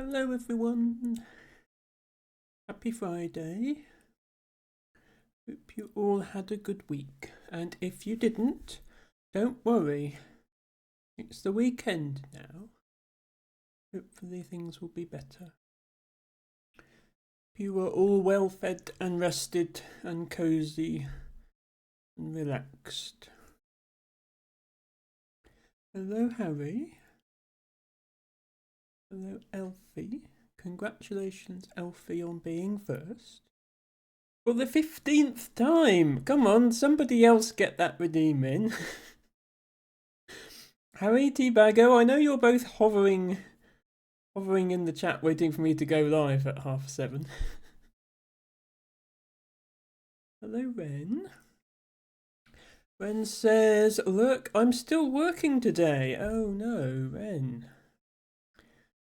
Hello everyone, happy Friday. Hope you all had a good week, and if you didn't, don't worry, it's the weekend now. Hopefully things will be better. You were all well fed and rested and cozy and relaxed. Hello Harry. Hello Elfie. Congratulations Elfie on being first. For the 15th time! Come on, somebody else get that redeem in. Harry T-Bago, I know you're both hovering in the chat waiting for me to go live at 7:30. Hello Ren. Ren says, look, I'm still working today. Oh no, Ren.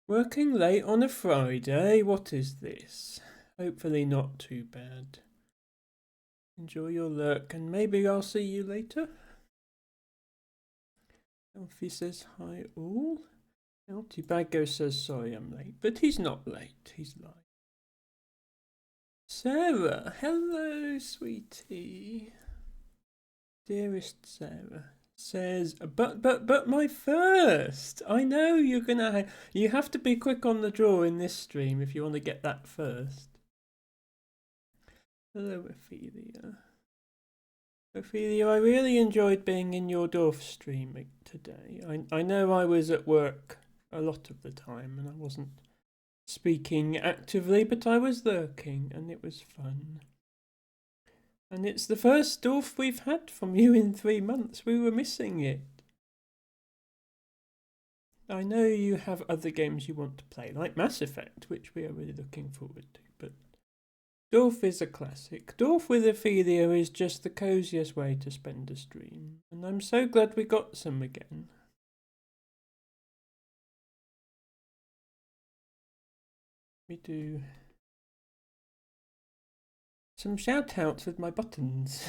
Working late on a Friday? What is this? Hopefully not too bad. Enjoy your lurk and maybe I'll see you later. Elfie says hi all. T-Bago says sorry I'm late, but he's not late, he's lying. Sarah, hello sweetie. Dearest Sarah says, but my first. I know you're gonna. You have to be quick on the draw in this stream if you want to get that first. Hello, Ophelia. Ophelia, I really enjoyed being in your Dorf stream today. I know I was at work a lot of the time and I wasn't speaking actively, but I was lurking and it was fun. And it's the first Dorf we've had from you in 3 months. We were missing it. I know you have other games you want to play, like Mass Effect, which we are really looking forward to, but Dorf is a classic. Dorf with Ophelia is just the coziest way to spend a stream, and I'm so glad we got some again. We do some shout-outs with my buttons.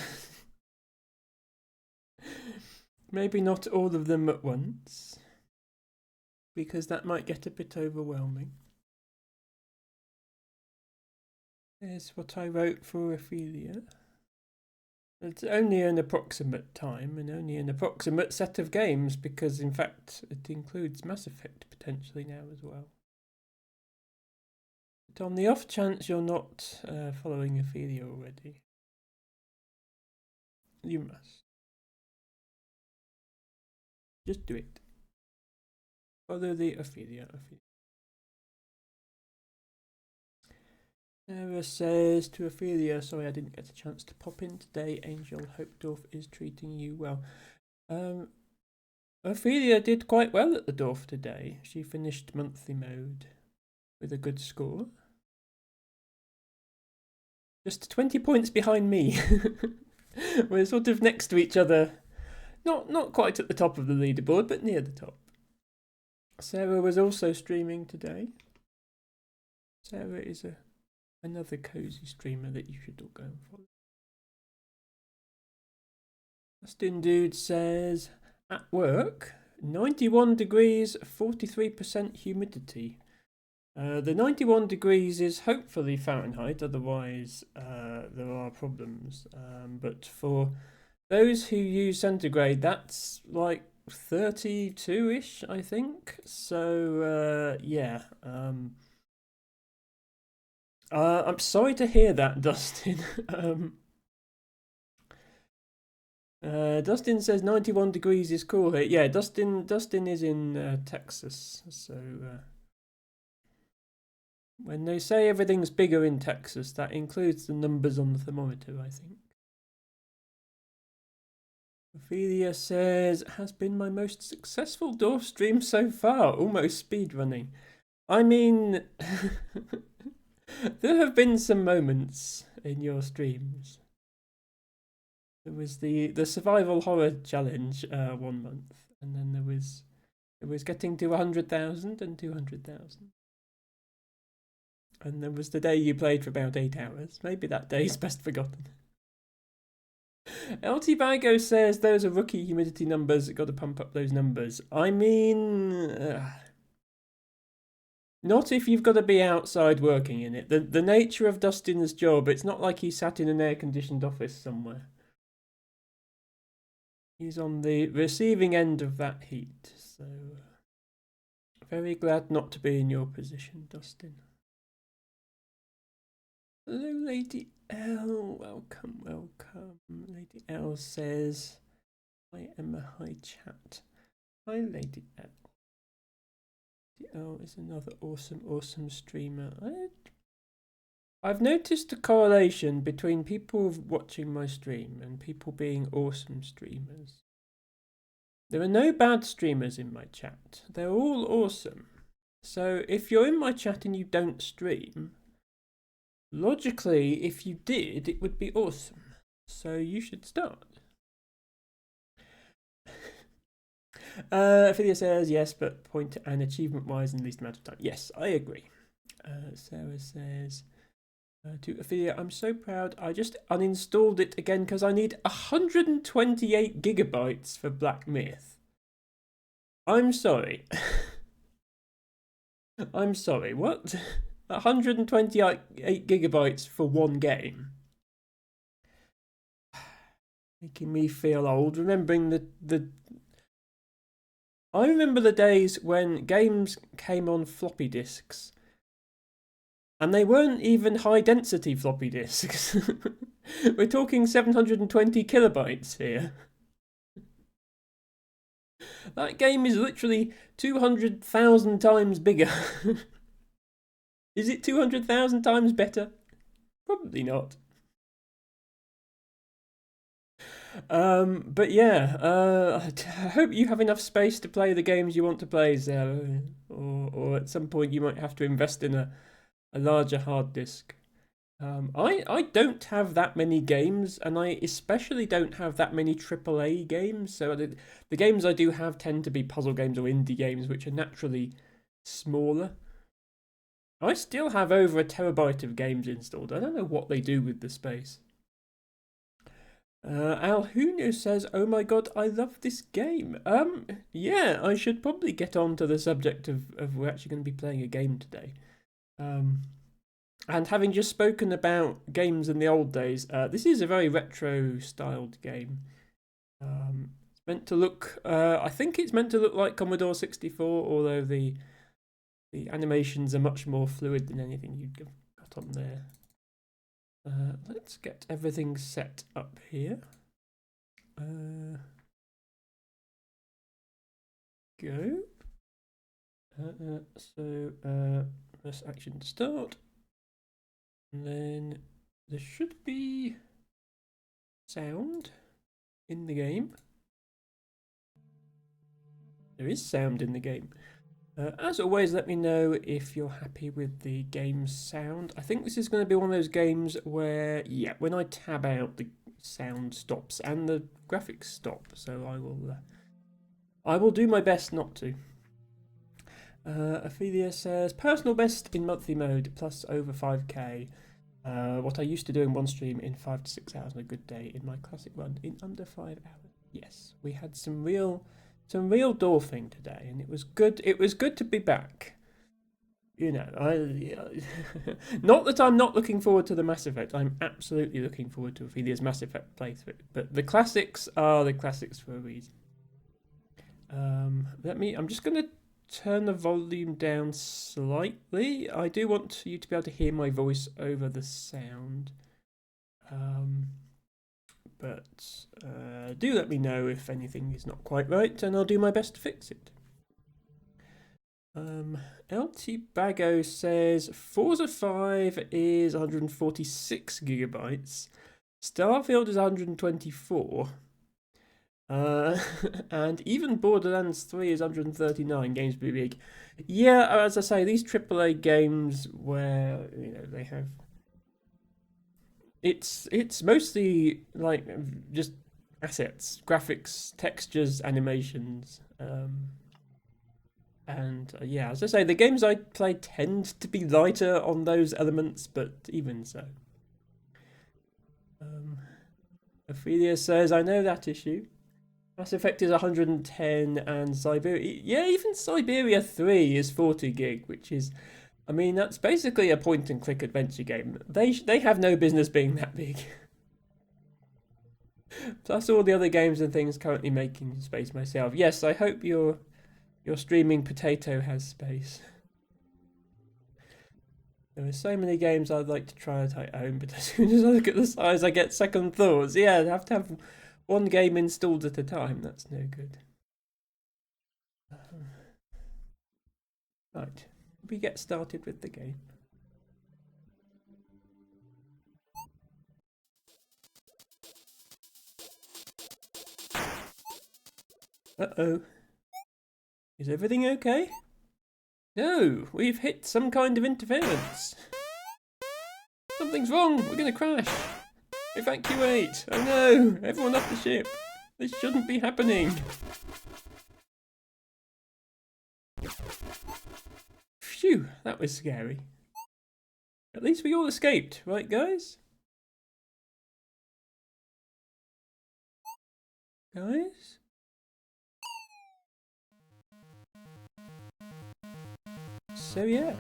Maybe not all of them at once, because that might get a bit overwhelming. Here's what I wrote for Ophelia. It's only an approximate time and only an approximate set of games because, in fact, it includes Mass Effect potentially now as well. But on the off chance you're not following Ophelia already, you must. Just do it. Follow the Ophelia. Sarah says to Ophelia, sorry I didn't get a chance to pop in today. Angel, hope Dorf is treating you well. Ophelia did quite well at the Dorf today. She finished monthly mode with a good score. Just 20 points behind me. We're sort of next to each other. Not quite at the top of the leaderboard, but near the top. Sarah was also streaming today. Sarah is another cozy streamer that you should all go and follow. Justin Dude says, at work, 91 degrees, 43% humidity. The 91 degrees is hopefully Fahrenheit, otherwise there are problems. But for those who use centigrade, that's like 32-ish, I think. So, yeah. I'm sorry to hear that, Dustin. Dustin says 91 degrees is cool here. Yeah, Dustin is in Texas, so when they say everything's bigger in Texas, that includes the numbers on the thermometer, I think. Ophelia says, has been my most successful Dorf stream so far, almost speedrunning. I mean, there have been some moments in your streams. There was the survival horror challenge 1 month, and then there was getting to 100,000 and 200,000. And there was the day you played for about 8 hours. Maybe that day's best forgotten. LT Bago says those are rookie humidity numbers. Got to pump up those numbers. I mean, Not if you've got to be outside working in it. The nature of Dustin's job, it's not like he sat in an air-conditioned office somewhere. He's on the receiving end of that heat, so very glad not to be in your position, Dustin. Hello, Lady L. Welcome, welcome. Lady L says, "Hi Emma, hi chat." Hi, Lady L. Lady L is another awesome streamer. I've noticed a correlation between people watching my stream and people being awesome streamers. There are no bad streamers in my chat. They're all awesome. So if you're in my chat and you don't stream, logically, if you did, it would be awesome. So you should start. Ophelia says, yes, but point and achievement-wise in the least amount of time. Yes, I agree. Sarah says, to Ophelia, I'm so proud. I just uninstalled it again because I need 128 gigabytes for Black Myth. I'm sorry. I'm sorry, what? 128 gigabytes for one game? Making me feel old, remembering I remember the days when games came on floppy disks. And they weren't even high-density floppy disks. We're talking 720 kilobytes here. That game is literally 200,000 times bigger. Is it 200,000 times better? Probably not. But yeah, I hope you have enough space to play the games you want to play, Sarah. Or at some point you might have to invest in a larger hard disk. I don't have that many games, and I especially don't have that many AAA games. So the games I do have tend to be puzzle games or indie games, which are naturally smaller. I still have over a terabyte of games installed. I don't know what they do with the space. Alhuno says, "Oh my god, I love this game." Yeah, I should probably get on to the subject of we're actually going to be playing a game today. And having just spoken about games in the old days, this is a very retro-styled game. It's meant to look, I think it's meant to look like Commodore 64, although the animations are much more fluid than anything you'd got on there. Let's get everything set up here. Go. Press action to start. And then there should be sound in the game. There is sound in the game. As always, let me know if you're happy with the game's sound. I think this is going to be one of those games where, yeah, when I tab out, the sound stops and the graphics stop. So I will do my best not to. Ophelia says, personal best in monthly mode, plus over 5k. What I used to do in one stream in 5 to 6 hours on a good day in my classic run in under 5 hours. Yes, we had some real dwarfing today, and it was good. It was good to be back. You know, not that I'm not looking forward to the Mass Effect. I'm absolutely looking forward to Ophelia's Mass Effect playthrough. But the classics are the classics for a reason. I'm just going to turn the volume down slightly. I do want you to be able to hear my voice over the sound. But do let me know if anything is not quite right, and I'll do my best to fix it. LT Bago says Forza 5 is 146 gigabytes, Starfield is 124, and even Borderlands 3 is 139. Games be big. Yeah, as I say, these AAA games where they have. It's mostly like just assets, graphics, textures, animations, and yeah, as I say, the games I play tend to be lighter on those elements, but even so. Ophelia says, "I know that issue. Mass Effect is 110, and Siberia... Yeah, even Siberia 3 is 40 gig, which is... I mean, that's basically a point-and-click adventure game. They have no business being that big. Plus all the other games and things currently making space myself. Yes, I hope your streaming potato has space. There are so many games I'd like to try that I own, but as soon as I look at the size, I get second thoughts. Yeah, I'd have to have one game installed at a time. That's no good. Right, we get started with the game. Uh-oh. Is everything okay? No, we've hit some kind of interference. Something's wrong, we're gonna crash. Evacuate! Oh no, everyone off the ship. This shouldn't be happening. Phew, that was scary. At least we all escaped, right guys? Guys? So yeah,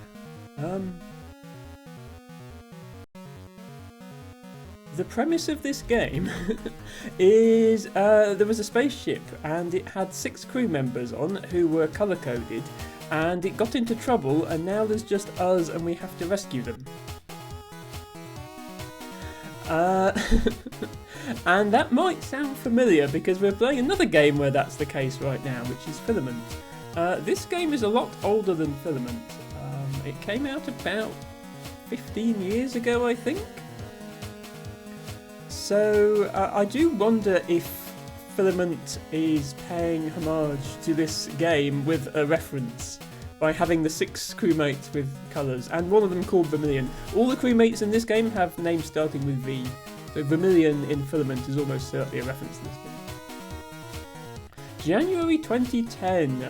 the premise of this game is there was a spaceship and it had 6 crew members on who were colour-coded, and it got into trouble and now there's just us and we have to rescue them. And that might sound familiar because we're playing another game where that's the case right now, which is Filament. This game is a lot older than Filament. It came out about 15 years ago, I think. So I do wonder if Filament is paying homage to this game with a reference by having the 6 crewmates with colours, and one of them called Vermilion. All the crewmates in this game have names starting with V, so Vermilion in Filament is almost certainly a reference to this game. January 2010.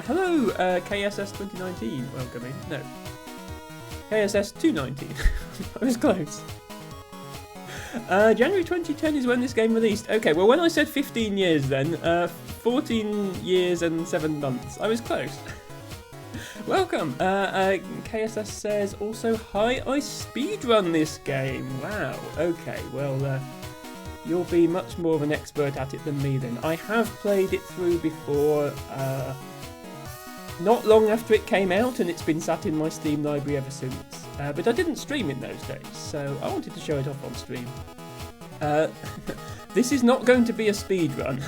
Hello, KSS 2019. Welcome in. No. KSS 219. I was close. January 2010 is when this game released. Okay, well, when I said 15 years then, 14 years and 7 months. I was close. Welcome. KSS says also, hi, I speedrun this game. Wow. Okay, well, you'll be much more of an expert at it than me then. I have played it through before, not long after it came out, and it's been sat in my Steam library ever since. But I didn't stream in those days, so I wanted to show it off on stream. This is not going to be a speed run.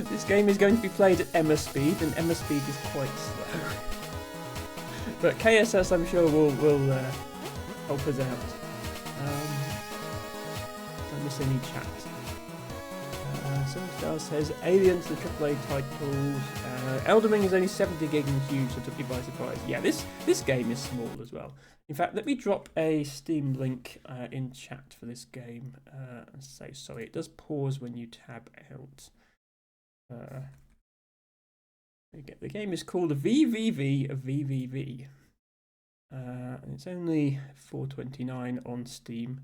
This game is going to be played at Emma speed, and Emma speed is quite slow. But KSS, I'm sure, will help us out. Don't miss any chat. Sunstar says, Aliens, the AAA titles. Elden Ring is only 70 gig and huge, so took me by surprise. Yeah, this game is small as well. In fact, let me drop a Steam link in chat for this game. Say sorry, it does pause when you tab out. The game is called vvvvvvery. And it's only $4.29 on Steam,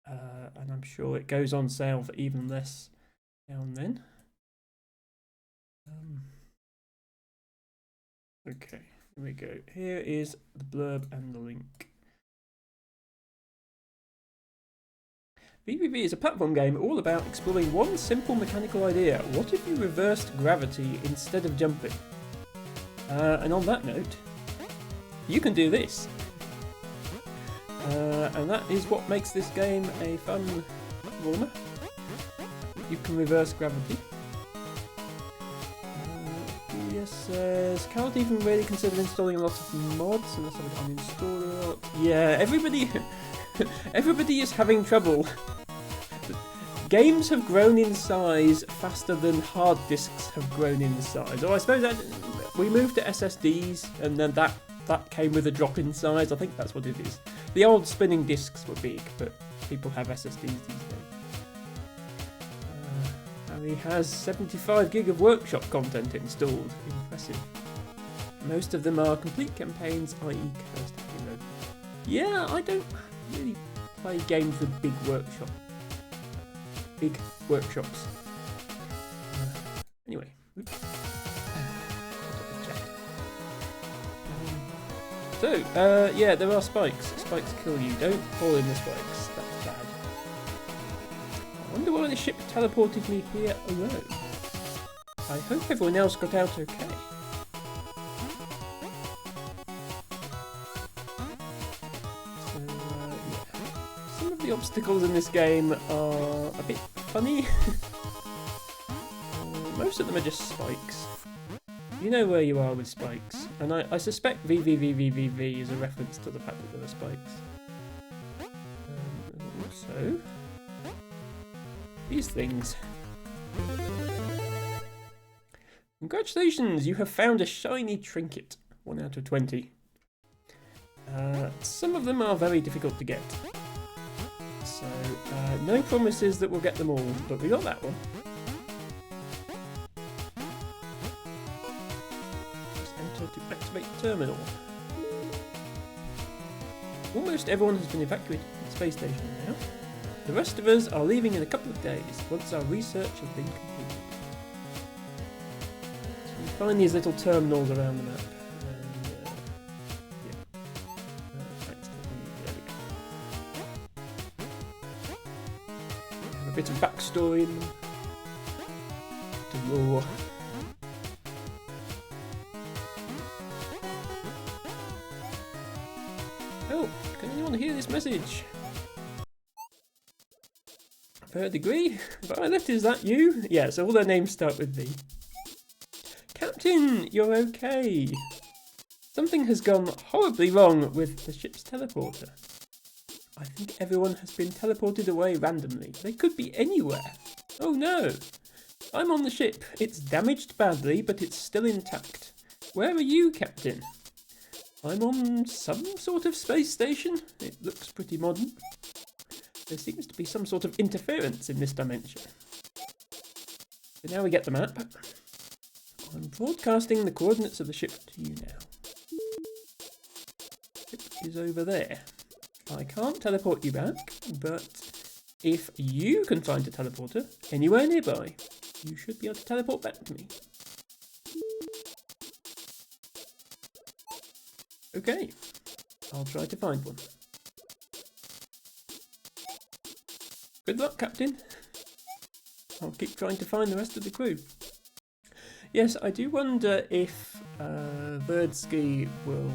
and I'm sure it goes on sale for even less now and then. Okay, here we go. Here is the blurb and the link. vvv is a platform game all about exploring one simple mechanical idea. What if you reversed gravity instead of jumping? And on that note, you can do this. And that is what makes this game a fun platformer. You can reverse gravity. Yes, says, can't even really consider installing a lot of mods unless I would uninstall a lot. Yeah, everybody is having trouble. Games have grown in size faster than hard disks have grown in size. Or I suppose that we moved to SSDs, and then that came with a drop in size. I think that's what it is. The old spinning disks were big, but people have SSDs these days. And he has 75 gig of workshop content installed. Impressive. Most of them are complete campaigns, i.e. cursed hero. Yeah, I don't really play games with big workshops. Anyway. Oops. So, yeah, there are spikes. Spikes kill you. Don't fall in the spikes. That's bad. I wonder why the ship teleported me here alone. I hope everyone else got out okay. So, yeah. Some of the obstacles in this game are a bit funny. Most of them are just spikes. You know where you are with spikes, and I suspect vvvvvv is a reference to the fact that there are spikes. Also, these things. Congratulations, you have found a shiny trinket. 1 out of 20. Some of them are very difficult to get. So, no promises that we'll get them all, but we got that one. To activate terminal. Almost everyone has been evacuated from the space station now. The rest of us are leaving in a couple of days once our research has been completed. So you find these little terminals around the map. And, yeah. Thanks to there we go. Have a bit of backstory in them. To lore. Oh, can anyone hear this message? Third degree? Violet, is that you? Yeah, so all their names start with V. Captain, you're okay. Something has gone horribly wrong with the ship's teleporter. I think everyone has been teleported away randomly. They could be anywhere. Oh no! I'm on the ship. It's damaged badly, but it's still intact. Where are you, Captain? I'm on some sort of space station. It looks pretty modern. There seems to be some sort of interference in this dimension. So now we get the map. I'm broadcasting the coordinates of the ship to you now. Ship is over there. I can't teleport you back, but if you can find a teleporter anywhere nearby, you should be able to teleport back to me. Okay, I'll try to find one. Good luck, Captain. I'll keep trying to find the rest of the crew. Yes, I do wonder if Verdsky will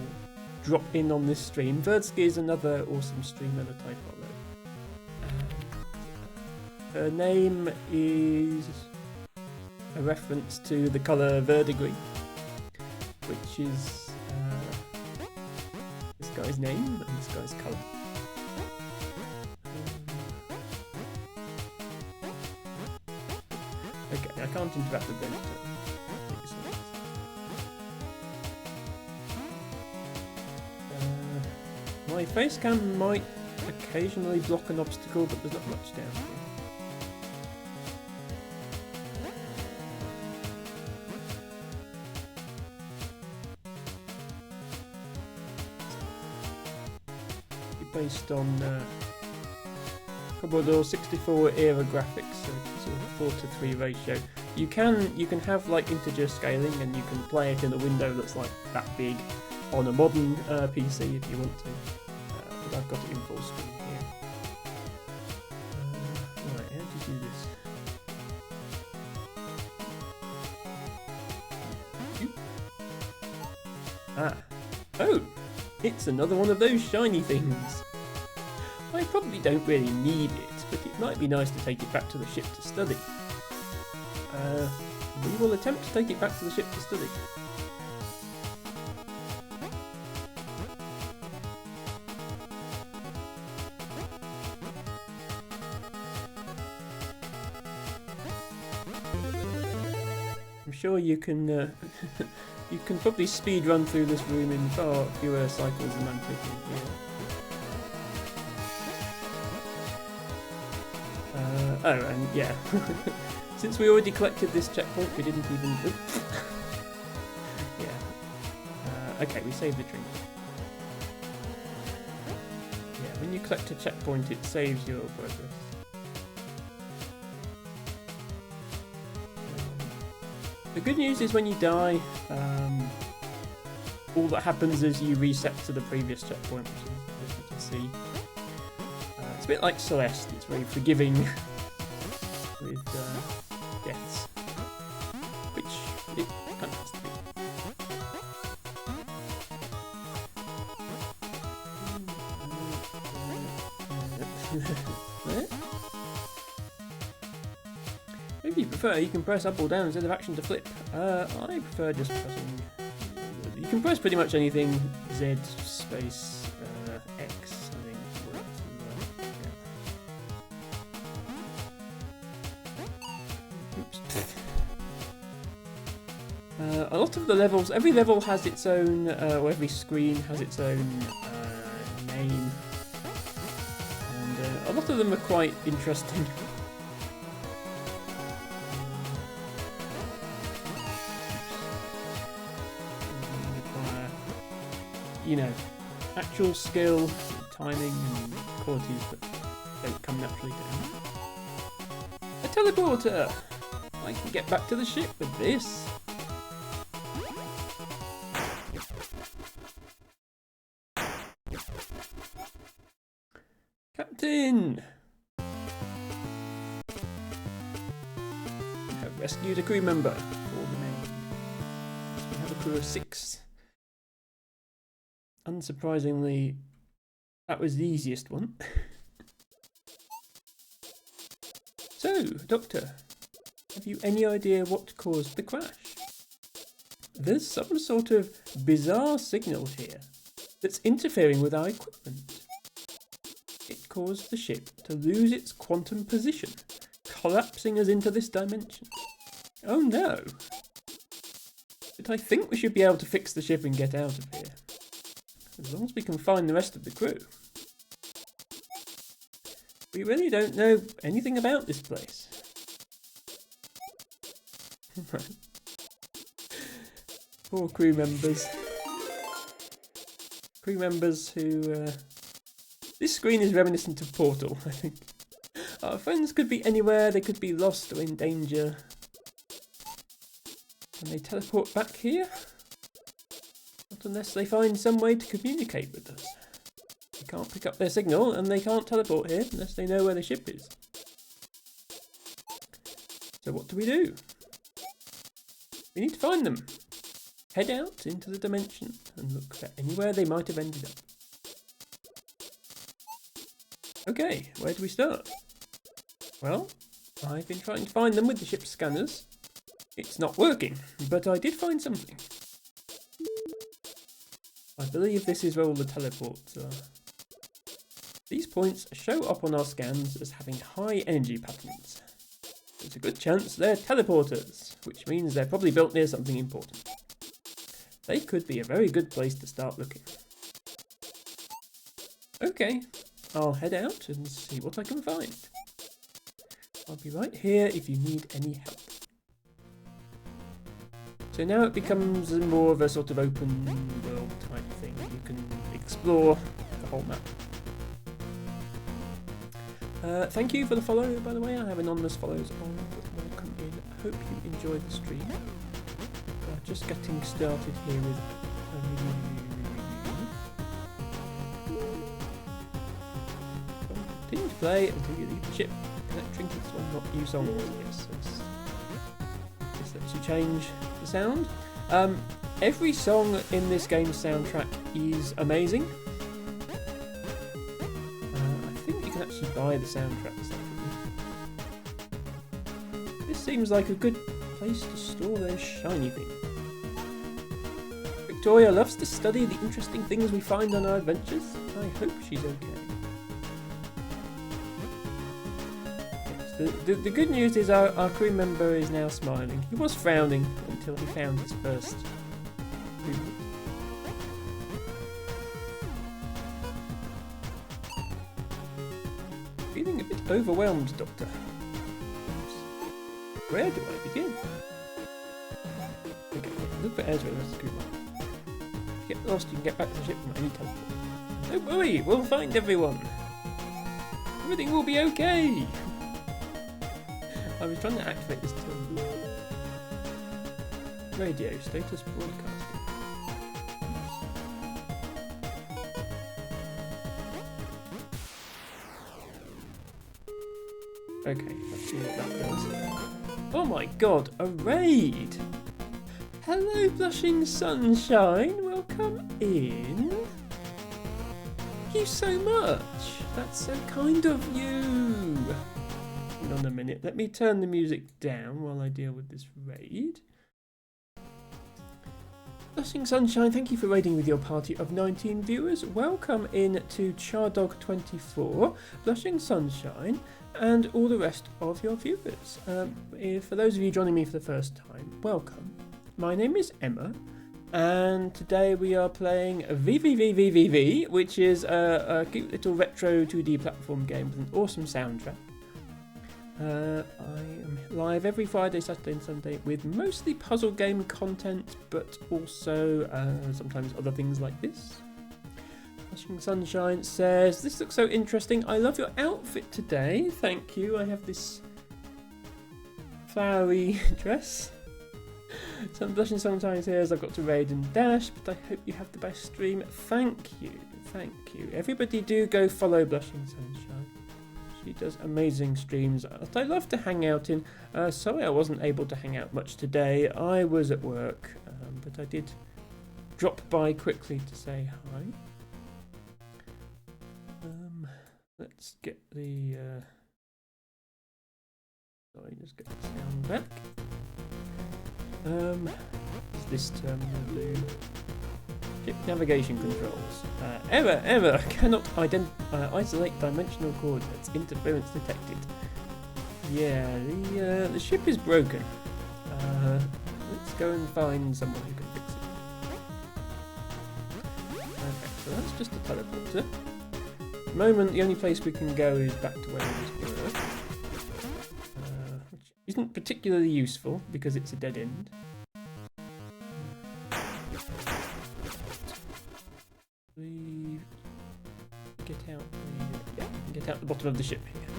drop in on this stream. Verdsky is another awesome streamer that I follow. Her name is a reference to the colour verdigris, which is this guy's name and this guy's colour. Okay, I can't interact with them. My face cam might occasionally block an obstacle, but there's not much down here. Based on Commodore 64 era graphics, so it's sort of 4:3 ratio. You can have like integer scaling, and you can play it in a window that's like that big on a modern PC if you want to. But I've got it in full screen here. Right, how do you do this? Ah, oh, it's another one of those shiny things. I probably don't really need it, but it might be nice to take it back to the ship to study. We will attempt to take it back to the ship to study. I'm sure you can you can probably speed run through this room in far fewer cycles than I'm taking here. Oh, and yeah, since we already collected this checkpoint, we didn't even... yeah. Okay, we saved the trinket. Yeah, when you collect a checkpoint, it saves your progress. The good news is when you die, all that happens is you reset to the previous checkpoint, which is, as you can see. It's a bit like Celeste, it's very forgiving with deaths, which it kind of has to be. If you prefer, you can press up or down instead of action to flip. I prefer just pressing. You can press pretty much anything. Z space X. I think works. Yeah. Oops. A lot of the levels, every level has its own, or every screen has its own name, and a lot of them are quite interesting. You know, actual skill, timing, and qualities that don't come naturally down. A teleporter! I can get back to the ship with this. Captain! We have rescued a crew member for the main. We have a crew of 6. Unsurprisingly, that was the easiest one. So, Doctor, have you any idea what caused the crash? There's some sort of bizarre signal here that's interfering with our equipment. It caused the ship to lose its quantum position, collapsing us into this dimension. Oh no! But I think we should be able to fix the ship and get out of here. As long as we can find the rest of the crew. We really don't know anything about this place. Poor crew members. Crew members who... This screen is reminiscent of Portal, I think. Our friends could be anywhere, they could be lost or in danger. Can they teleport back here? Not unless they find some way to communicate with us. They can't pick up their signal, and they can't teleport here unless they know where the ship is. So what do? We need to find them. Head out into the dimension and look for anywhere they might have ended up. Okay, where do we start? Well, I've been trying to find them with the ship's scanners. It's not working, but I did find something. I believe this is where all the teleports are. These points show up on our scans as having high energy patterns. There's a good chance they're teleporters, which means they're probably built near something important. They could be a very good place to start looking. Okay, I'll head out and see what I can find. I'll be right here if you need any help. So now it becomes more of a sort of open world type thing. You can explore the whole map. Thank you for the follow, by the way. I have anonymous follows on. Welcome in. I hope you enjoyed the stream. Just getting started here with... Continue to play until you leave the ship. Collect trinkets or not new songs. Yes, this lets you change the sound. Every song in this game's soundtrack is amazing. I think you can actually buy the soundtrack separately. This seems like a good place to store their shiny thing. Victoria loves to study the interesting things we find on our adventures. I hope she's okay. Yes, the good news is our crew member is now smiling. He was frowning until he found his first movement. Feeling a bit overwhelmed, Doctor. Where do I begin? Okay, look for Ezra, that's a good one. If you get lost, you can get back to the ship from any teleport. Don't worry, we'll find everyone. Everything will be okay. I was trying to activate this tool. Radio status broadcasting. Okay, let's see what that does. Oh my god, a raid! Hello, Blushing Sunshine, welcome in. Thank you so much. That's so kind of you. Hang on a minute, let me turn the music down while I deal with this raid. Blushing Sunshine, thank you for raiding with your party of 19 viewers. Welcome in to Chardog24, Blushing Sunshine, and all the rest of your viewers. For those of you joining me for the first time, welcome. My name is Emma, and today we are playing vvvvvvery, which is a cute little retro 2D platform game with an awesome soundtrack. I am live every Friday, Saturday and Sunday with mostly puzzle game content, but also sometimes other things like this. Blushing Sunshine says, "This looks so interesting. I love your outfit today. Thank you. I have this flowery dress." Some Blushing Sunshine says, "I've got to raid and dash, but I hope you have the best stream." Thank you. Thank you. Everybody do go follow Blushing Sunshine. She does amazing streams that I love to hang out in. Sorry I wasn't able to hang out much today. I was at work, but I did drop by quickly to say hi. Let's get the... sorry, just get the sound back. Is this terminal blue? Ship navigation controls. Error! Cannot isolate dimensional coordinates. Interference detected. Yeah, the ship is broken. Let's go and find someone who can fix it. Okay, so that's just a teleporter. At the moment, the only place we can go is back to where we were, which isn't particularly useful because it's a dead end. We get out the bottom of the ship here.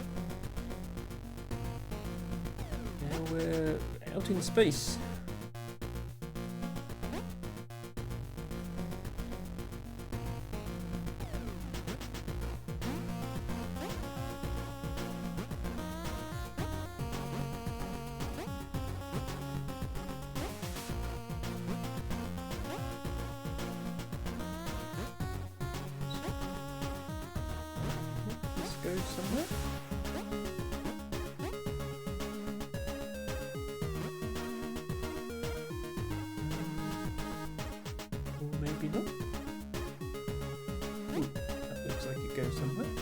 Now we're out in space. Somewhere. Or maybe not. Ooh, that looks like it goes somewhere.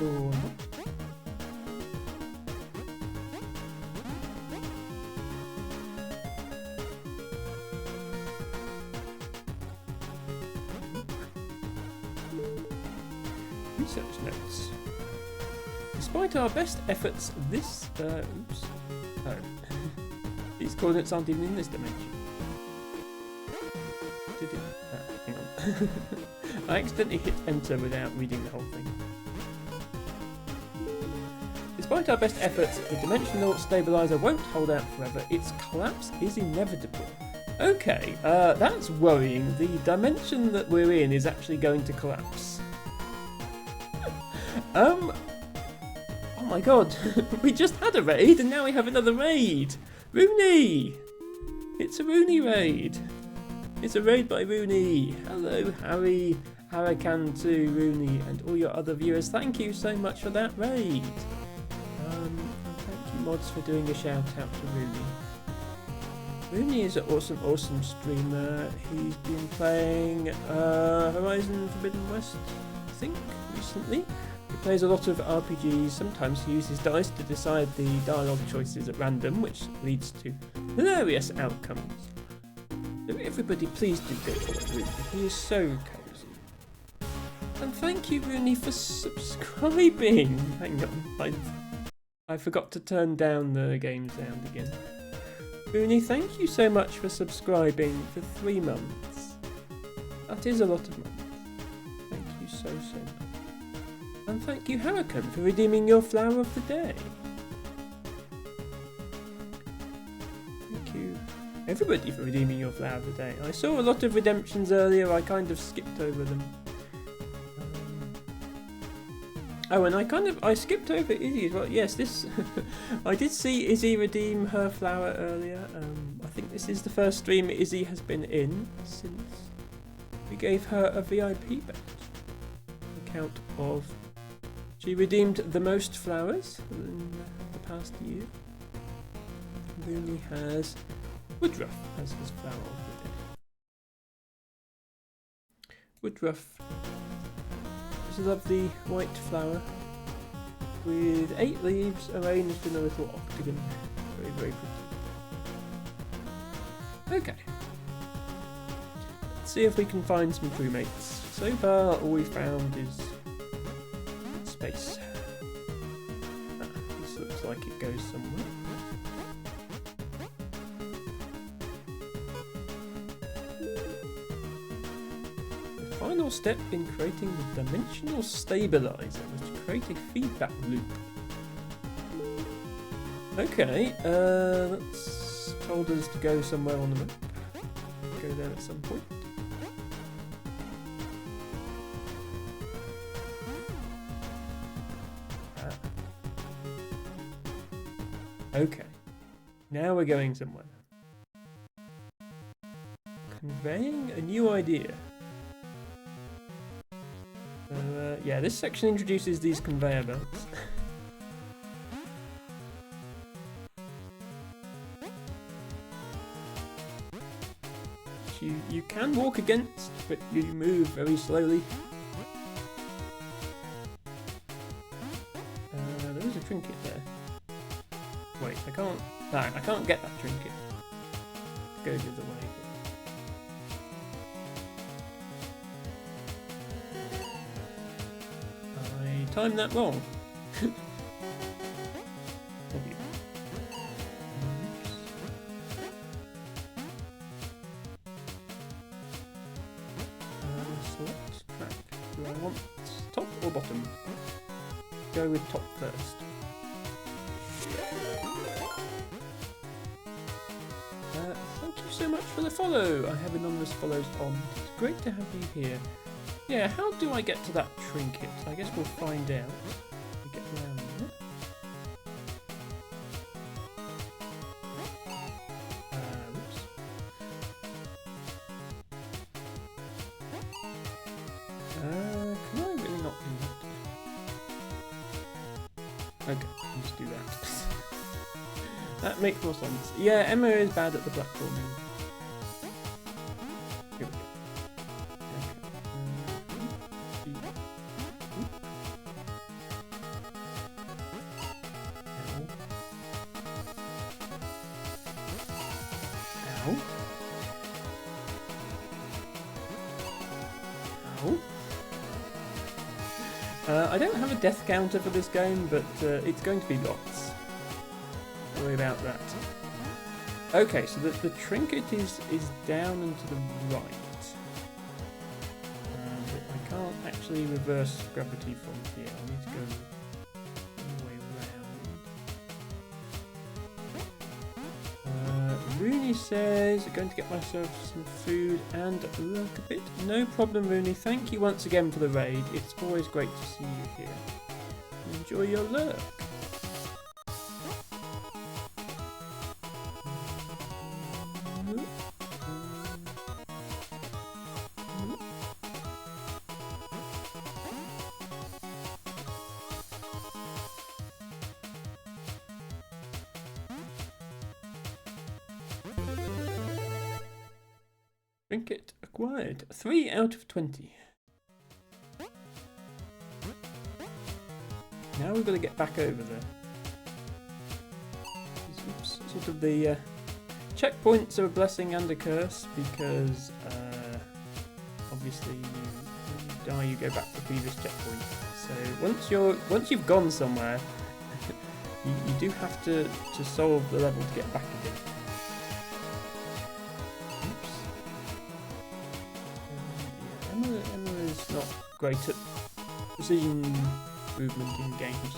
Or not. Research notes. Despite our best efforts, this... oops. Oh. These coordinates aren't even in this dimension. Did it? Hang on. I accidentally hit enter without reading the whole thing. Despite our best efforts, the dimensional stabilizer won't hold out forever. Its collapse is inevitable. Okay, that's worrying. The dimension that we're in is actually going to collapse. Oh my god, we just had a raid and now we have another raid! Rooney! It's a Rooney raid! It's a raid by Rooney! Hello Harry, Harakan2, Rooney and all your other viewers, thank you so much for that raid! And thank you mods for doing a shout out to Rooney. Rooney is an awesome streamer. He's been playing Horizon Forbidden West, I think, recently. He plays a lot of RPGs. Sometimes he uses dice to decide the dialogue choices at random, which leads to hilarious outcomes. So everybody please do go follow Rooney. He is so cozy. And thank you Rooney for subscribing. Hang on, I forgot to turn down the game sound again. Rooney, thank you so much for subscribing for 3 months. That is a lot of months. Thank you so much. And thank you Huracan for redeeming your flower of the day. everybody for redeeming your flower today. I saw a lot of redemptions earlier, I kind of skipped over them. Oh, and I skipped over Izzy as well. Yes, this I did see Izzy redeem her flower earlier. I think this is the first stream Izzy has been in since we gave her a VIP badge. The count of she redeemed the most flowers in the past year. Rooney has Woodruff as his flower of the day. Woodruff is a lovely white flower with 8 leaves arranged in a little octagon. Very, very pretty. Okay. Let's see if we can find some crewmates. So far, all we found is space. This looks like it goes somewhere. Final step in creating the dimensional stabilizer was to create a feedback loop. Okay, that's told us to go somewhere on the map. Go there at some point. Okay, now we're going somewhere. Conveying a new idea. Yeah, this section introduces these conveyor belts. You can walk against, but you move very slowly. There is a trinket there. Wait, I can't get that trinket. Go the other way. Timed that wrong. Select track. Do I want top or bottom? Go with top first. Thank you so much for the follow. I have anonymous follows on. It's great to have you here. Yeah, how do I get to that trinket? I guess we'll find out. We get around there. Whoops. Can I really not do that? Okay, let's do that. That makes more sense. Yeah, Emma is bad at the platforming. Here we go. I don't have a death counter for this game, but it's going to be lots. Don't worry about that. Okay, so the trinket is down and to the right. I can't actually reverse gravity from here. I need to go all the way around. Rooney says, I'm going to get myself some food and look a bit. No problem, Rooney. Thank you once again for the raid. It's always great to see you here. Enjoy your lurk. Trinket acquired. 3 out of 20. Now we've got to get back over there. Oops, sort of the checkpoints are a blessing and a curse because obviously when you die you go back to the previous checkpoint. So once you've gone somewhere, you do have to solve the level to get back again. Emma is not great at precision movement in games.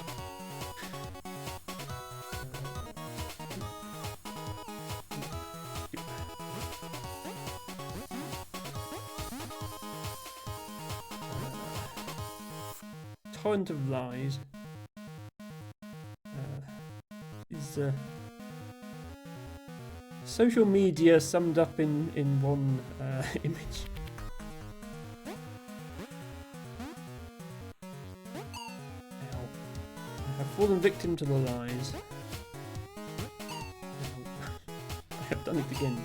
torrent of lies is social media summed up in one image. Ow. I have fallen victim to the lies. I have done it again.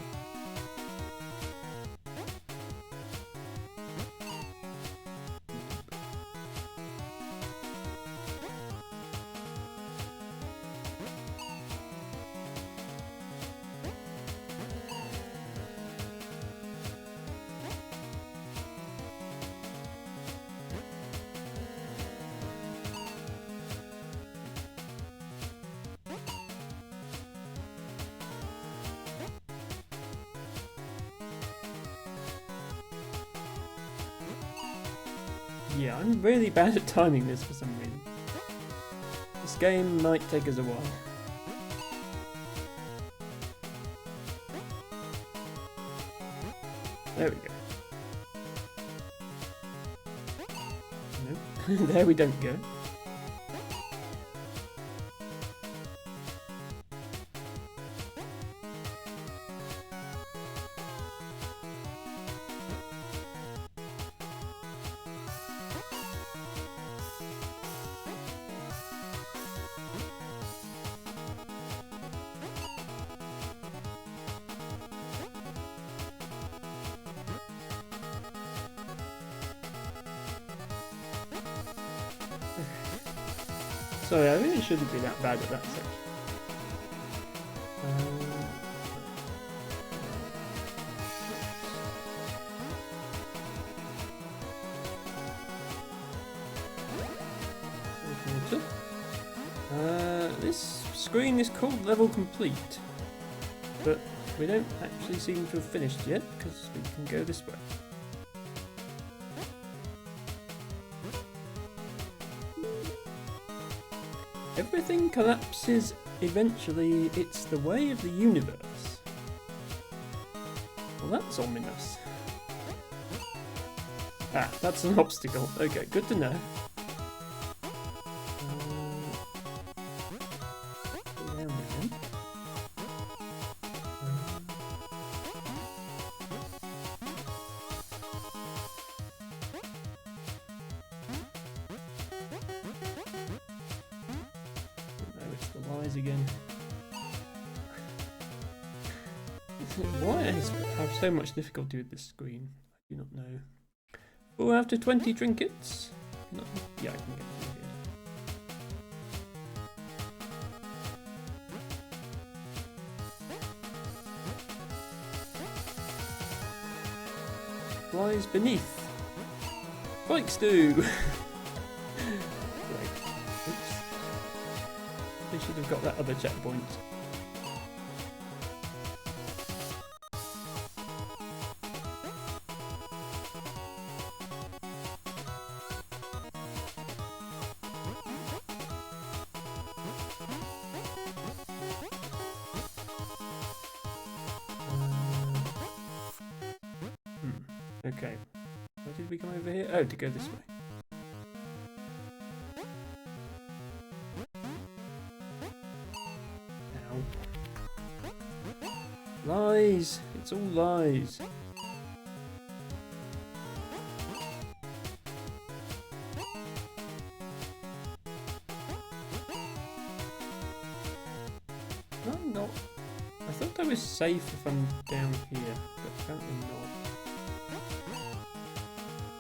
Yeah, I'm really bad at timing this for some reason. This game might take us a while. There we go. Nope. There we don't go. Sorry, I really shouldn't be that bad at that section. This screen is called level complete, but we don't actually seem to have finished yet because we can go this way. Everything collapses eventually, it's the way of the universe. Well, that's ominous. Ah, that's an obstacle. Okay, good to know. Down again. Again. Why I have so much difficulty with this screen? I do not know. Oh, after 20 trinkets? No. Yeah, I can get through here. Flies beneath. Bikes do! They should have got that other checkpoint. Okay. Why did we come over here? Oh, to go this way. Lies! It's all lies. I'm not. I thought I was safe if I'm down here, but apparently not.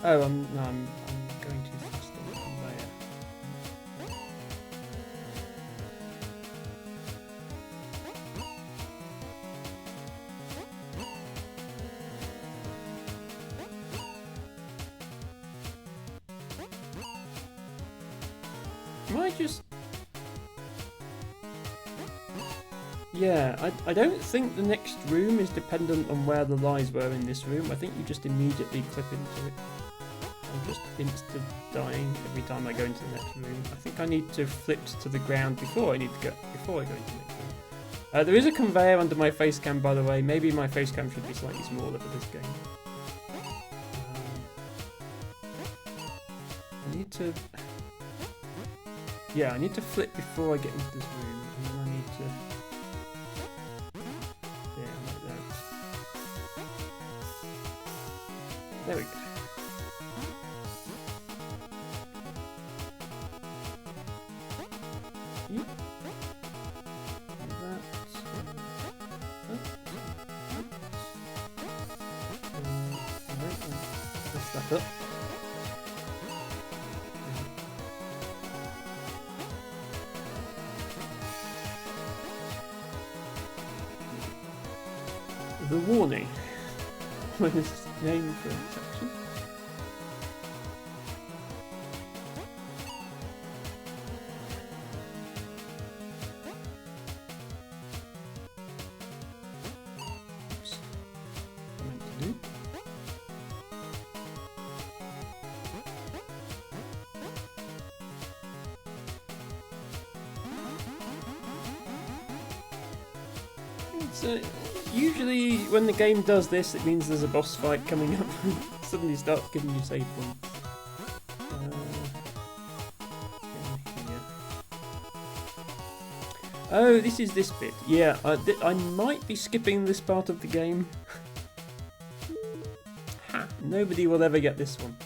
Oh, I'm going too fast on the conveyor. Am I just... Yeah, I don't think the next room is dependent on where the lies were in this room. I think you just immediately clip into it. I'm just insta-dying every time I go into the next room. I think I need to flip to the ground before I go into the next room. There is a conveyor under my face cam, by the way. Maybe my face cam should be slightly smaller for this game. I need to... Yeah, I need to flip before I get into this room, and then I need to... Yeah, like that. There we go. Yep. Like that. Press that up. The warning. What is the name for this section? Oops. What I meant to do. So usually when the game does this, it means there's a boss fight coming up. Suddenly starts giving you save points. Oh, this is this bit. Yeah, I might be skipping this part of the game. Ha! Nobody will ever get this one.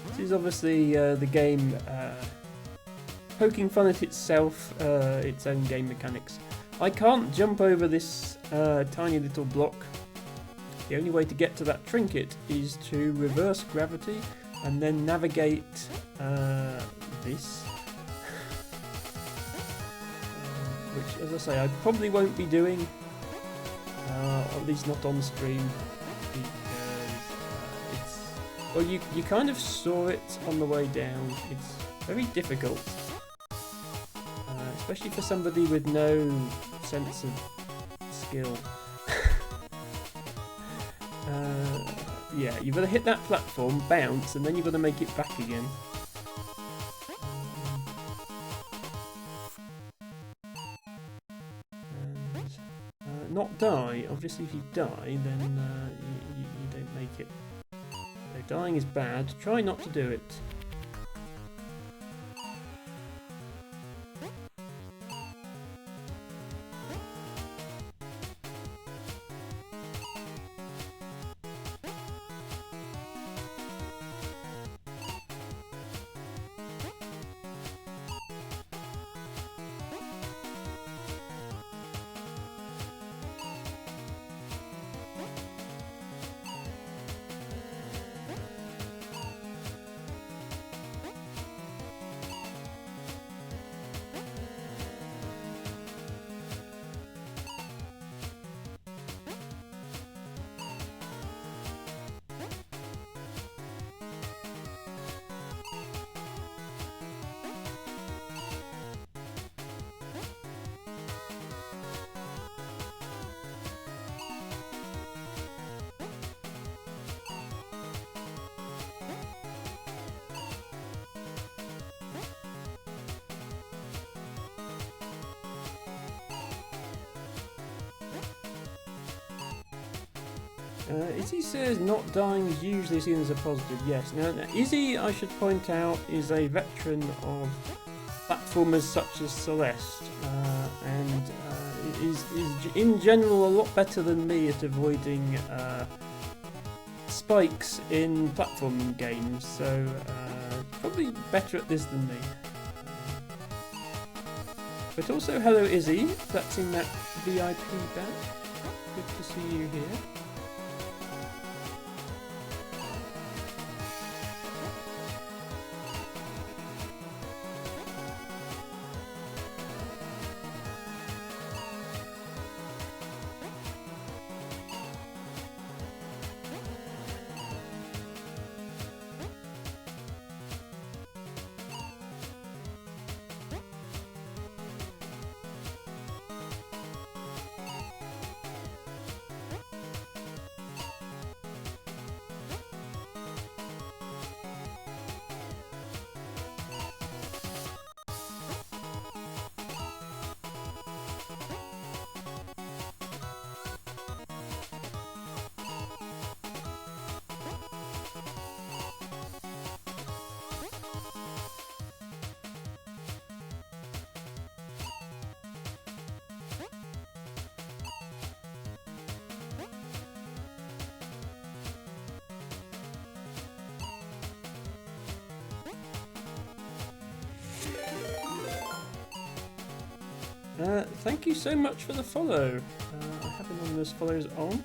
This is obviously the game poking fun at itself, its own game mechanics. I can't jump over this tiny little block. The only way to get to that trinket is to reverse gravity and then navigate this. Which, as I say, I probably won't be doing, at least not on stream, because it's... Well, you kind of saw it on the way down. It's very difficult. Especially for somebody with no sense of skill. Yeah, you've got to hit that platform, bounce, and then you've got to make it back again. And not die. Obviously, if you die, then you don't make it. So dying is bad. Try not to do it. Izzy says not dying is usually seen as a positive. Yes. Now, Izzy, I should point out, is a veteran of platformers such as Celeste, and is in general a lot better than me at avoiding spikes in platforming games. So probably better at this than me. But also, hello Izzy. That's in that VIP band. Good to see you here. Thank you so much for the follow. I have anonymous follows on.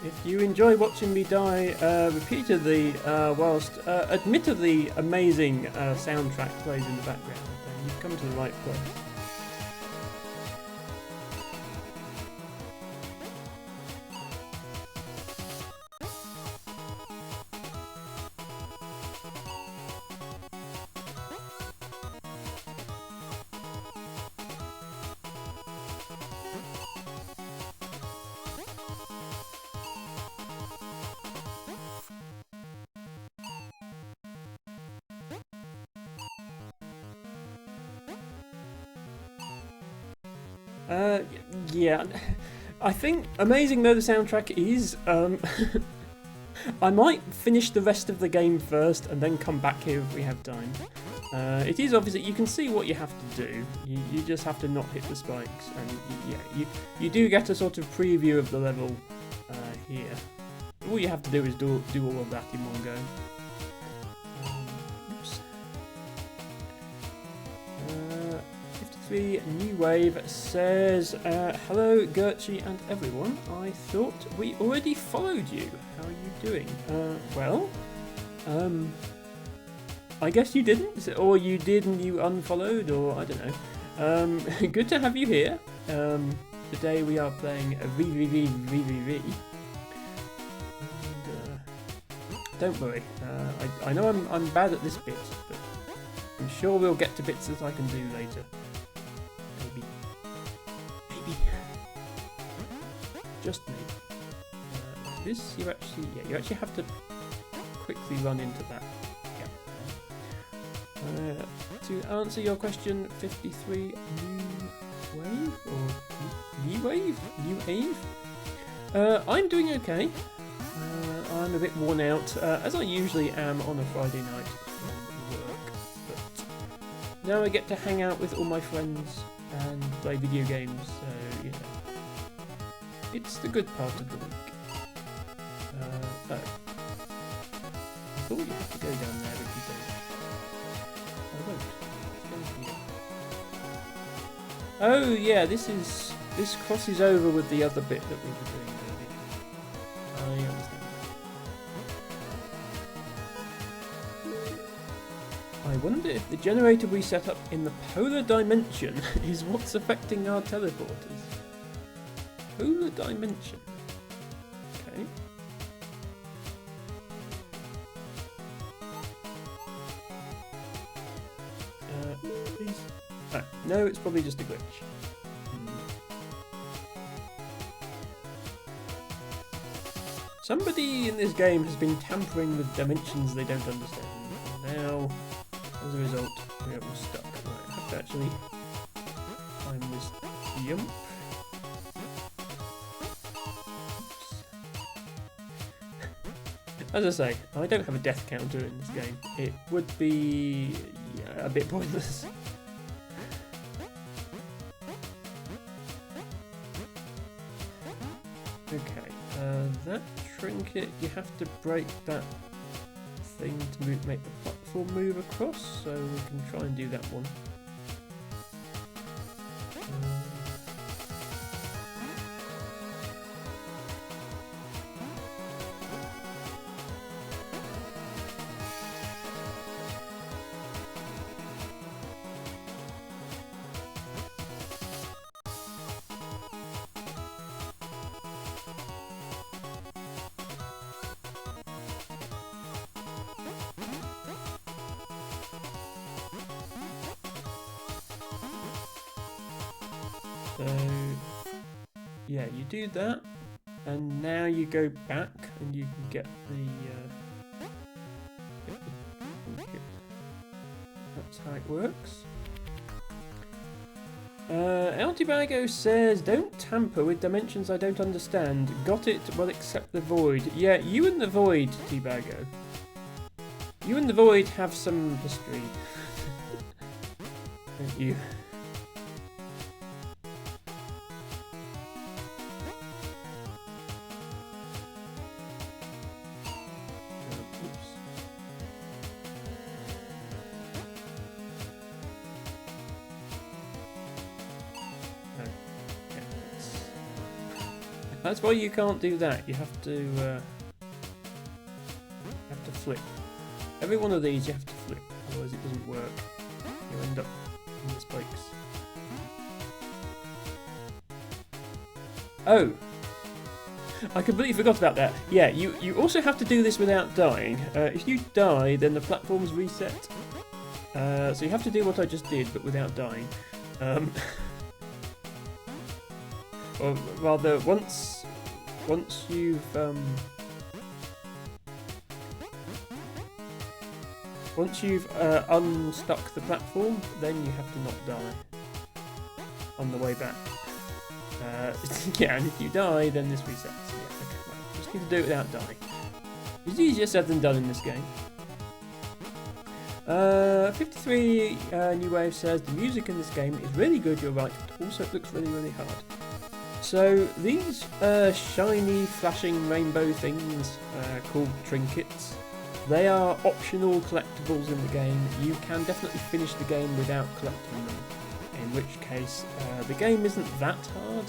If you enjoy watching me die repeatedly whilst admittedly amazing soundtrack plays in the background, then you've come to the right place. Yeah, I think amazing though the soundtrack is, I might finish the rest of the game first and then come back here if we have time. It is obviously, you can see what you have to do. You just have to not hit the spikes, and you do get a sort of preview of the level here. All you have to do is do all of that in one go. Oops. 53 New Wave says, hello Gertchie and everyone. I thought we already followed you. How are you doing? Well, I guess you didn't, or you did and you unfollowed, or I don't know. Good to have you here. Today we are playing a vvvvvvery. Don't worry, I know I'm bad at this bit, but I'm sure we'll get to bits that I can do later. Maybe. Maybe. Just maybe. This, you actually have to quickly run into that. Yeah. To answer your question, 53 New Wave? Or New Wave? New Wave? I'm doing okay. I'm a bit worn out, as I usually am on a Friday night from work, but now I get to hang out with all my friends and play video games, so, you know, it's the good part of the week. Oh. I thought you had to go down there if you don't. I won't. Oh yeah, this crosses over with the other bit that we were doing earlier. I understand. I wonder if the generator we set up in the polar dimension is what's affecting our teleporters. Polar dimension. Okay. Please. Ah, no, it's probably just a glitch. Somebody in this game has been tampering with dimensions they don't understand. Now, as a result, we're all stuck. Right, I have to actually find this jump. As I say, I don't have a death counter in this game. It would be a bit pointless. Okay, that trinket, you have to break that thing to make the platform move across, so we can try and do that one. So, yeah, you do that, and now you go back, and you can get the that's how it works. El Tibago says, don't tamper with dimensions I don't understand. Got it? Well, accept the void. Yeah, you and the void, Tibago. You and the void have some history. Don't you? That's why you can't do that. You have to flip. Every one of these you have to flip, otherwise it doesn't work. You end up in the spikes. Oh! I completely forgot about that. Yeah, you also have to do this without dying. If you die, then the platforms reset. So you have to do what I just did, but without dying. Or rather, once you've unstuck the platform, then you have to not die on the way back. Yeah, and if you die, then this resets. Yeah, okay, right. Just need to do it without dying. It's easier said than done in this game. 53 New Wave says the music in this game is really good, you're right, but also it looks really, really hard. So these shiny, flashing rainbow things called trinkets, they are optional collectibles in the game. You can definitely finish the game without collecting them, in which case the game isn't that hard.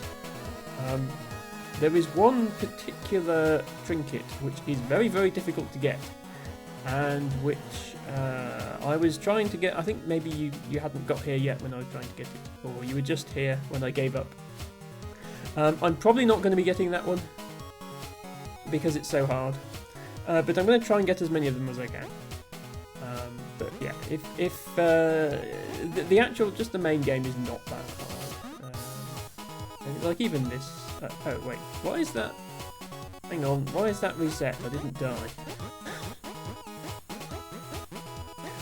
There is one particular trinket which is very, very difficult to get, and which I was trying to get. I think maybe you hadn't got here yet when I was trying to get it, or you were just here when I gave up. I'm probably not going to be getting that one because it's so hard, but I'm going to try and get as many of them as I can. But yeah, if the actual, just the main game is not that hard. Like even this. Oh wait, why is that? Hang on, why is that reset? I didn't die.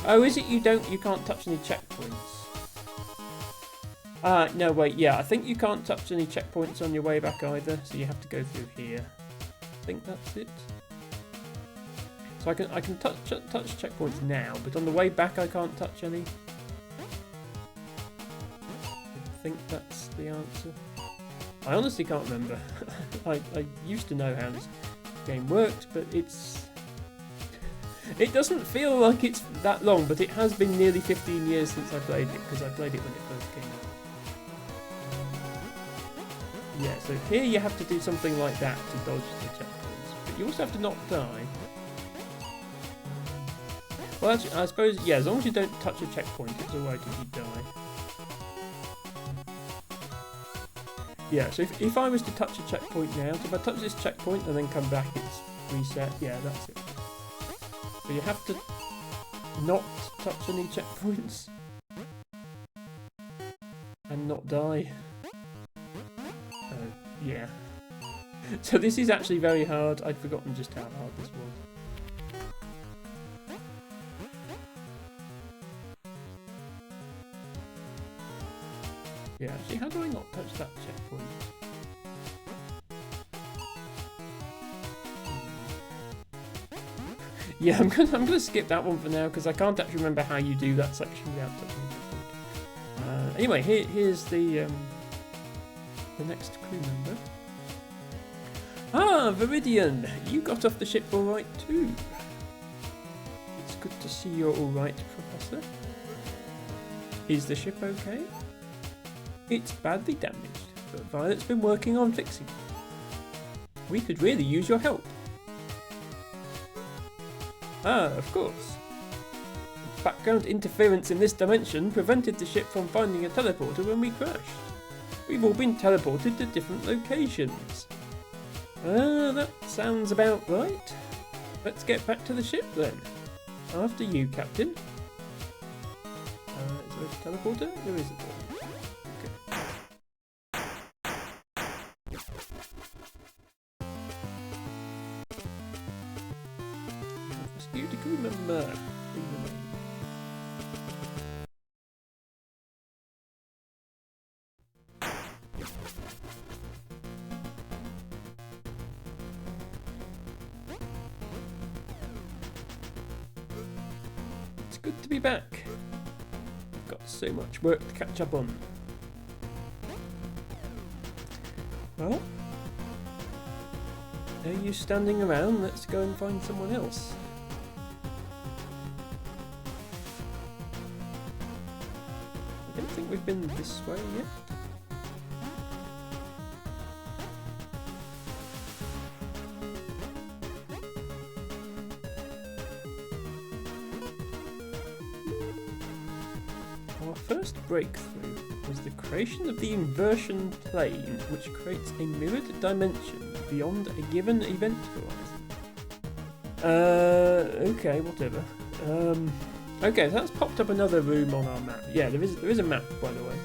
Oh, is it you can't touch any checkpoints? No, wait, yeah, I think you can't touch any checkpoints on your way back either, so you have to go through here. I think that's it. So I can touch checkpoints now, but on the way back I can't touch any. I think that's the answer. I honestly can't remember. I used to know how this game worked, but it doesn't feel like it's that long, but it has been nearly 15 years since I played it, because I played it when it first came out. Yeah, so here you have to do something like that to dodge the checkpoints, but you also have to not die. Well, actually, I suppose, yeah, as long as you don't touch a checkpoint, it's alright if you die. Yeah, so if I was to touch a checkpoint now, so if I touch this checkpoint and then come back, it's reset. Yeah, that's it. So you have to not touch any checkpoints and not die. Yeah. So this is actually very hard. I'd forgotten just how hard this was. Yeah, actually, how do I not touch that checkpoint? Yeah, I'm gonna skip that one for now because I can't actually remember how you do that section without touching the checkpoint. Anyway, here's the next crew member. Ah, Viridian, you got off the ship all right too. It's good to see you're all right, Professor. Is the ship okay? It's badly damaged, but Violet's been working on fixing it. We could really use your help. Ah, of course. Background interference in this dimension prevented the ship from finding a teleporter when we crashed. We've all been teleported to different locations. That sounds about right. Let's get back to the ship then. After you, Captain. Is there a teleporter? There is a teleporter. Rescue the crew member. It's good to be back. Got so much work to catch up on. Well, are you standing around? Let's go and find someone else. I don't think we've been this way yet. first breakthrough was the creation of the inversion plane, which creates a mirrored dimension beyond a given event horizon. Okay, whatever. Okay, so that's popped up another room on our map. Yeah, there is a map, by the way.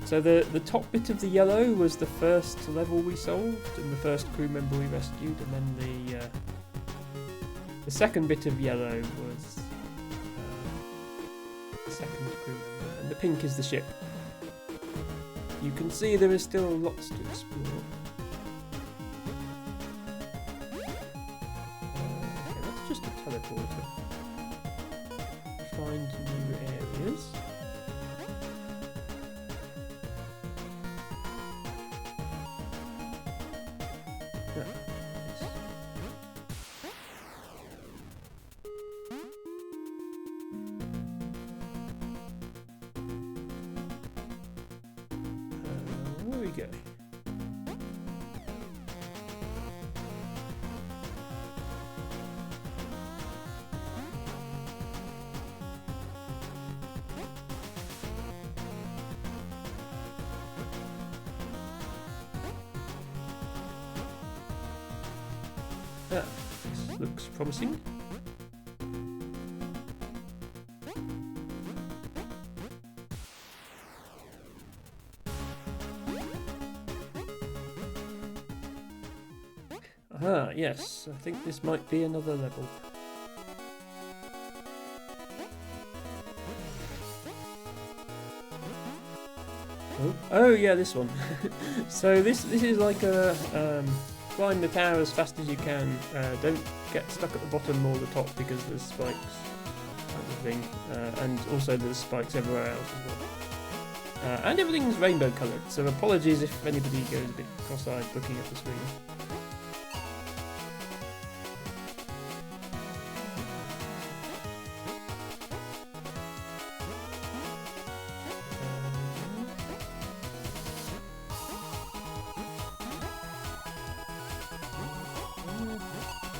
So the top bit of the yellow was the first level we solved and the first crew member we rescued, and then the second bit of yellow was the second crew member, and the pink is the ship. You can see there is still lots to explore. Okay, that's just a teleporter. Find new areas. Where we go? This looks promising. Aha, yes, I think this might be another level. Oh yeah, this one. So this is like a climb the tower as fast as you can. Don't get stuck at the bottom or the top because there's spikes, kind of thing. And also there's spikes everywhere else as well. And everything's rainbow coloured, so apologies if anybody goes a bit cross-eyed looking at the screen.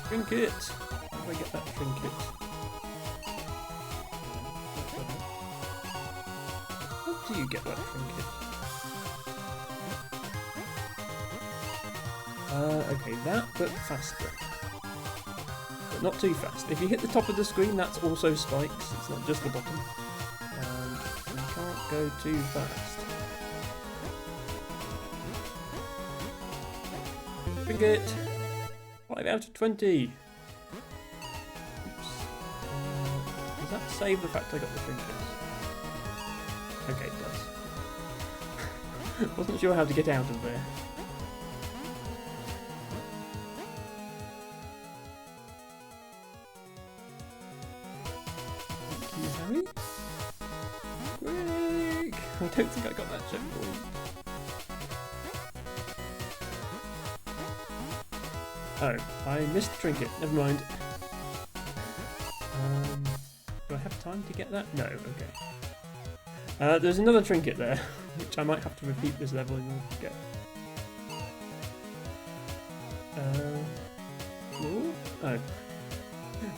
Trinket! How do I get that trinket? How do you get that trinket? Okay, that, but faster. But not too fast. If you hit the top of the screen, that's also spikes. It's not just the bottom. You can't go too fast. Trinket! 5 out of 20! Oops. Does that save the fact I got the trinkets? Okay, it does. Wasn't sure how to get out of there. Thank you, Harry. Quick! I don't think I got that checkpoint. Oh, I missed the trinket. Never mind. Do I have time to get that? No, okay. There's another trinket there, which I might have to repeat this level in order to get. Floor? Oh.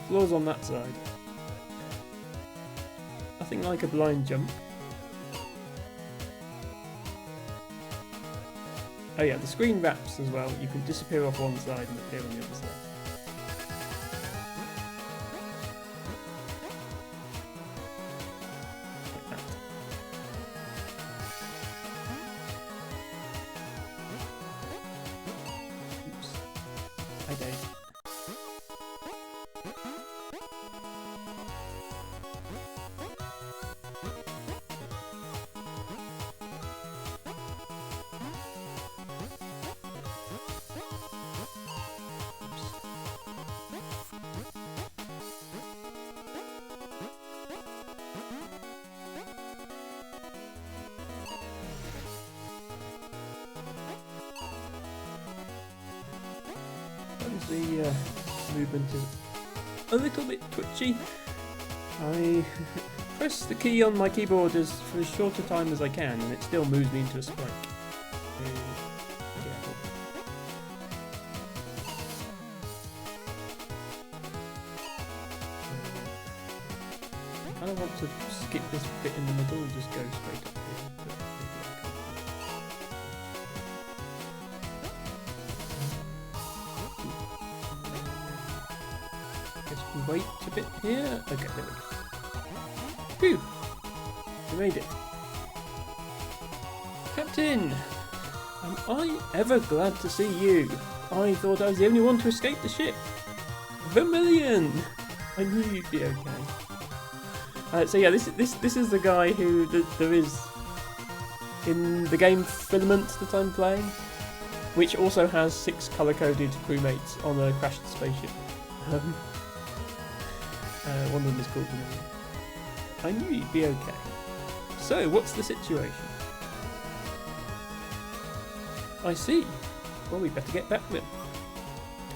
Floor's on that side. Nothing like a blind jump. Oh yeah, the screen wraps as well. You can disappear off one side and appear on the other side. Like that. Oops. I died. The movement is a little bit twitchy. I press the key on my keyboard for as short a time as I can and it still moves me into a spike. kind of want to skip this bit in the middle and just go straight up here. But guess we wait a bit here. Okay, there we go. Phew! We made it. Captain! Am I ever glad to see you? I thought I was the only one to escape the ship. Vermilion! I knew you'd be okay. So yeah, this is the guy who there is in the game Filament that I'm playing, which also has 6 colour-coded crewmates on a crashed spaceship. One of them is called Vermilion. I knew you'd be okay. So, what's the situation? I see. Well, we'd better get back then.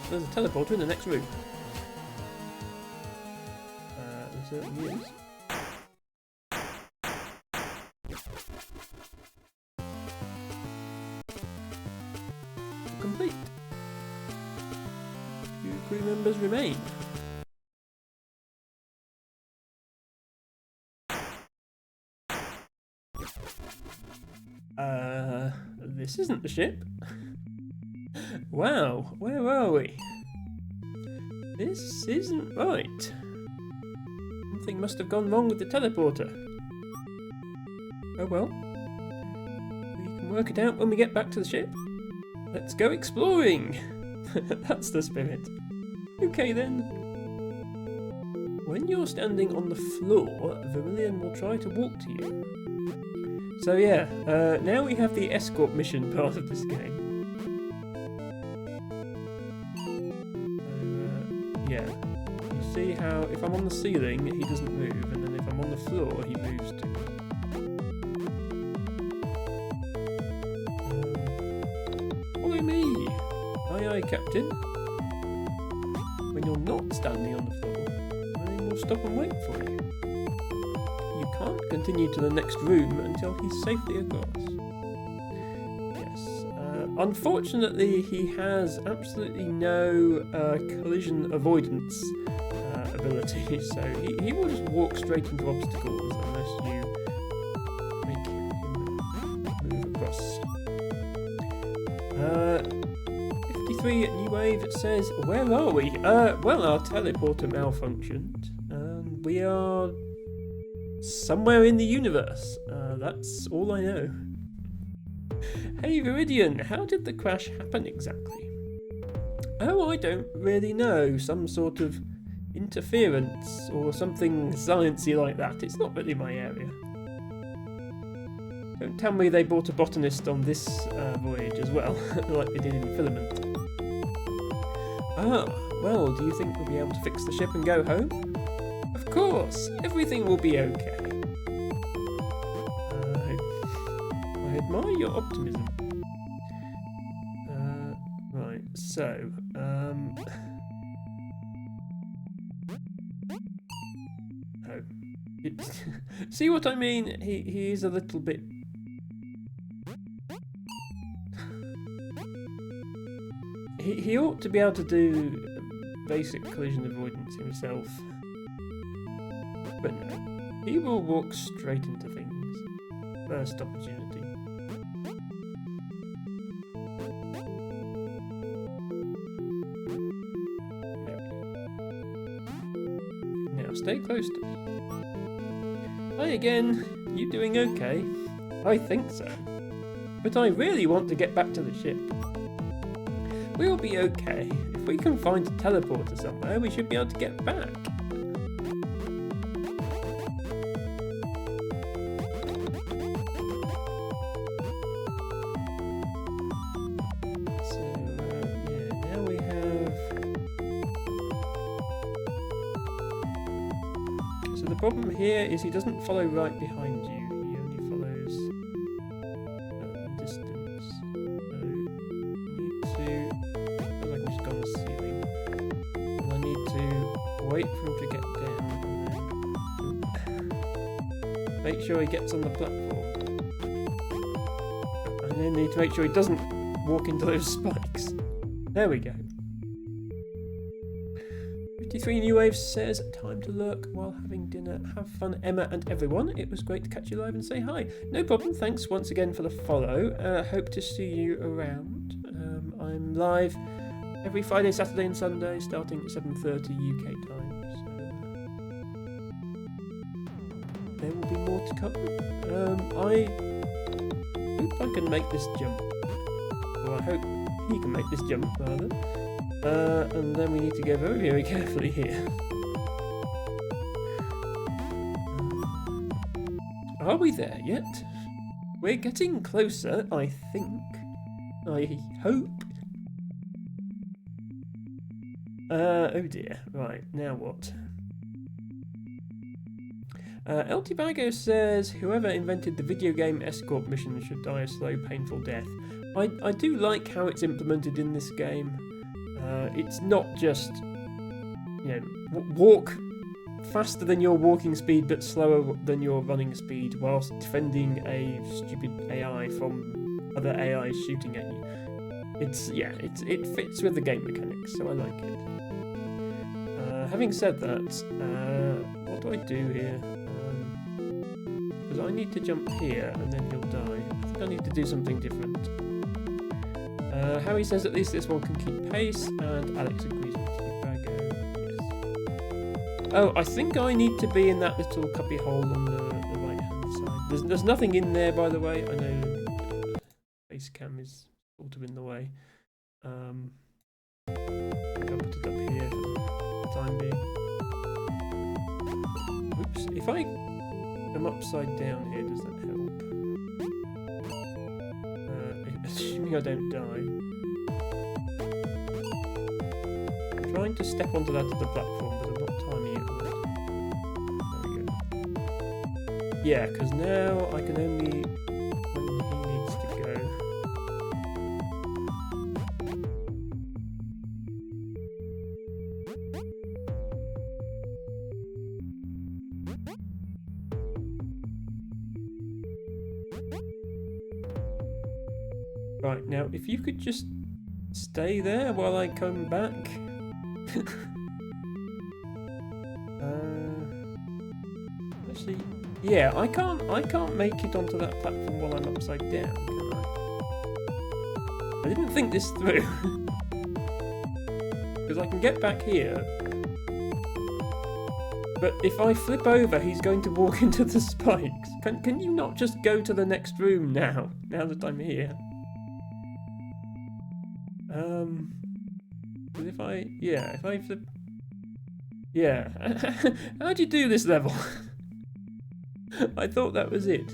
There's a teleporter in the next room. There certainly is. Complete. 2 crew members remain. This isn't the ship. Wow, where are we? This isn't right. Something must have gone wrong with the teleporter. Oh well. We can work it out when we get back to the ship. Let's go exploring! That's the spirit. Okay then. When you're standing on the floor, Vermilion will try to walk to you. So yeah, now we have the escort mission part of this game. Yeah, you see how if I'm on the ceiling, he doesn't move, and then if I'm on the floor, he moves too. Follow me! Aye aye, Captain. When you're not standing on the floor, then we'll stop and wait for you. You can't continue to the next room until he's safely across. Yes. Unfortunately, he has absolutely no collision avoidance ability, so he will just walk straight into obstacles unless you make him move across. 53 at New Wave, it says, where are we? Well, our teleporter malfunctioned, and we are somewhere in the universe. That's all I know. Hey Viridian, how did the crash happen exactly? Oh, I don't really know. Some sort of interference or something sciencey like that. It's not really my area. Don't tell me they brought a botanist on this voyage as well, like they did in Filament. Ah, well, do you think we'll be able to fix the ship and go home? Of course, everything will be okay. I admire your optimism. Right, so, oh. See what I mean? He is a little bit... he ought to be able to do basic collision avoidance himself. But no, he will walk straight into things. First opportunity. Now stay close to me. Hi again, you doing okay? I think so. But I really want to get back to the ship. We'll be okay. If we can find a teleporter somewhere, we should be able to get back. The problem here is he doesn't follow right behind you, he only follows distance. So I need to, because I can just go on the ceiling, and I need to wait for him to get down and then make sure he gets on the platform. And then need to make sure he doesn't walk into those spikes. There we go. 53 New Wave says, time to lurk while having dinner. Have fun, Emma and everyone. It was great to catch you live and say hi. No problem. Thanks once again for the follow. Hope to see you around. I'm live every Friday, Saturday and Sunday starting at 7:30 UK time. So there will be more to come. I hope I can make this jump. Or I hope he can make this jump, rather. And then we need to go very, very carefully here. Are we there yet? We're getting closer, I think. I hope. Oh dear. Right, now what? El Tibago says, whoever invented the video game escort mission should die a slow, painful death. I do like how it's implemented in this game. It's not just, walk faster than your walking speed but slower than your running speed whilst defending a stupid AI from other AI shooting at you. It fits with the game mechanics, so I like it. Having said that, what do I do here? Because I need to jump here and then he'll die. I think I need to do something different. Harry says at least this one can keep pace, and Alex agrees with Tibago. Yes. Oh, I think I need to be in that little cubby hole on the right hand side. There's nothing in there, by the way. I know face cam is sort of in the way. I'll put it up here for the time being. Oops, if I am upside down here, does that help? Assuming I don't die. I'm trying to step onto that other platform, but I'm not timing it right. There we go. Yeah, because now I can only when he needs to go. Right, now if you could just stay there while I come back. Actually, yeah, I can't make it onto that platform while I'm upside down, can I? I didn't think this through. Because I can get back here. But if I flip over, he's going to walk into the spikes. Can you not just go to the next room now that I'm here? If I flip... Yeah. How'd you do this level? I thought that was it.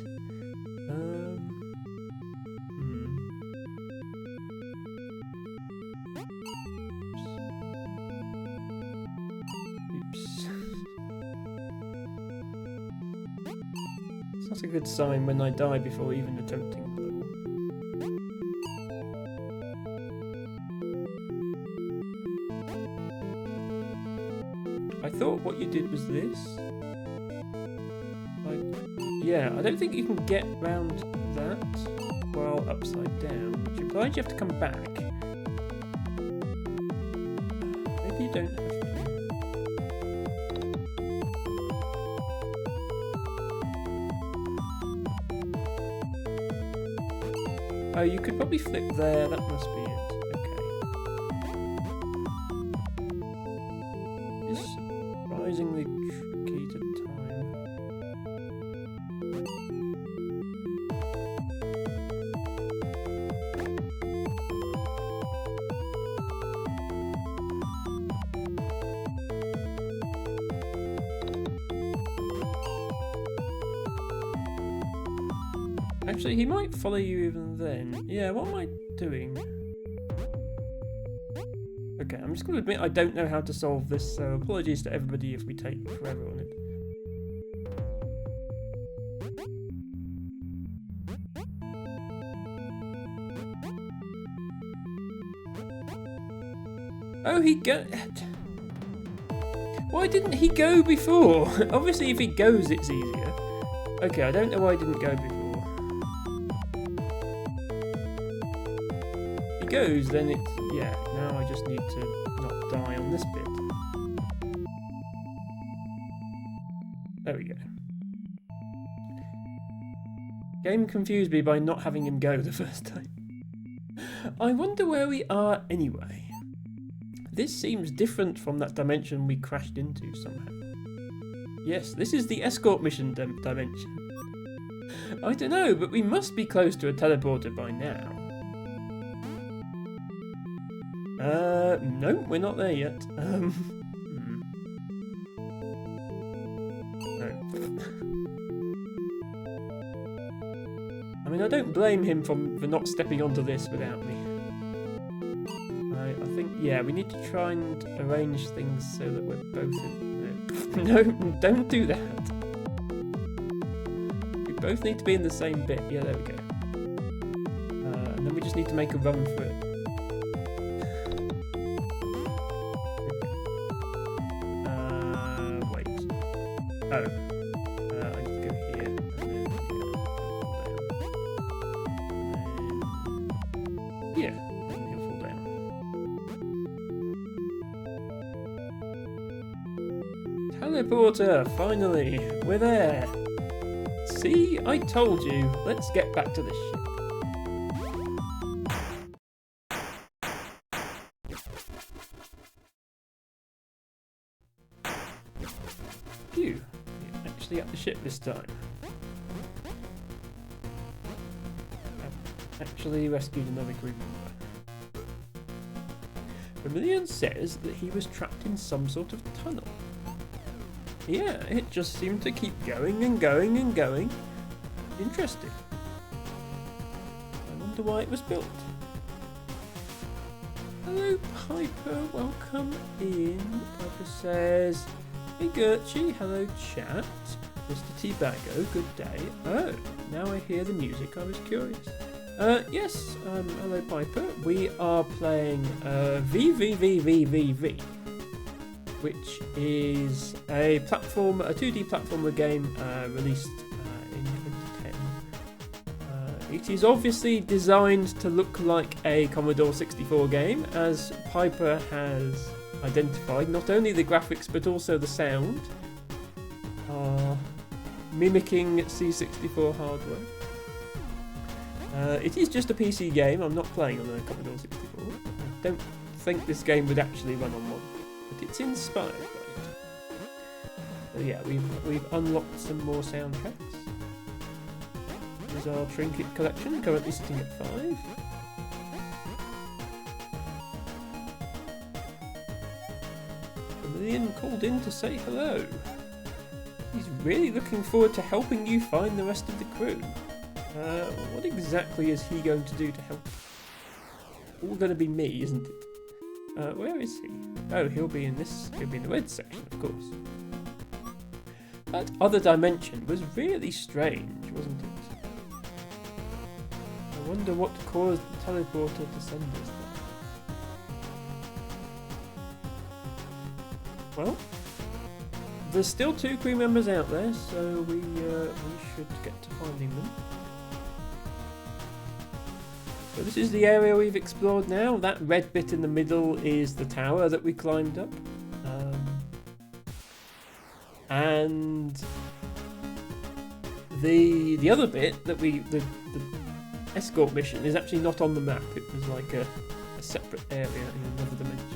Oops. It's not a good sign when I die before even attempting the level. I thought what you did was this. Yeah, I don't think you can get round that while upside down, which implies you have to come back. Maybe you don't have to. Oh, you could probably flip there, that must be it. Okay. It's surprisingly tricky to time. Actually, he might follow you even then. Yeah, what am I doing? Okay, I'm just going to admit I don't know how to solve this, so apologies to everybody if we take forever on it. Oh, he go... Why didn't he go before? Obviously, if he goes, it's easier. Okay, I don't know why he didn't go before. If he goes, then it's... Yeah, now I just need to not die on this bit. There we go. Game confused me by not having him go the first time. I wonder where we are anyway. This seems different from that dimension we crashed into somehow. Yes, this is the escort mission dimension. I don't know, but we must be close to a teleporter by now. No, we're not there yet. No. I mean, I don't blame him for not stepping onto this without me. I think, yeah, we need to try and arrange things so that we're both in... No, don't do that. We both need to be in the same bit. Yeah, there we go. And then we just need to make a run for it. Wait. Oh. I need to go here. And then, yeah, and he'll fall down. Teleporter, finally, we're there. See, I told you. Let's get back to this ship. Phew, we're actually at the ship this time. I've actually rescued another crew member. Vermilion says that he was trapped in some sort of tunnel. Yeah, it just seemed to keep going and going and going. Interesting. I wonder why it was built. Hello, Piper. Welcome in. Piper says, hey, Gertchie. Hello, chat. Mr. T-Bago, good day. Oh, now I hear the music. I was curious. Yes, hello, Piper. We are playing vvvvvvery, which is a 2D platformer game released in 2010. It is obviously designed to look like a Commodore 64 game, as Piper has identified. Not only the graphics but also the sound are mimicking C64 hardware. It is just a PC game. I'm not playing on a Commodore 64. I don't think this game would actually run on one. It's inspired by it. So yeah, we've unlocked some more soundtracks. Here's our trinket collection, currently sitting at 5. Vermilion called in to say hello. He's really looking forward to helping you find the rest of the crew. What exactly is he going to do to help? All going to be me, isn't it? Where is he? Oh, he'll be in the red section, of course. That other dimension was really strange, wasn't it? I wonder what caused the teleporter to send us there. Well, there's still 2 crew members out there, so we should get to finding them. So this is the area we've explored now. That red bit in the middle is the tower that we climbed up. And the other bit that the escort mission is actually not on the map. It was like a separate area in another dimension.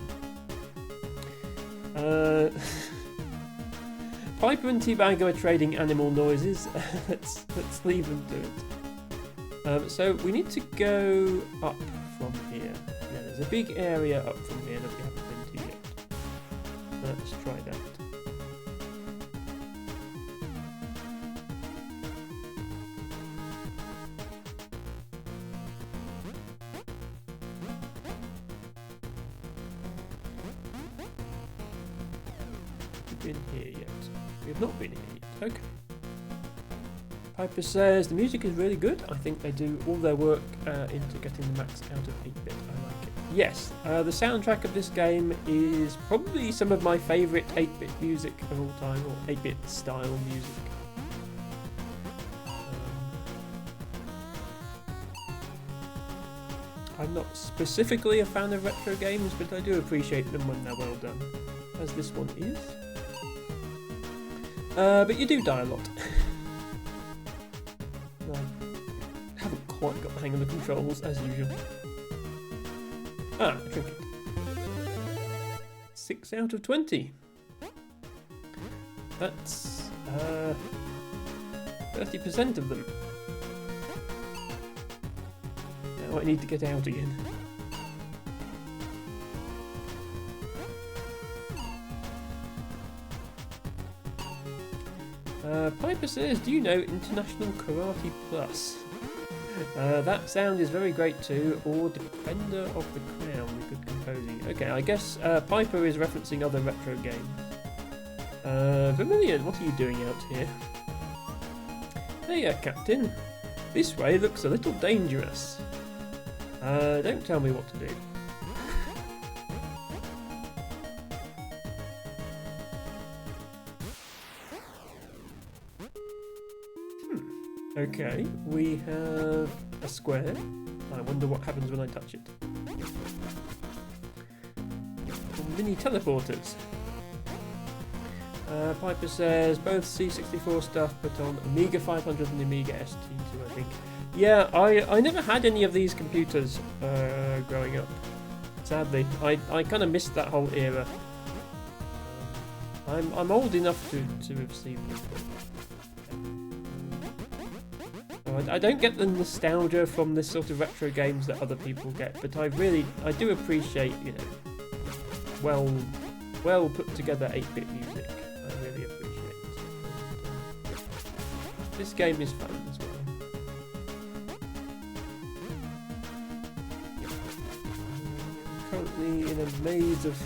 Piper and T-Bago are trading animal noises. let's leave them to it. So we need to go up from here. Yeah, there's a big area up from here that we haven't been to yet. Let's try that. We've been here yet. We have not been here yet. Okay. Piper says the music is really good. I think they do all their work into getting the max out of 8-bit. I like it. Yes, the soundtrack of this game is probably some of my favourite 8-bit music of all time, or 8-bit style music. I'm not specifically a fan of retro games, but I do appreciate them when they're well done, as this one is. But you do die a lot. I haven't quite got the hang of the controls as usual. Ah, a trinket. 6 out of 20. That's 30% of them. Now I need to get out again. Piper says, do you know International Karate Plus? That sound is very great too, or Defender of the Crown with good composing. Okay, I guess Piper is referencing other retro games. Vermilion, what are you doing out here? Hey, Captain. This way looks a little dangerous. Don't tell me what to do. Okay, we have a square. I wonder what happens when I touch it. Mini teleporters. Piper says both C64 stuff, but on Amiga 500 and Amiga ST2, I think. Yeah, I never had any of these computers growing up. Sadly, I kind of missed that whole era. I'm old enough to have seen them. I don't get the nostalgia from this sort of retro games that other people get, but I do appreciate, you know, well put together 8-bit music. I really appreciate it. This game is fun as well. Currently in a maze of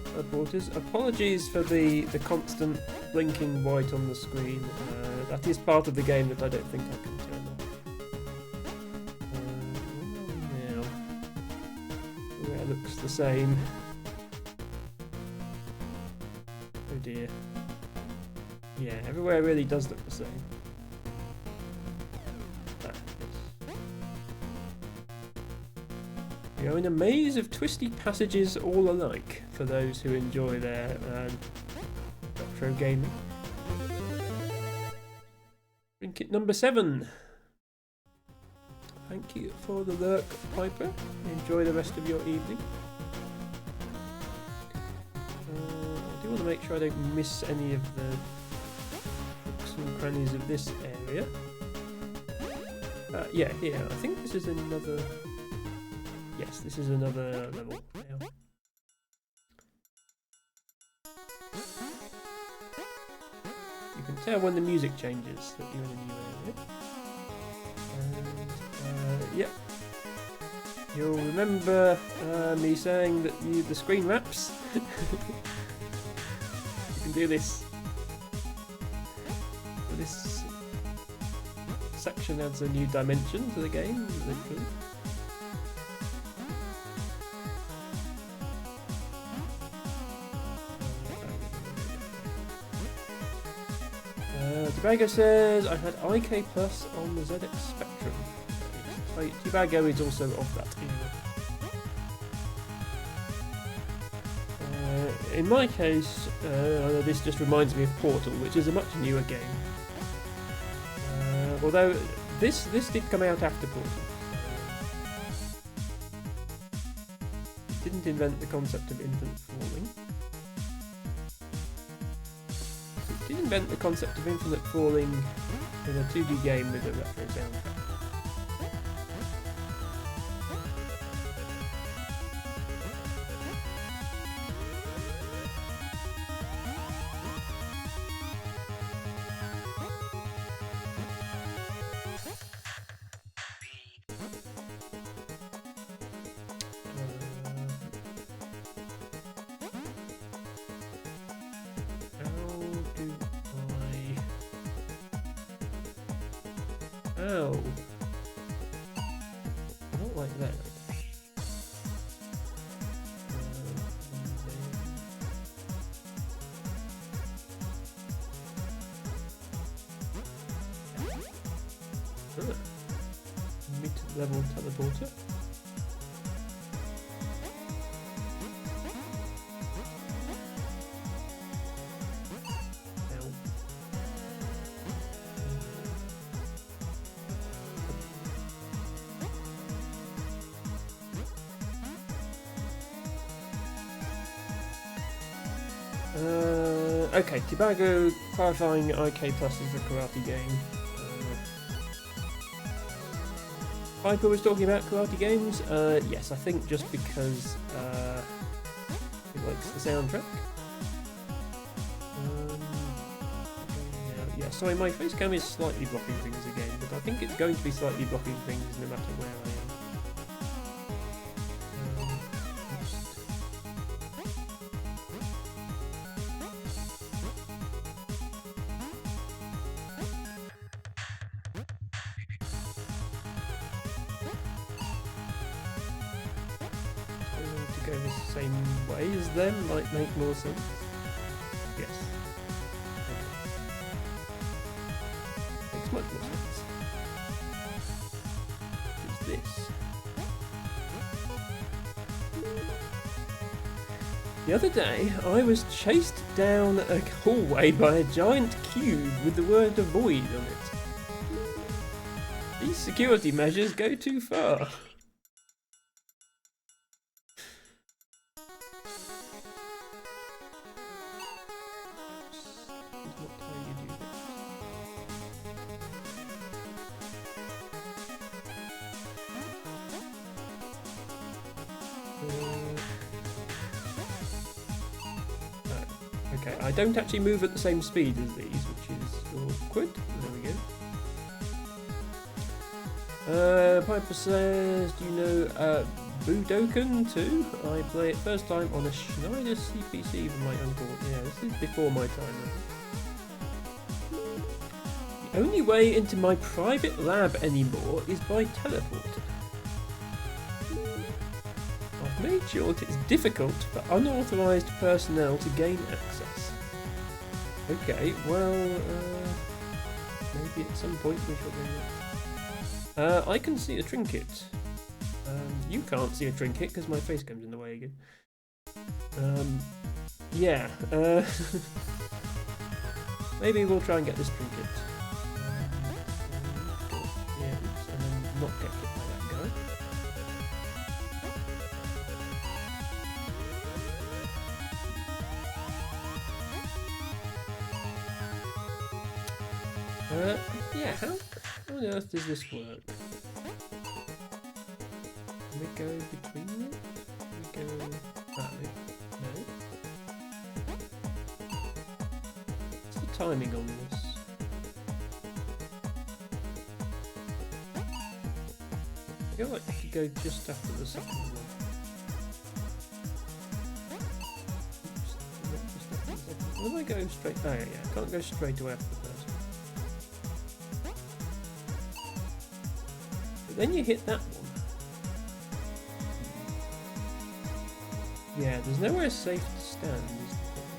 teleporters. Apologies for the constant blinking white on the screen. That is part of the game that I don't think I can turn off. Now, everywhere looks the same. Oh dear. Yeah, everywhere really does look the same. Yes. We are in a maze of twisty passages all alike for those who enjoy their retro gaming. Trinket number 7. Thank you for the lurk, Piper. Enjoy the rest of your evening. I do want to make sure I don't miss any of the nooks and crannies of this area. Yeah, here. I think this is another... Yes, this is another level now. You can tell when the music changes that you're in a new area. And, yep. You'll remember me saying that the screen wraps. You can do this. So this section adds a new dimension to the game, literally. Tubago says, I had IK Plus on the ZX Spectrum. Tubago is also of that era. In my case, this just reminds me of Portal, which is a much newer game. Although this did come out after Portal. It didn't invent the concept of infinite falling. It did invent the concept of infinite falling in a 2D game with a retro soundtrack. Oh. Not like that. Mid-level teleporter. Okay, Tobago clarifying IK Plus is a karate game. Piper was talking about karate games. Yes, I think just because he likes the soundtrack. Yeah, sorry, my face cam is slightly blocking things again, but I think it's going to be slightly blocking things no matter where I am. To go the same way as them might make more sense. Yes. Okay. Makes much more sense. What's this? The other day, I was chased down a hallway by a giant cube with the word "avoid" on it. These security measures go too far. Okay, I don't actually move at the same speed as these, which is awkward. There we go. Piper says, do you know Budokan 2? I play it first time on a Schneider CPC with my uncle. Yeah, this is before my time. The only way into my private lab anymore is by teleporter. I've made sure that it's difficult for unauthorised personnel to gain access. Okay, well, maybe at some point we shall do that. I can see a trinket. You can't see a trinket because my face comes in the way again. Yeah, maybe we'll try and get this trinket. Yeah, oops, and then not get hit by that guy. Yeah, how on earth does this work? Can we go between them? Can we go that way? No. What's the timing on this? I feel like I should go just after the second one. Oops, not just after the second one. Will I go straight? Oh yeah, I can't go straight away after the first one. Then you hit that one. Yeah, there's nowhere safe to stand, is the problem.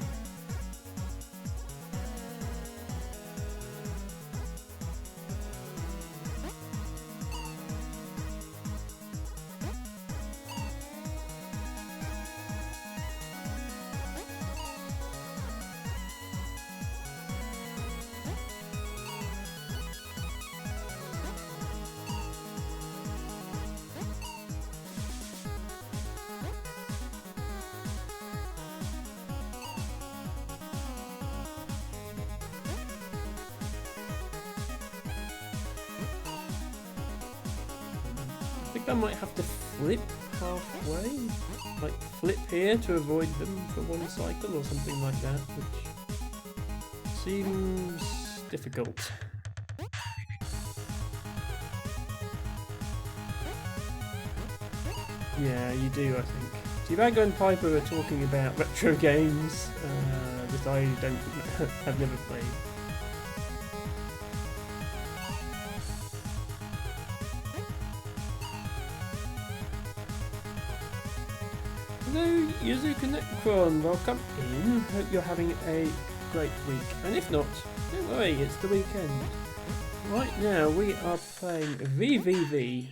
I think I might have to flip halfway, like flip here to avoid them for one cycle or something like that, which seems difficult. Yeah, you do, I think. Tivago and Piper are talking about retro games that I have never played. Hello, Yuzuka Necron, welcome in. Hope you're having a great week. And if not, don't worry, it's the weekend. Right now we are playing vvvvvvery.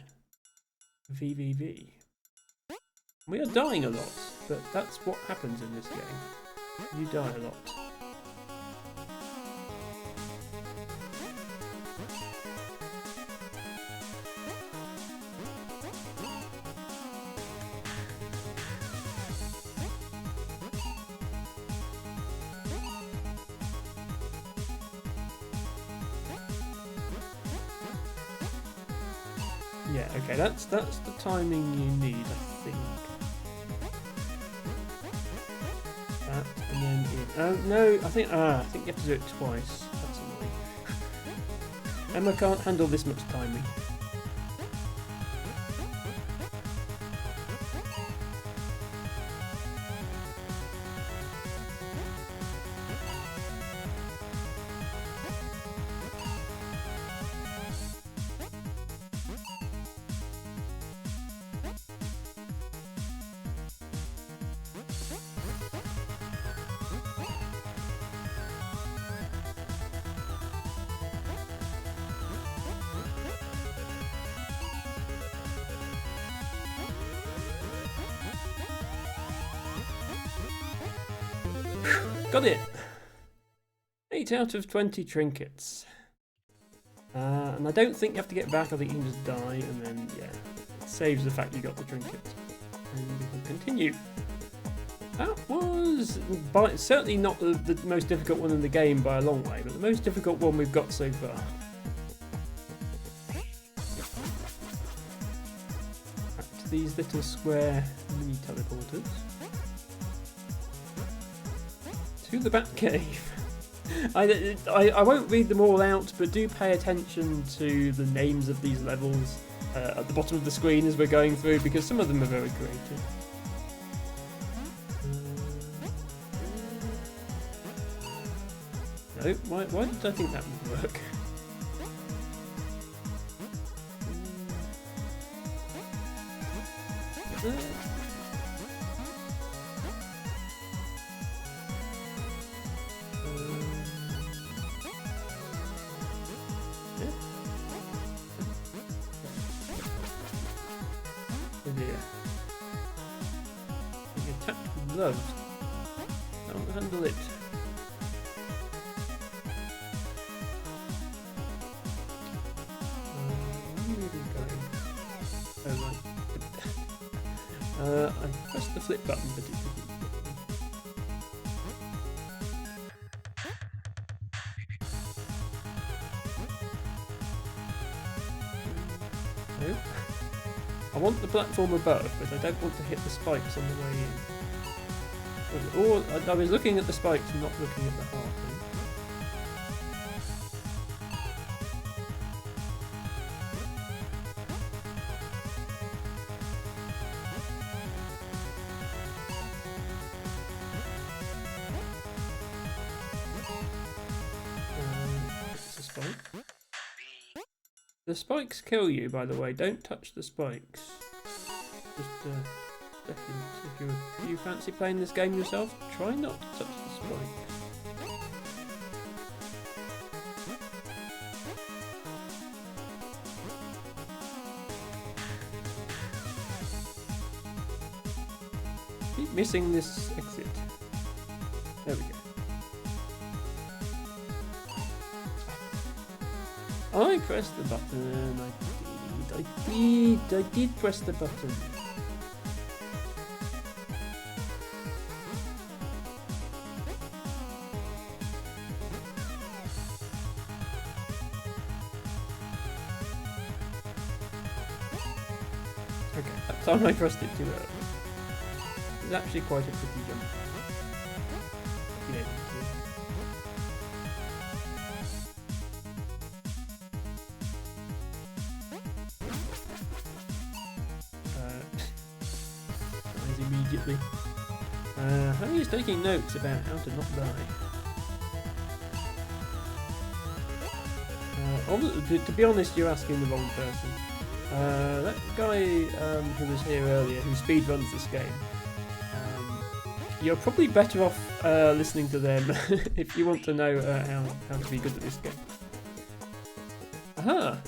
We are dying a lot, but that's what happens in this game. You die a lot. Yeah, okay, that's the timing you need, I think. That, and then in. Oh, no, I think you have to do it twice. That's annoying. Emma can't handle this much timing. Got it! 8 out of 20 trinkets. And I don't think you have to get back, I think you can just die, and then, yeah, it saves the fact you got the trinket. And we can continue. That was certainly not the most difficult one in the game by a long way, but the most difficult one we've got so far. Back to these little square mini teleporters. To the Batcave. I won't read them all out, but do pay attention to the names of these levels at the bottom of the screen as we're going through, because some of them are very creative. No, why did I think that would work? Loved. Can't handle it. Where are we going? Oh, right. I pressed the flip button, but it didn't. No. I want the platform above, but I don't want to hit the spikes on the way in. Or I was looking at the spikes and not looking at the heart. It's a spike. The spikes kill you, by the way. Don't touch the spikes. Just if you fancy playing this game yourself, try not to touch the spike. Keep missing this exit. There we go. I pressed the button. I did press the button. Okay, that time I pressed it too early. It's actually quite a pretty jump. Immediately. Harry is taking notes about how to not die. To be honest, you're asking the wrong person. That guy who was here earlier, who speedruns this game, you're probably better off listening to them if you want to know how to be good at this game. Aha!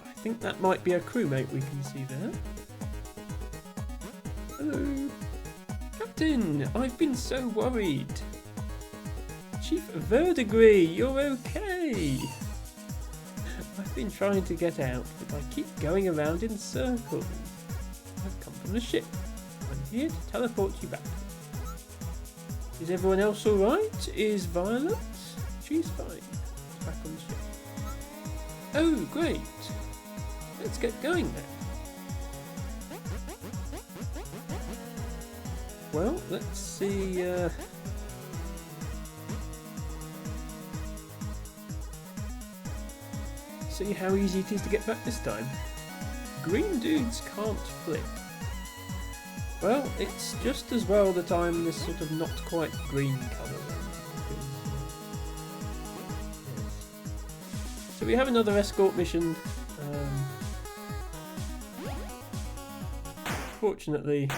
I think that might be a crewmate we can see there. Hello. Captain, I've been so worried. Chief Verdigris, you're okay. I've been trying to get out, but I keep going around in circles. I've come from the ship. I'm here to teleport you back. Is everyone else alright? Is Violet? She's fine. She's back on the ship. Oh, great. let's get going then. Well, let's see. See how easy it is to get back this time. Green dudes can't flip. Well, it's just as well that I'm this sort of not quite green colour. So we have another escort mission. Fortunately,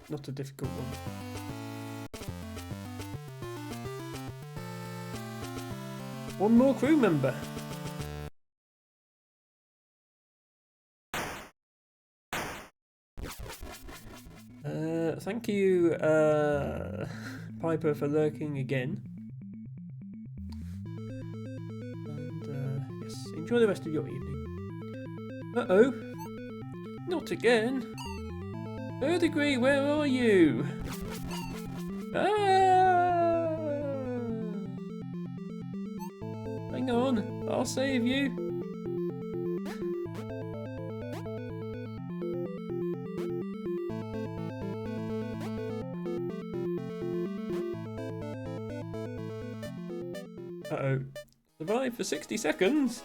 not a difficult one. One more crew member. Thank you, Piper, for lurking again. And yes, enjoy the rest of your evening. Uh-oh. Not again. Verdigris, where are you? Ah! Hang on, I'll save you. Uh-oh. Survive for 60 seconds?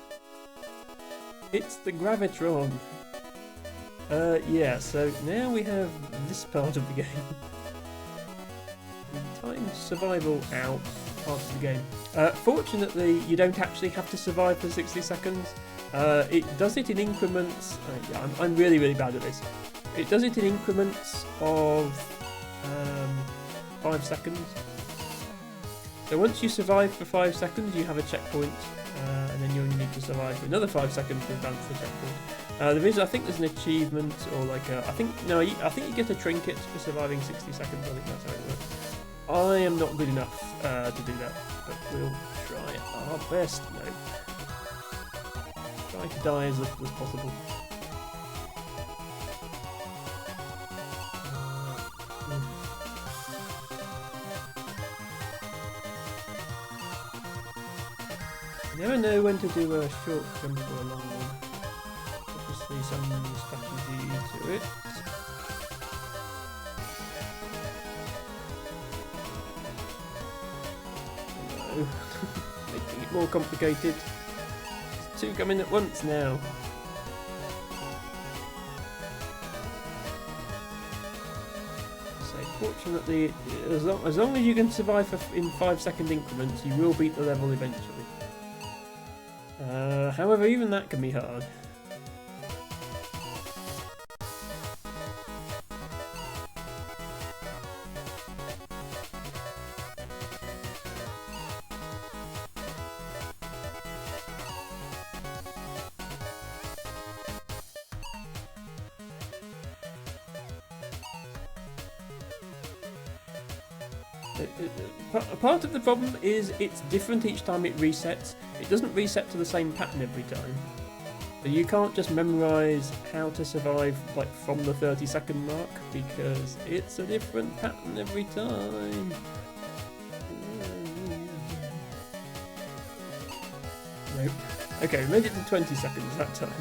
It's the Gravitron. Yeah, so now we have this part of the game. Time survival out part of the game. Fortunately, you don't actually have to survive for 60 seconds. It does it in increments. Yeah, I'm really, really bad at this. It does it in increments of 5 seconds. So once you survive for 5 seconds, you have a checkpoint, and then you only need to survive for another 5 seconds to advance the checkpoint. I think there's an achievement, or like I think you get a trinket for surviving 60 seconds. I think that's how it works. I am not good enough to do that, but we'll try our best. No, try to die as little as possible. You never know when to do a short jump or a long one. Obviously some strategy to it. No. Making it more complicated. There's two coming at once now. So fortunately, as long as you can survive in 5 second increments, you will beat the level eventually. However, even that can be hard. Part of the problem is it's different each time it resets. It doesn't reset to the same pattern every time. So you can't just memorise how to survive like from the 30-second mark, because it's a different pattern every time. Nope. Okay, we made it to 20 seconds that time.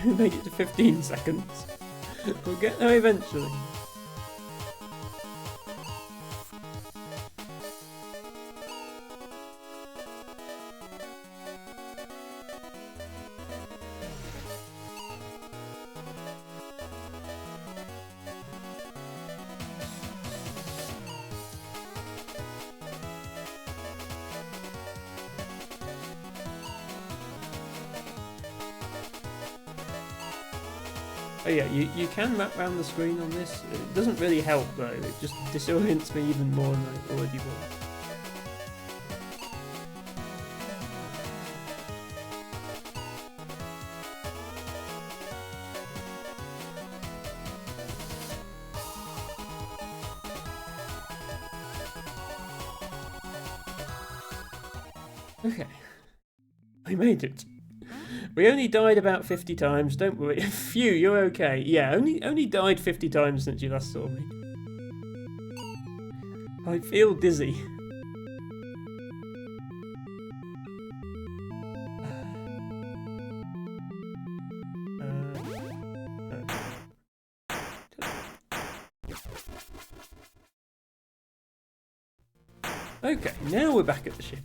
We made it to 15 seconds. We'll get there eventually. Oh yeah, you can map around the screen on this. It doesn't really help though, it just disorients me even more than it already was. Okay. We made it. We only died about 50 times, don't worry. Phew, you're okay. Yeah, only died 50 times since you last saw me. I feel dizzy. Okay, now we're back at the ship.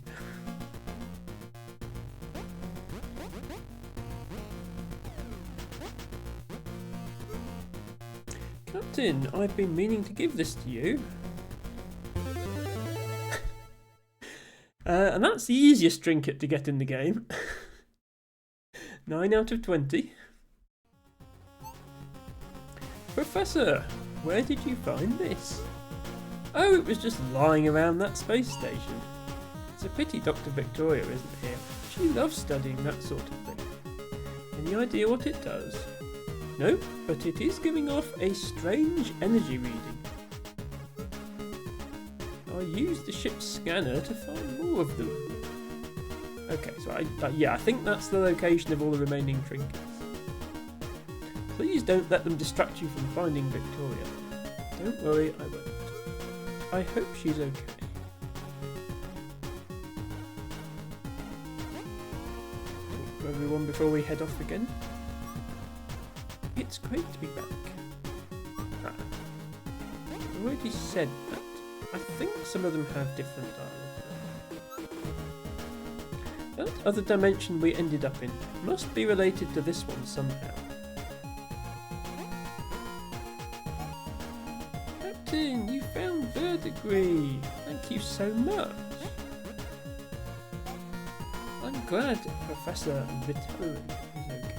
Captain, I've been meaning to give this to you. And that's the easiest trinket to get in the game. 9 out of 20. Professor, where did you find this? Oh, it was just lying around that space station. It's a pity Dr. Victoria isn't here. She loves studying that sort of thing. Any idea what it does? Nope, but it is giving off a strange energy reading. I used the ship's scanner to find more of them. Okay, so I think that's the location of all the remaining trinkets. Please don't let them distract you from finding Victoria. Don't worry, I won't. I hope she's okay. For everyone before we head off again. It's great to be back. I've already said that. I think some of them have different dialogue. That other dimension we ended up in must be related to this one somehow. Captain, you found verdigris. Thank you so much. I'm glad Professor Viterin is okay.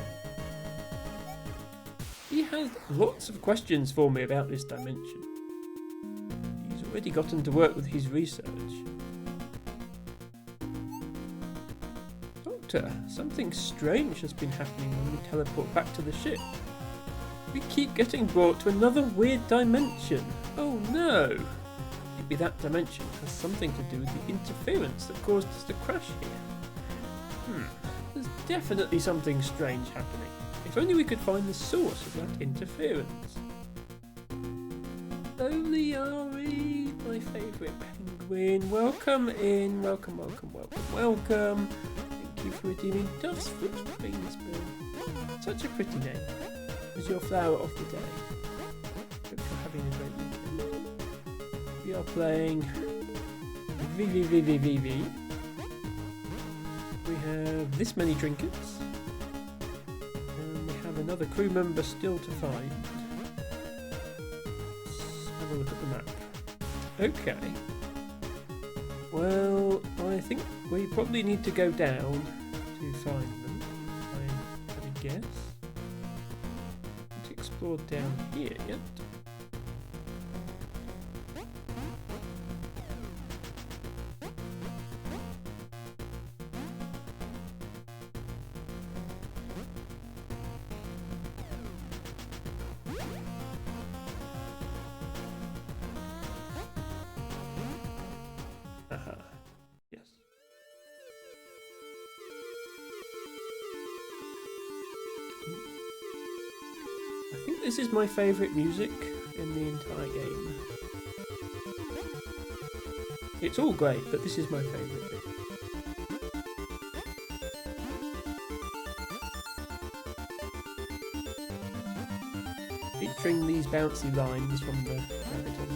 He has lots of questions for me about this dimension. He's already gotten to work with his research. Doctor, something strange has been happening when we teleport back to the ship. We keep getting brought to another weird dimension. Oh no! Maybe that dimension has something to do with the interference that caused us to crash here. There's definitely something strange happening. If only we could find the source of that interference. Slowly, Ari, my favourite penguin. Welcome in. Welcome, welcome, welcome, welcome. Thank you for redeeming Duff's Foot Painsbill. Such a pretty name. Is your flower of the day. Hope you're having a great weekend. We are playing vvvvvvery. We have this many trinkets. And we have another crew member still to find. Let's have a look at the map. Okay. Well, I think we probably need to go down to find them. I have a guess. Explored down here yet. Aha. Yes. I think this is my favourite music in the entire game. It's all great, but this is my favourite bit. Featuring these bouncy lines from the graviton.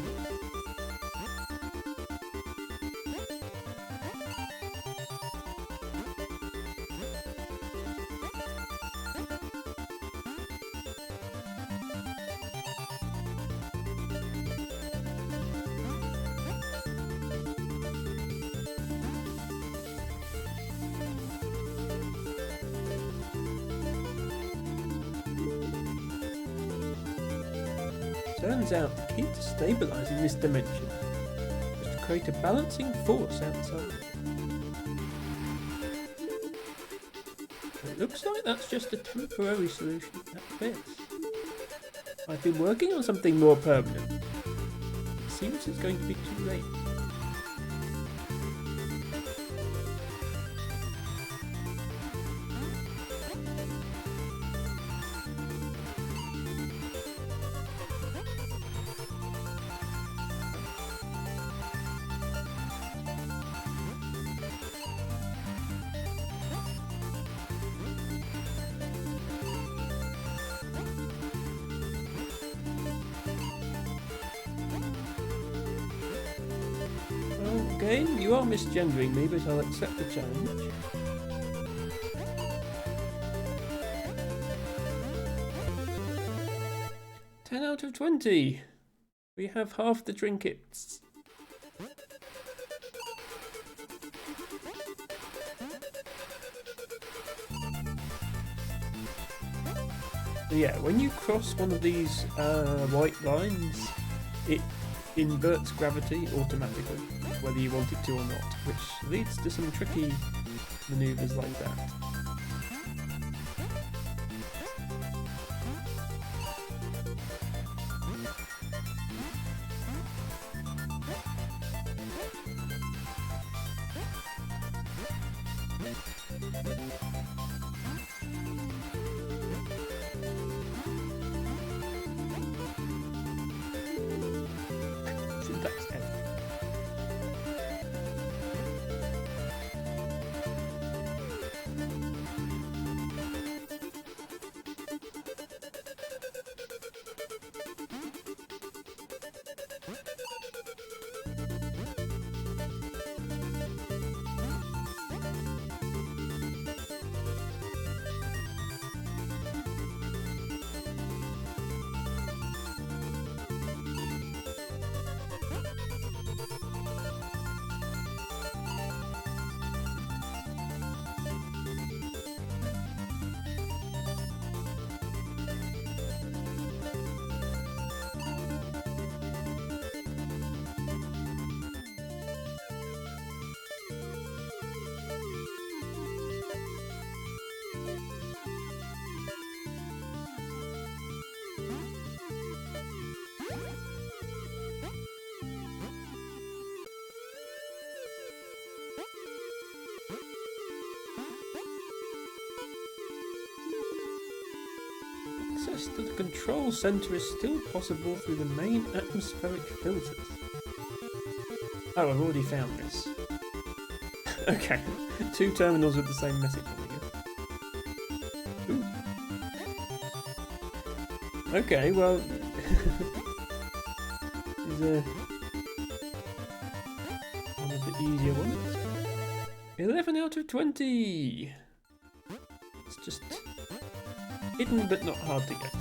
Turns out the key to stabilising this dimension is to create a balancing force outside. It looks like that's just a temporary solution at best. I've been working on something more permanent. It seems it's going to be too late. game. You are misgendering me, but I'll accept the challenge. Out of 20. We have half the trinkets. So yeah, when you cross one of these white lines, it inverts gravity automatically, whether you want it to or not, which leads to some tricky maneuvers like that. Access to the control centre is still possible through the main atmospheric filters. Oh, I've already found this. Okay, 2 terminals with the same message on it. Okay, well, this is one of the easier ones. 11 out of 20! It's just hidden but not hard to get,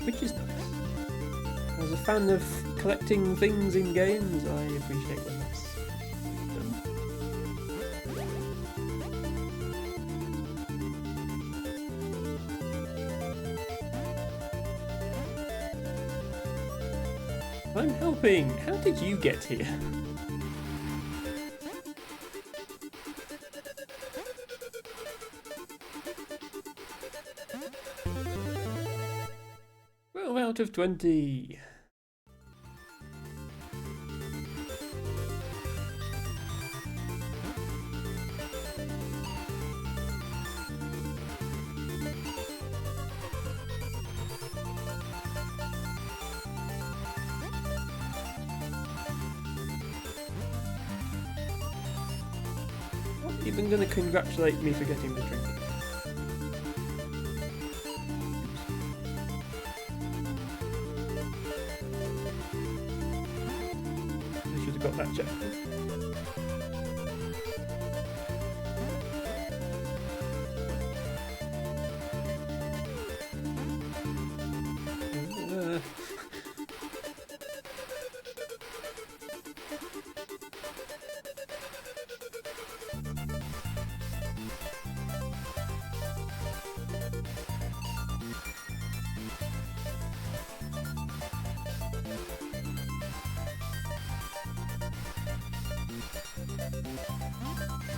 which is nice. As a fan of collecting things in games, I appreciate when that's done. I'm helping! How did you get here? Out of 20. Not even going to congratulate me for getting the drink. Got that check.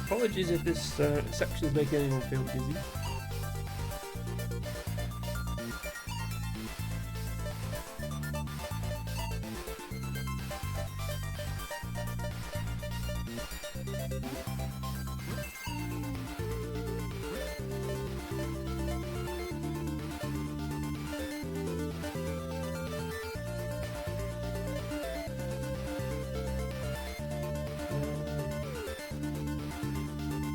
Apologies if this section is making anyone feel dizzy.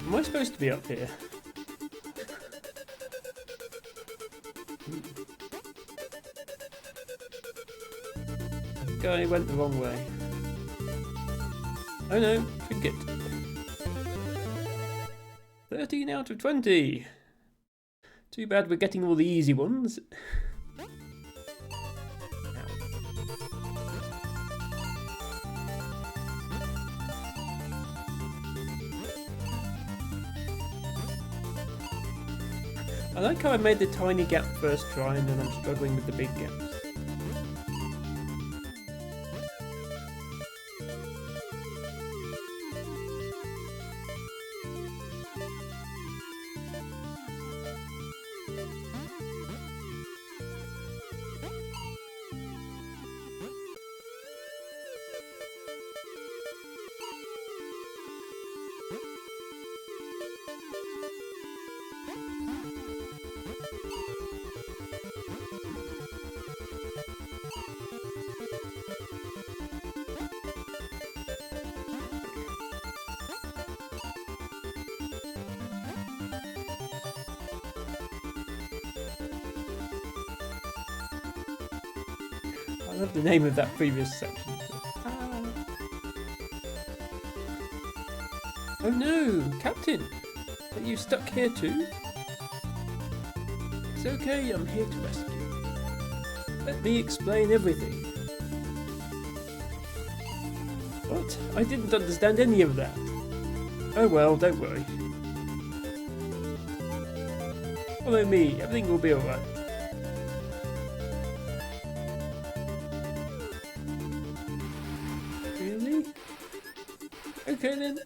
Am I supposed to be up here? I think I went the wrong way. Oh no, forget. 13 out of 20. Too bad we're getting all the easy ones. I like how I made the tiny gap first try and then I'm struggling with the big gaps. I love the name of that previous section. Oh no, Captain! Are you stuck here too? It's okay, I'm here to rescue. Let me explain everything. What? I didn't understand any of that. Oh well, don't worry. Follow me, everything will be alright. Really? Okay then.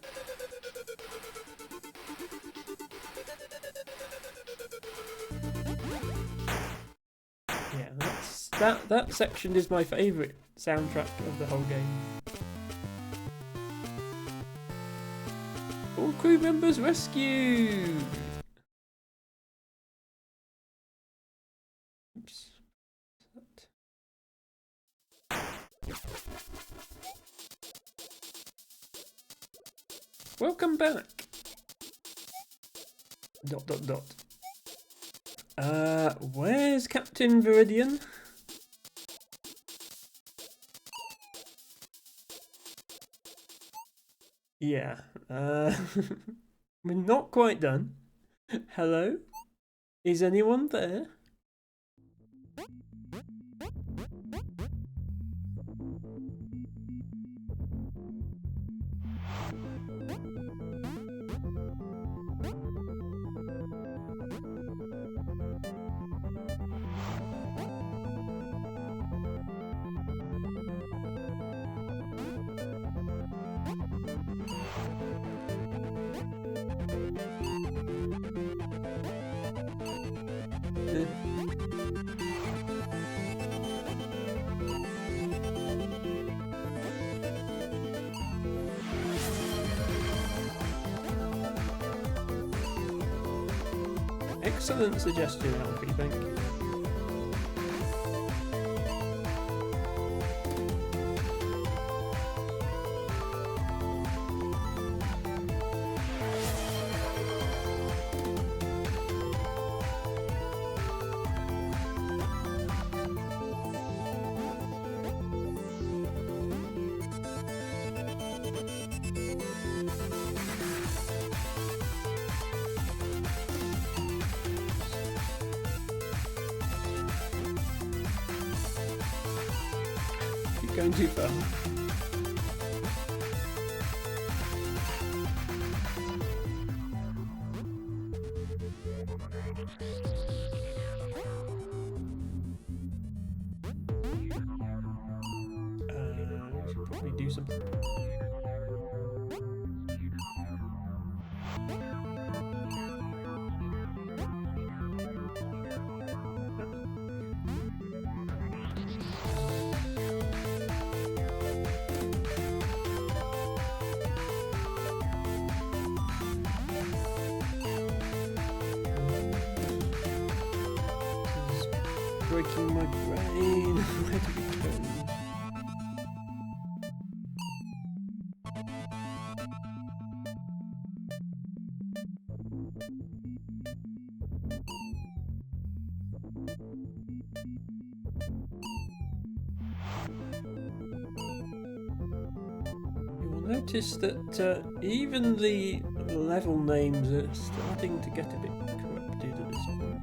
Yeah, that section is my favourite soundtrack of the whole game. All crew members rescued! Oops. Welcome back! Dot dot dot. Where's Captain Viridian? Yeah, we're not quite done. Hello? Is anyone there? Excellent suggestion, Alfie, thank you. Going too far. Should probably do something. Breaking my brain. Where do we go? You will noticed that even the level names are starting to get a bit corrupted at this point.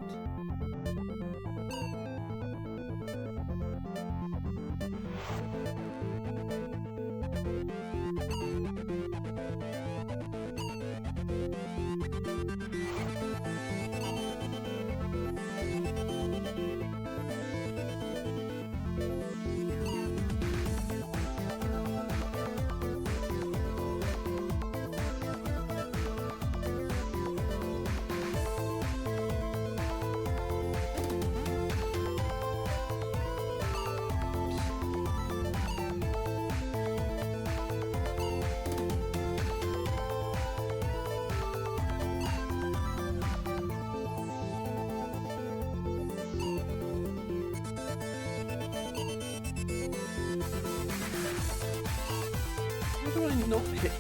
How do I not hit?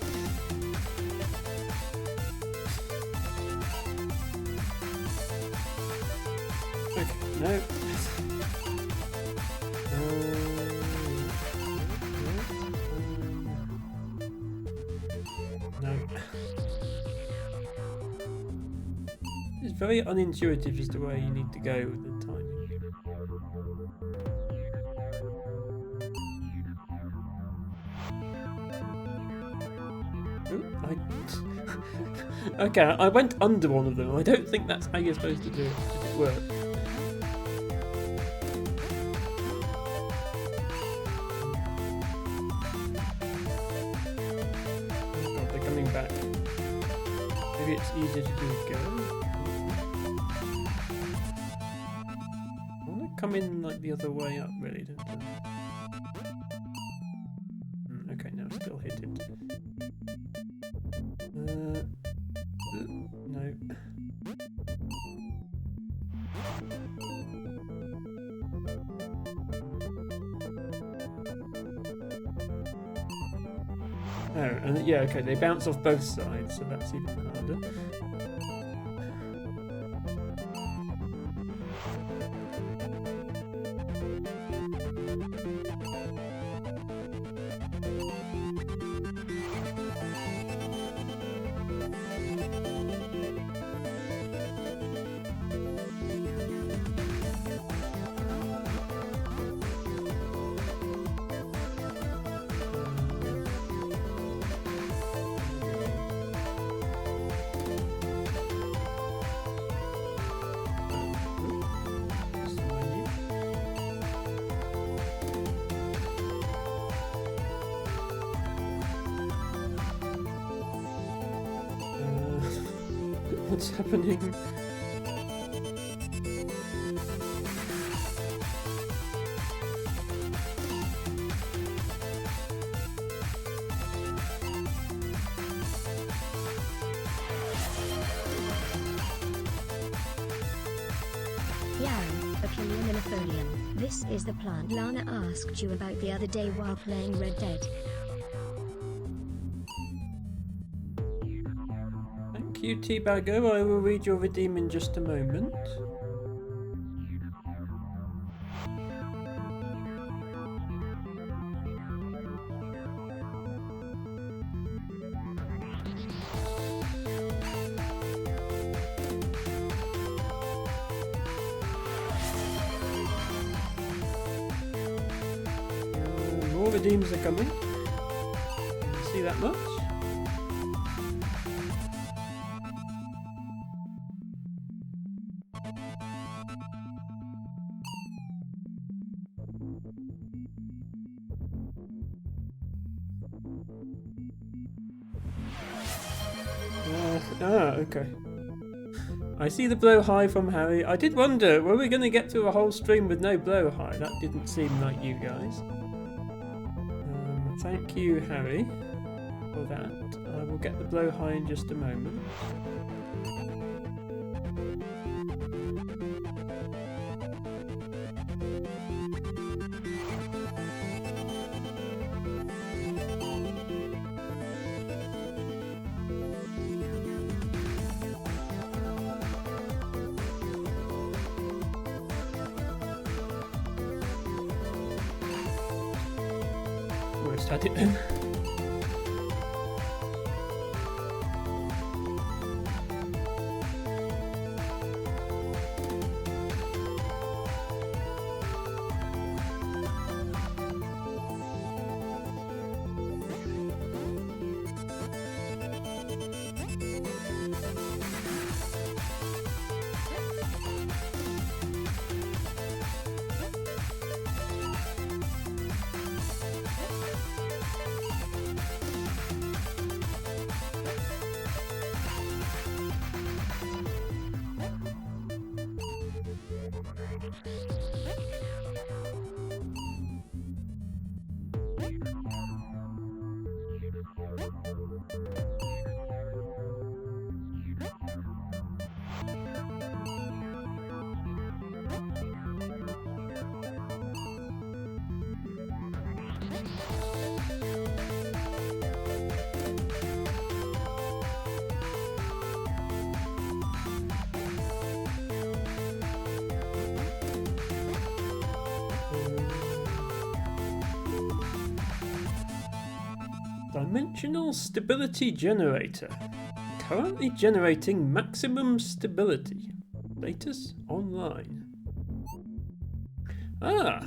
Okay, no. No. It's very unintuitive as to where you need to go with the timing. Okay, I went under one of them. I don't think that's how you're supposed to do it. Did it work? Oh god, they're coming back. Maybe it's easier to do go. I want to come in like the other way up, really, don't I? Okay, now still hit it. No. Oh, and yeah, okay, they bounce off both sides, so that's even harder. What's happening? This is the plant Lana asked you about the other day while playing Red Dead. Thank you, T-Baggo. I will read your redeem in just a moment. More redeems are coming. See that much? Okay. I see the blow high from Harry. I did wonder, were we going to get through a whole stream with no blow high? That didn't seem like you guys. Thank you, Harry, for that. I will get the blow high in just a moment. Almost had it then. Dimensional stability generator. Currently generating maximum stability. Status online. Ah,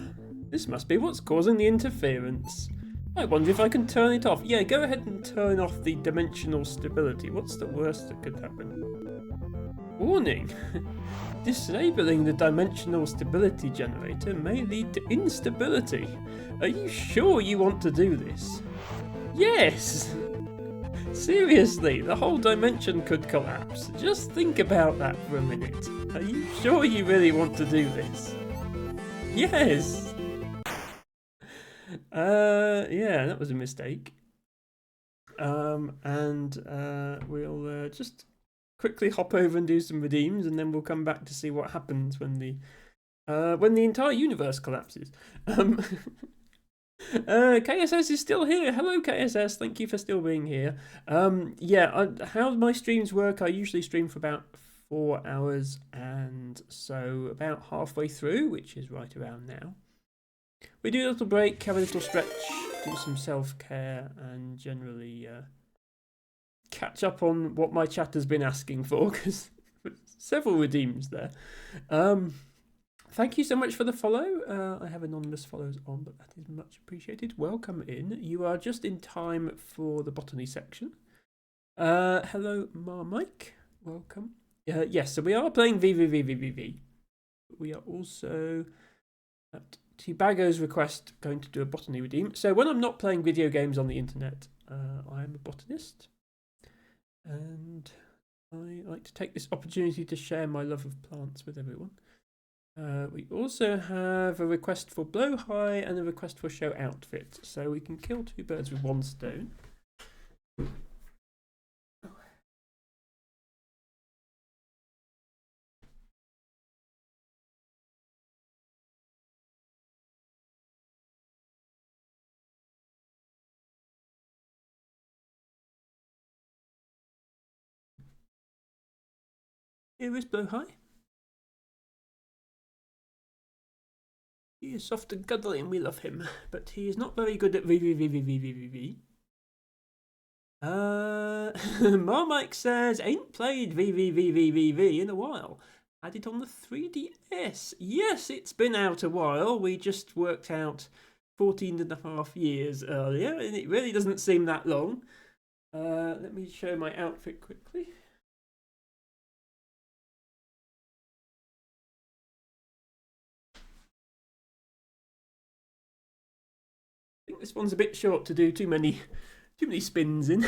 this must be what's causing the interference. I wonder if I can turn it off. Yeah, go ahead and turn off the dimensional stability. What's the worst that could happen? Warning! Disabling the dimensional stability generator may lead to instability. Are you sure you want to do this? Yes! Seriously, the whole dimension could collapse. Just think about that for a minute. Are you sure you really want to do this? Yes! Yeah, that was a mistake. We'll just quickly hop over and do some redeems, and then we'll come back to see what happens when the entire universe collapses. KSS is still here. Hello, KSS. Thank you for still being here. How my streams work, I usually stream for about 4 hours, and so about halfway through, which is right around now, we do a little break, have a little stretch, do some self-care, and generally catch up on what my chat has been asking for, because several redeems there. Thank you so much for the follow. I have anonymous follows on, but that is much appreciated. Welcome in. You are just in time for the botany section. Hello, Marmike. Welcome. Yes, so we are playing vvvvvvery. We are also, at Tibago's request, going to do a botany redeem. So when I'm not playing video games on the internet, I am a botanist. And I like to take this opportunity to share my love of plants with everyone. We also have a request for blowhigh and a request for show outfit, so we can kill 2 birds with 1 stone. Here is blowhigh. He is soft and cuddly and we love him, but he is not very good at vvvvvvvv. Marmike says, ain't played vvvvvv in a while. Had it on the 3DS. Yes, it's been out a while. We just worked out 14.5 years earlier, and it really doesn't seem that long. Let me show my outfit quickly. I think this one's a bit short to do too many spins in.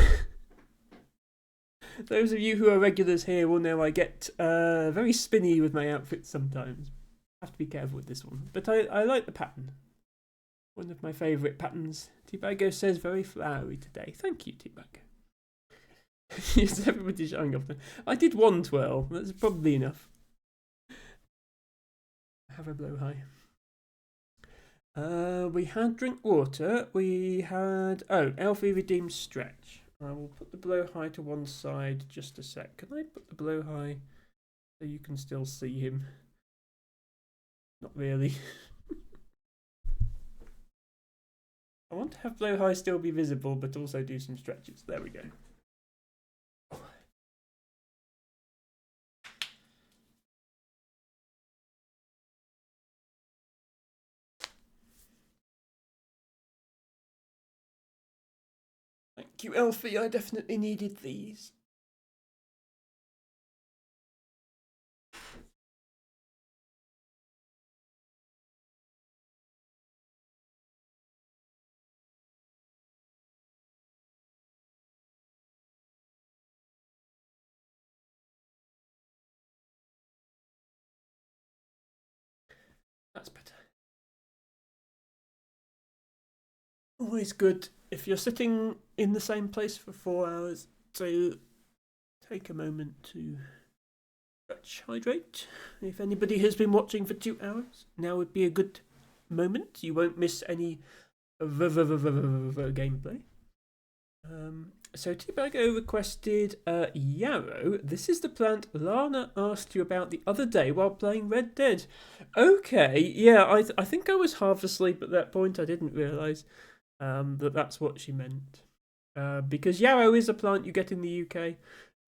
Those of you who are regulars here will know I get very spinny with my outfits sometimes. I have to be careful with this one, but I like the pattern. One of my favourite patterns. Tibago says very flowery today. Thank you, Tibago. Yes, everybody's showing off. I did 1 twirl. That's probably enough. Have a blowhigh. We had drink water. We had Elfie redeemed stretch. I will put the blowhigh to one side just a sec. Can I put the blowhigh so you can still see him? Not really. I want to have blowhigh still be visible, but also do some stretches. There we go. Thank you, Elfie. I definitely needed these. That's better. Always good if you're sitting in the same place for 4 hours to take a moment to stretch, hydrate. If anybody has been watching for 2 hours, now would be a good moment. You won't miss any gameplay. So Tibago requested yarrow. This is the plant Lana asked you about the other day while playing Red Dead. Okay, yeah, I think I was half asleep at that point. I didn't realise that that's what she meant. Because yarrow is a plant you get in the UK.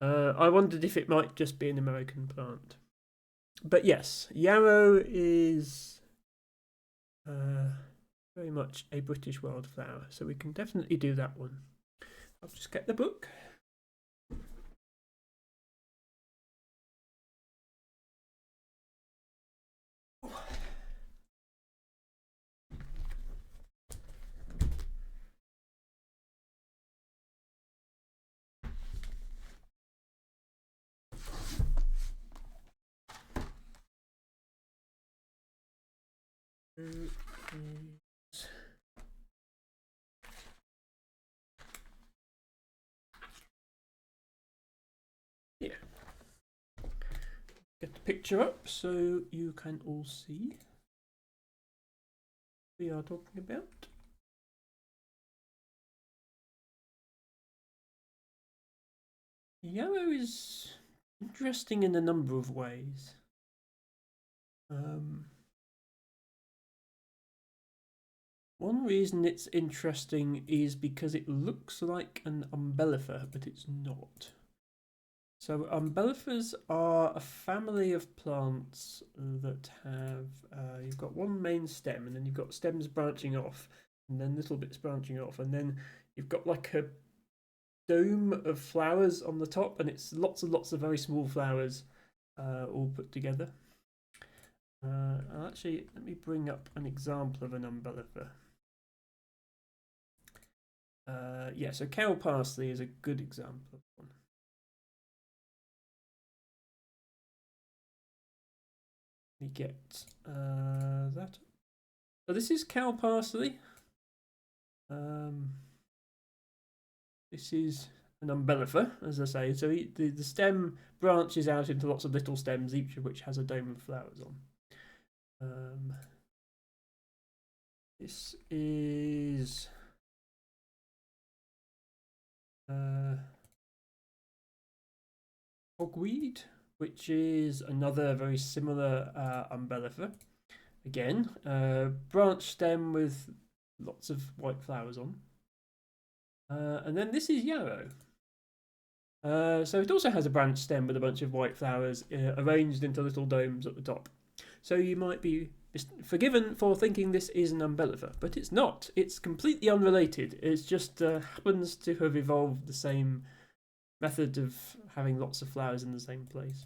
I wondered if it might just be an American plant. But yes, yarrow is very much a British wildflower, so we can definitely do that one. I'll just get the book. Yeah. Get the picture up so you can all see what we are talking about. Yarrow is interesting in a number of ways. One reason it's interesting is because it looks like an umbellifer, but it's not. So umbellifers are a family of plants that have, you've got one main stem, and then you've got stems branching off, and then little bits branching off, and then you've got like a dome of flowers on the top, and it's lots and lots of very small flowers all put together. Actually, let me bring up an example of an umbellifer. Yeah, so cow parsley is a good example of one. We get that. So this is cow parsley. This is an umbellifer, as I say. So the stem branches out into lots of little stems, each of which has a dome of flowers on. This is hogweed, which is another very similar umbellifer. Again, branch stem with lots of white flowers on. And then this is yarrow. So it also has a branch stem with a bunch of white flowers arranged into little domes at the top. So you might be forgiven for thinking this is an umbellifer, but it's not. It's completely unrelated. It just happens to have evolved the same method of having lots of flowers in the same place.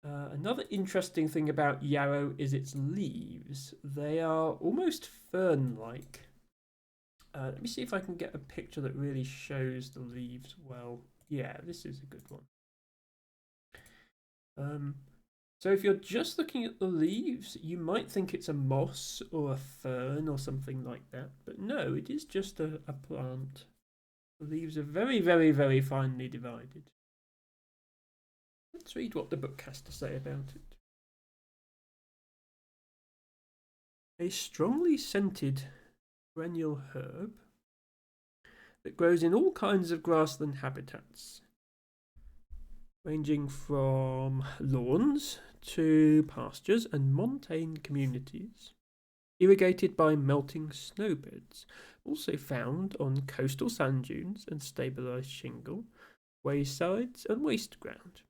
Another interesting thing about yarrow is its leaves. They are almost fern-like. Let me see if I can get a picture that really shows the leaves well. Yeah, this is a good one. So if you're just looking at the leaves, you might think it's a moss or a fern or something like that. But no, it is just a plant. The leaves are very, very, very finely divided. Let's read what the book has to say about it. A strongly scented perennial herb that grows in all kinds of grassland habitats, ranging from lawns to pastures and montane communities, irrigated by melting snowbeds, also found on coastal sand dunes and stabilised shingle, waysides and waste ground.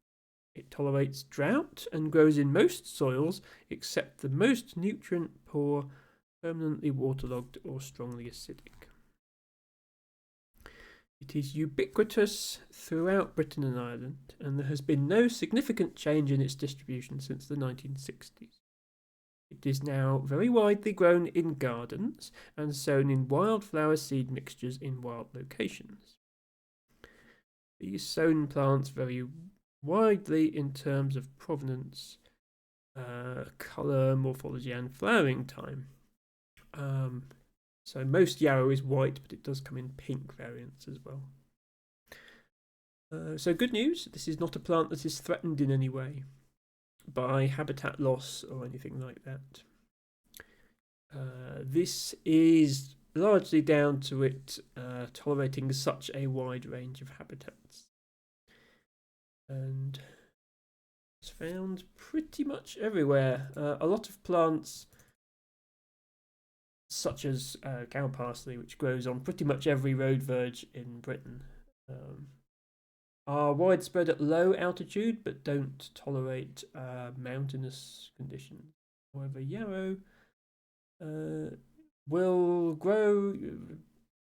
It tolerates drought and grows in most soils except the most nutrient-poor, permanently waterlogged or strongly acidic. It is ubiquitous throughout Britain and Ireland, and there has been no significant change in its distribution since the 1960s. It is now very widely grown in gardens and sown in wildflower seed mixtures in wild locations. These sown plants vary widely in terms of provenance, colour, morphology, and flowering time. So most yarrow is white, but it does come in pink variants as well. So good news, this is not a plant that is threatened in any way by habitat loss or anything like that. This is largely down to it tolerating such a wide range of habitats. And it's found pretty much everywhere. A lot of plants, such as cow parsley, which grows on pretty much every road verge in Britain, are widespread at low altitude but don't tolerate mountainous conditions. However, yarrow will grow.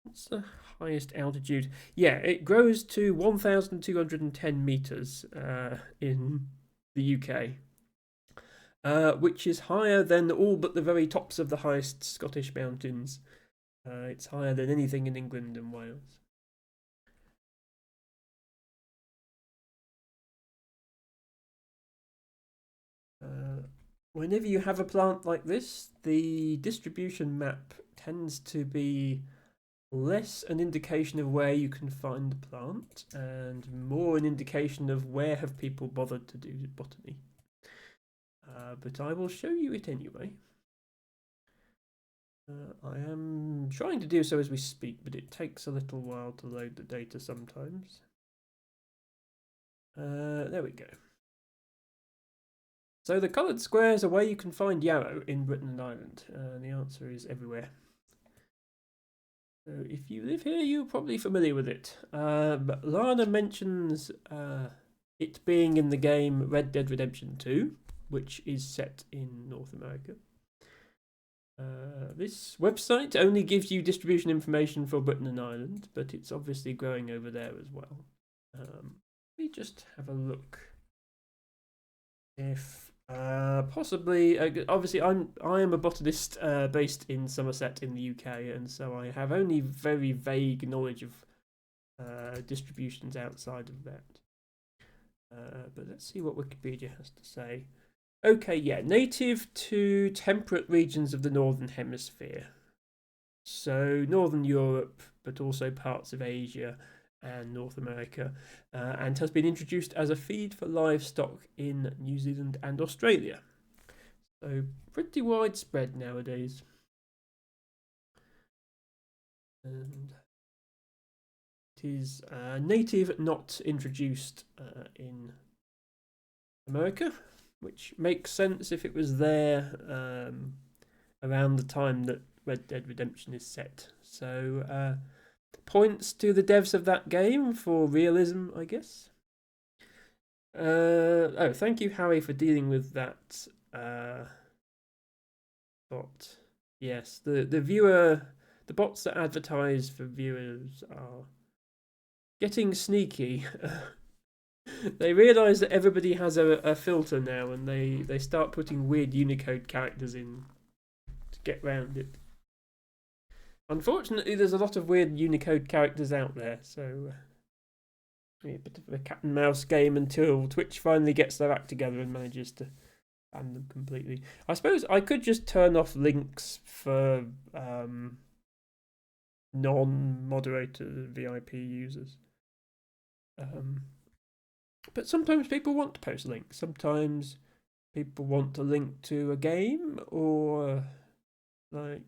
What's the highest altitude? Yeah, it grows to 1,210 meters in the UK, which is higher than all but the very tops of the highest Scottish mountains. It's higher than anything in England and Wales. Whenever you have a plant like this, the distribution map tends to be less an indication of where you can find the plant and more an indication of where have people bothered to do botany. But I will show you it anyway. I am trying to do so as we speak, but it takes a little while to load the data sometimes. There we go. So the coloured squares are where you can find yarrow in Britain and Ireland. The answer is everywhere. So if you live here, you're probably familiar with it. But Lana mentions it being in the game Red Dead Redemption 2, which is set in North America. This website only gives you distribution information for Britain and Ireland, but it's obviously growing over there as well. Let me just have a look. If possibly, obviously, I am a botanist based in Somerset in the UK, and so I have only very vague knowledge of distributions outside of that. But let's see what Wikipedia has to say. Okay, yeah, native to temperate regions of the Northern Hemisphere. So Northern Europe, but also parts of Asia and North America, and has been introduced as a feed for livestock in New Zealand and Australia. So pretty widespread nowadays. And it is native, not introduced in America, which makes sense if it was there around the time that Red Dead Redemption is set. So points to the devs of that game for realism, I guess. Oh, thank you, Harry, for dealing with that bot. Yes, the bots that advertise for viewers are getting sneaky. They realise that everybody has a filter now, and they start putting weird Unicode characters in to get round it. Unfortunately, there's a lot of weird Unicode characters out there, so a bit of a cat and mouse game until Twitch finally gets their act together and manages to ban them completely. I suppose I could just turn off links for non-moderator VIP users. But sometimes people want to post links. Sometimes people want to link to a game, or like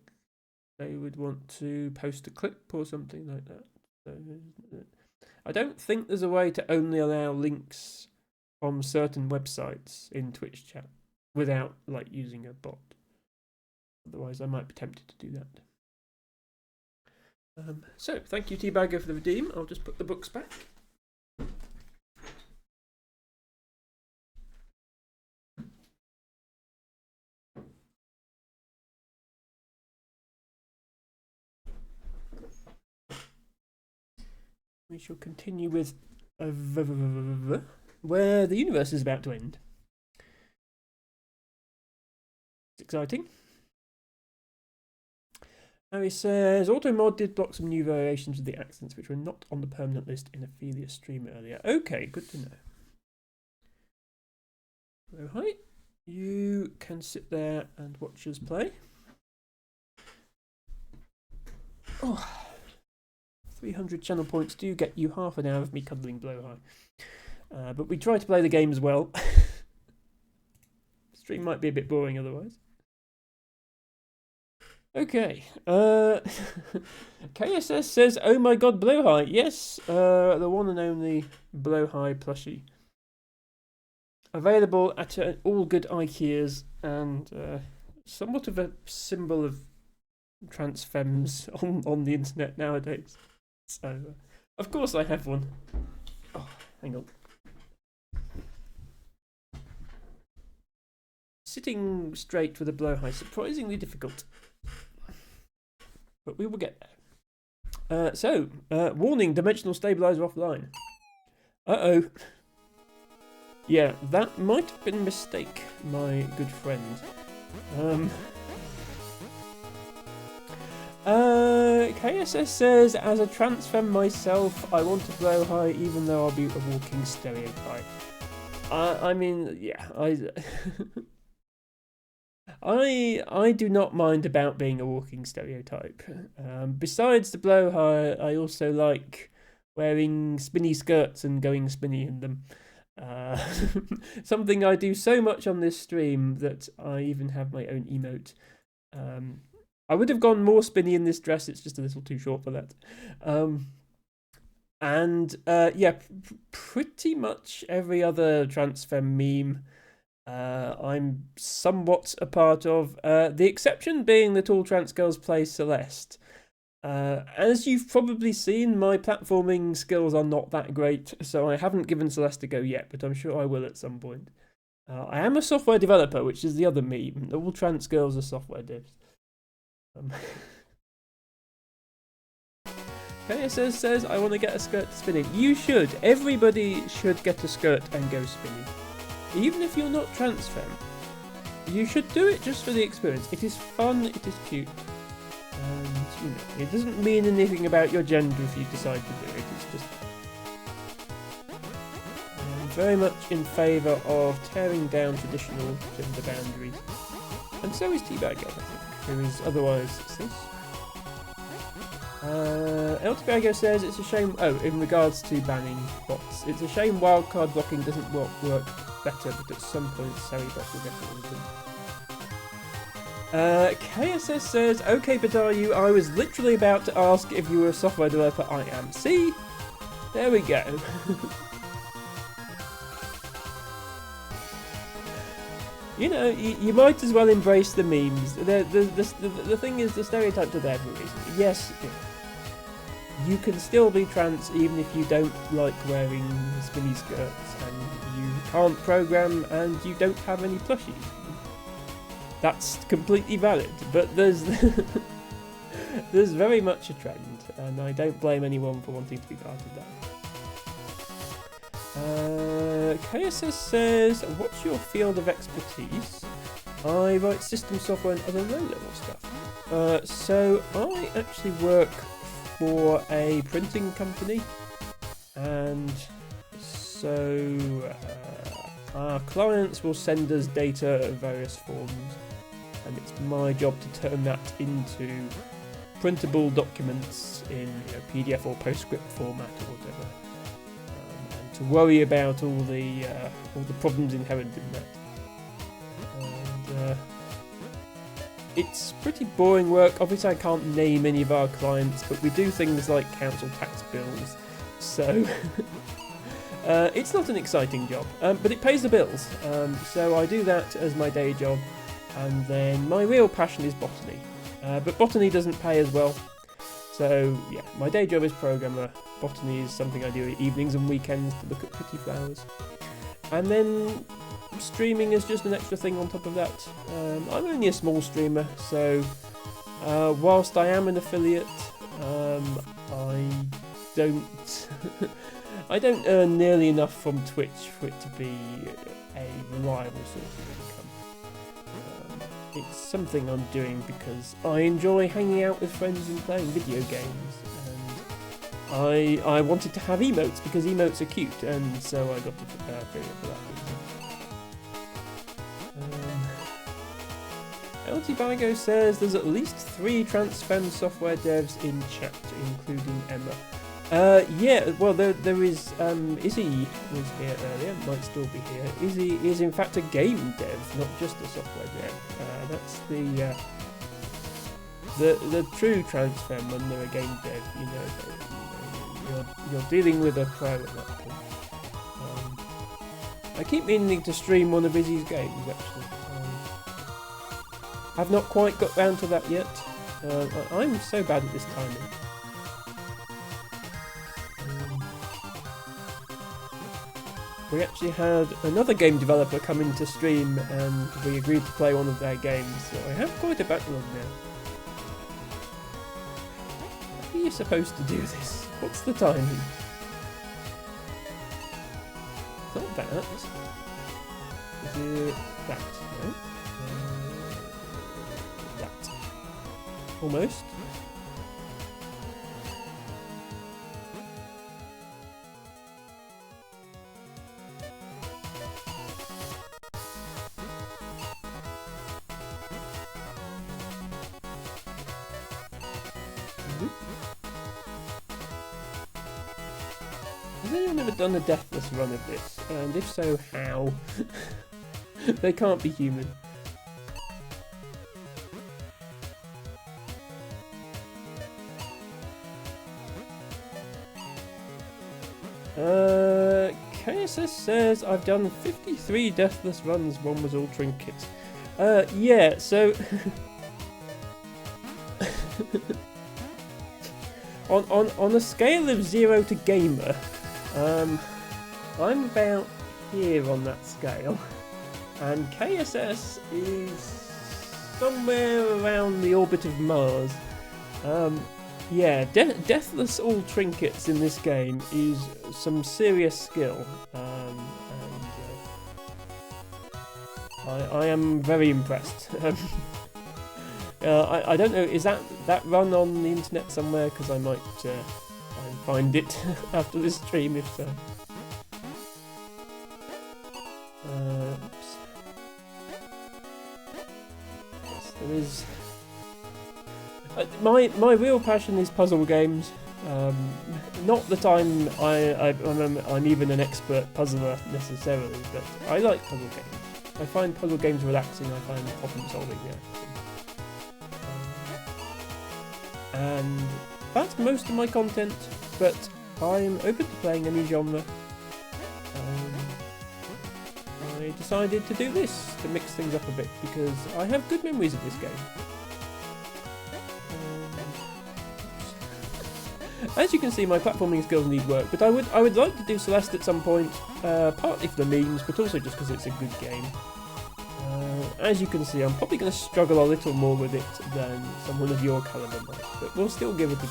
they would want to post a clip or something like that. So, I don't think there's a way to only allow links from certain websites in Twitch chat without like using a bot. Otherwise, I might be tempted to do that. So, thank you, Teabagger, for the redeem. I'll just put the books back. We shall continue with where the universe is about to end. It's exciting. Harry says, Automod did block some new variations of the accents which were not on the permanent list in Ophelia's stream earlier. Okay, good to know. Hello, hi. You can sit there and watch us play. Oh, 300 channel points do get you half an hour of me cuddling Blowhigh. But we try to play the game as well. Stream might be a bit boring otherwise. Okay. KSS says, "Oh my God, Blowhigh." Yes, the one and only Blowhigh plushie. Available at all good IKEAs and somewhat of a symbol of trans femmes on the internet nowadays. So, of course, I have one. Oh, hang on. Sitting straight with a Blowhigh, surprisingly difficult. But we will get there. Warning, dimensional stabilizer offline. Uh-oh. Yeah, that might have been a mistake, my good friend. KSS says, as a trans femme myself, I want to Blowhigh even though I'll be a walking stereotype. I mean, yeah, I do not mind about being a walking stereotype. Besides the Blowhigh, I also like wearing spinny skirts and going spinny in them. Something I do so much on this stream that I even have my own emote. I would have gone more spinny in this dress, it's just a little too short for that. Pretty much every other trans femme meme I'm somewhat a part of, the exception being that all trans girls play Celeste. As you've probably seen, my platforming skills are not that great, so I haven't given Celeste a go yet, but I'm sure I will at some point. I am a software developer, which is the other meme. All trans girls are software devs. KSS says, I want to get a skirt spinning. You should. Everybody should get a skirt and go spinning. Even if you're not trans femme. You should do it just for the experience. It is fun, it is cute. And, it doesn't mean anything about your gender if you decide to do it. It's just... I'm very much in favour of tearing down traditional gender boundaries. And so is Teabagger, I think, who is otherwise cis. LTBagger says it's a shame... Oh, in regards to banning bots. It's a shame wildcard blocking doesn't work better, but at some point Sari bots will get it. KSS says, okay, but are you? I was literally about to ask if you were a software developer. I am. See? There we go. You might as well embrace the memes. The thing is, the stereotypes are there for a reason. Yes, you can still be trans even if you don't like wearing spinny skirts, and you can't program, and you don't have any plushies. That's completely valid, but there's very much a trend, and I don't blame anyone for wanting to be part of that. KSS says, what's your field of expertise? I write system software and other low-level stuff. So I actually work for a printing company, and so our clients will send us data of various forms, and it's my job to turn that into printable documents in PDF or PostScript format or whatever, and to worry about all the problems inherent in that. And it's pretty boring work. Obviously I can't name any of our clients, but we do things like council tax bills, so it's not an exciting job, but it pays the bills, so I do that as my day job. And then my real passion is botany, but botany doesn't pay as well. So yeah, my day job is programmer. Botany is something I do evenings and weekends to look at pretty flowers. And then streaming is just an extra thing on top of that. I'm only a small streamer, so whilst I am an affiliate, I don't I don't earn nearly enough from Twitch for it to be a reliable source of income. It's something I'm doing because I enjoy hanging out with friends and playing video games, and I wanted to have emotes because emotes are cute, and so I got to prepare for that reason. LTBago says there's at least 3 trans femme software devs in chat, including Emma. Yeah, well, there is, Izzy was here earlier, might still be here. Izzy is in fact a game dev, not just a software dev. That's the true transfer when they're a game dev, you're dealing with a pro at that point. I keep meaning to stream one of Izzy's games actually. I've not quite got round to that yet. I'm so bad at this timing. We actually had another game developer come into stream and we agreed to play one of their games, so I have quite a backlog now. How are you supposed to do this? What's the timing? It's not that. Is it that? No. That. Almost. Has anyone ever done a deathless run of this? And if so, how? They can't be human. KSS says I've done 53 deathless runs, one was all trinkets. Yeah, so on a scale of 0 to gamer, I'm about here on that scale, and KSS is somewhere around the orbit of Mars. Yeah, deathless all trinkets in this game is some serious skill, and I am very impressed. I don't know, is that run on the internet somewhere? Because I might try and find it after this stream if so. Oops. Yes, there is. My real passion is puzzle games. Not that I'm even an expert puzzler necessarily, but I like puzzle games. I find puzzle games relaxing. I find problem solving relaxing. And that's most of my content, but I'm open to playing any genre. I decided to do this to mix things up a bit because I have good memories of this game. As you can see, my platforming skills need work, but I would like to do Celeste at some point, partly for the memes, but also just because it's a good game. As you can see, I'm probably going to struggle a little more with it than someone of your caliber might, but we'll still give it a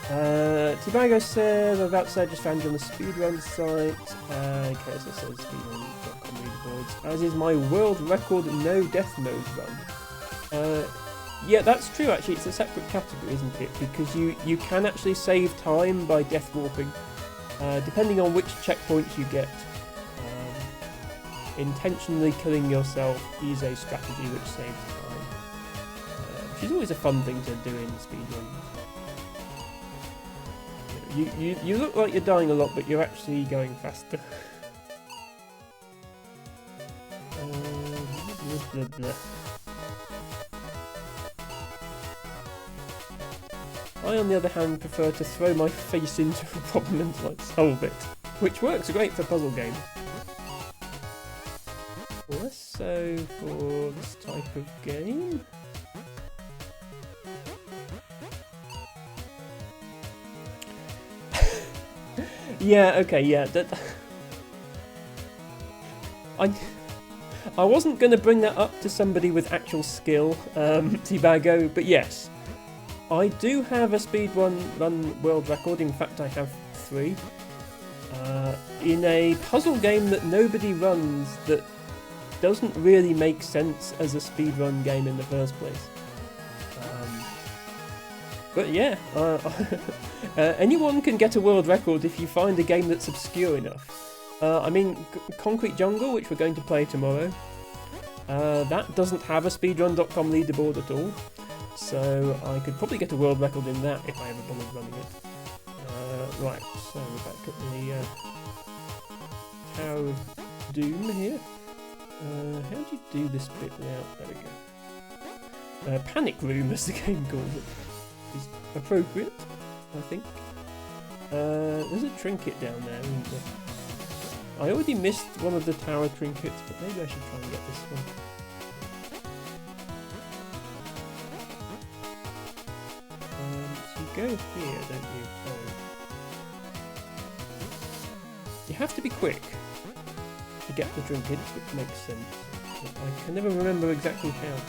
go. Tibago says, I've outside just found you on the speedrun site. KSS says speedrun.com leaderboards, as is my world record no death mode run. Yeah, that's true actually, it's a separate category, isn't it? Because you can actually save time by death warping, depending on which checkpoints you get. Intentionally killing yourself is a strategy which saves time, which is always a fun thing to do in speedruns. You look like you're dying a lot, but you're actually going faster. Blah, blah, blah. I, on the other hand, prefer to throw my face into a problem and like solve it, which works great for puzzle games. Less so for this type of game. Yeah, okay, yeah. I wasn't going to bring that up to somebody with actual skill, Tibago, but yes. I do have a speedrun world record, in fact I have 3. In a puzzle game that nobody runs, that doesn't really make sense as a speedrun game in the first place. But yeah, anyone can get a world record if you find a game that's obscure enough. I mean, Concrete Jungle, which we're going to play tomorrow, that doesn't have a speedrun.com leaderboard at all. So I could probably get a world record in that if I ever bothered running it. Right, so we're back at the Tower of Doom here. How do you do this bit now? There we go. Panic Room, as the game calls it, is appropriate, I think. There's a trinket down there, isn't there? I already missed one of the tower trinkets, but maybe I should try and get this one. So you go here, don't you? Oh. You have to be quick to get the trinkets, which makes sense. But I can never remember exactly how to.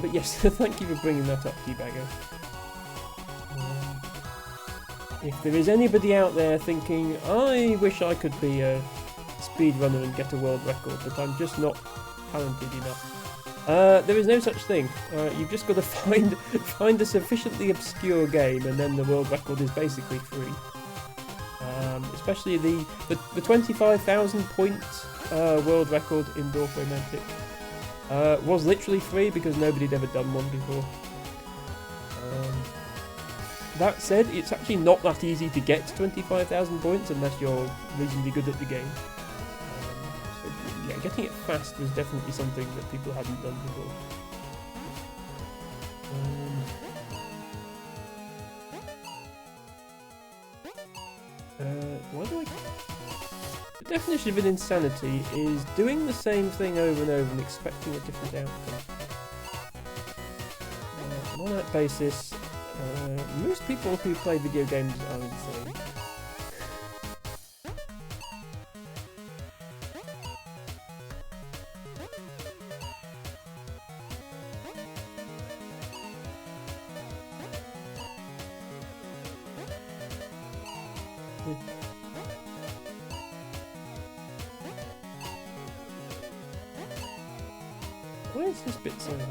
But yes, thank you for bringing that up, Teabagger. If there is anybody out there thinking, I wish I could be a speedrunner and get a world record, but I'm just not talented enough. There is no such thing. You've just got to find a sufficiently obscure game, and then the world record is basically free. Especially the 25,000 point world record in Dorf Romantic. Was literally free because nobody had ever done one before. That said, it's actually not that easy to get to 25,000 points unless you're reasonably good at the game. So yeah, getting it fast was definitely something that people hadn't done before. Why do I... The definition of an insanity is doing the same thing over and over and expecting a different outcome. On that basis, most people who play video games are insane. Why is this bit so hard?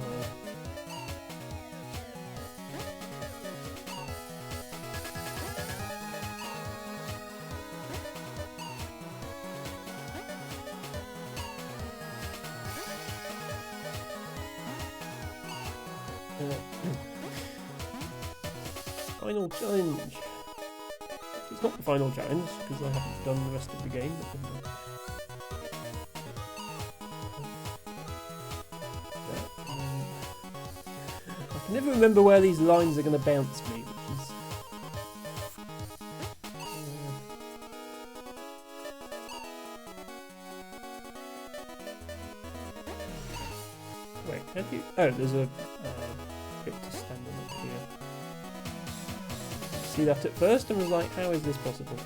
Final challenge. It's not the final challenge because I haven't done the rest of the game. I can never remember where these lines are going to bounce me, which is... Wait, have you... Oh, there's a bit to stand on up here. See that at first and was like, how is this possible?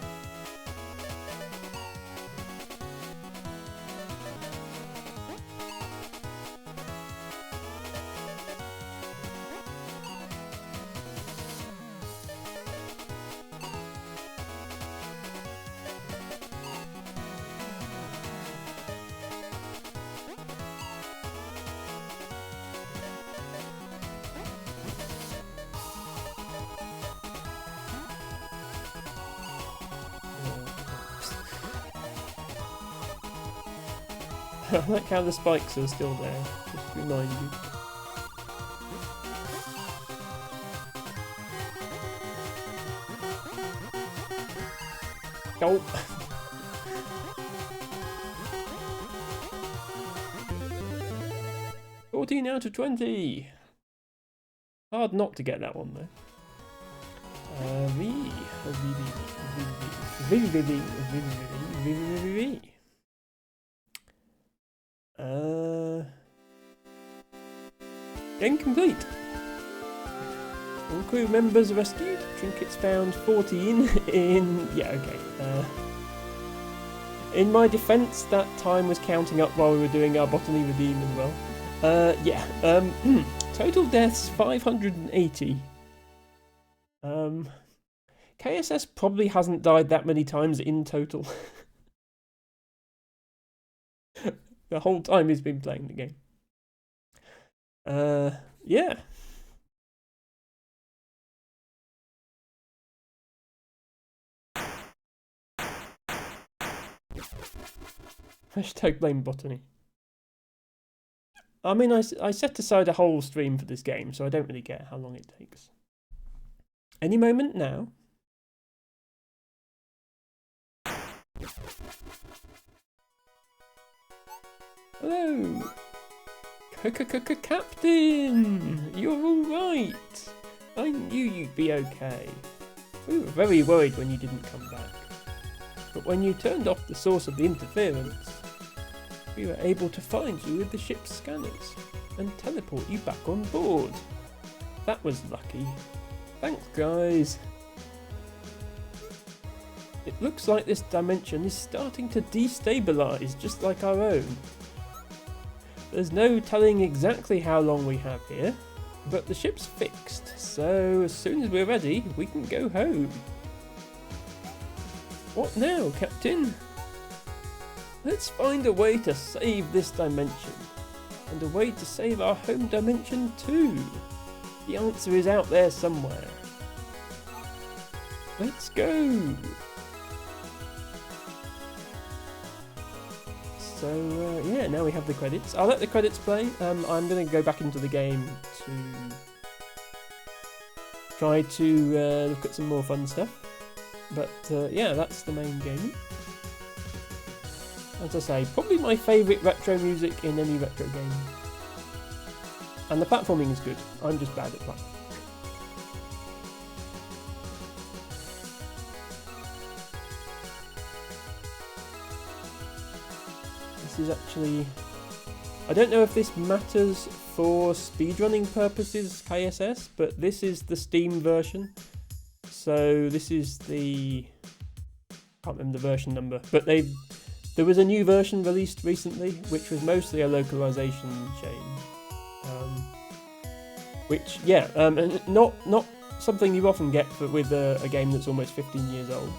I like how the spikes are still there, just to remind you. Oh! 14 out of 20! Hard not to get that one though. Game complete. All crew members rescued. Trinkets found 14 in... Yeah, okay. In my defence, that time was counting up while we were doing our botany redeem as well. Total deaths 580. KSS probably hasn't died that many times in total. The whole time he's been playing the game. Yeah. Hashtag blame botany. I mean, I set aside a whole stream for this game, so I don't really care how long it takes. Any moment now. Hello! Captain! You're alright! I knew you'd be okay. We were very worried when you didn't come back. But when you turned off the source of the interference, we were able to find you with the ship's scanners and teleport you back on board. That was lucky. Thanks, guys. It looks like this dimension is starting to destabilize, just like our own. There's no telling exactly how long we have here, but the ship's fixed, so as soon as we're ready, we can go home. What now, Captain? Let's find a way to save this dimension, and a way to save our home dimension too. The answer is out there somewhere. Let's go! So yeah, now we have the credits. I'll let the credits play. I'm going to go back into the game to try to look at some more fun stuff. But yeah, that's the main game. As I say, probably my favourite retro music in any retro game. And the platforming is good. I'm just bad at platforming. This is actually... I don't know if this matters for speedrunning purposes, KSS, but this is the Steam version. So this is the... I can't remember the version number, but there was a new version released recently, which was mostly a localization change. Which, yeah, not something you often get with a game that's almost 15 years old.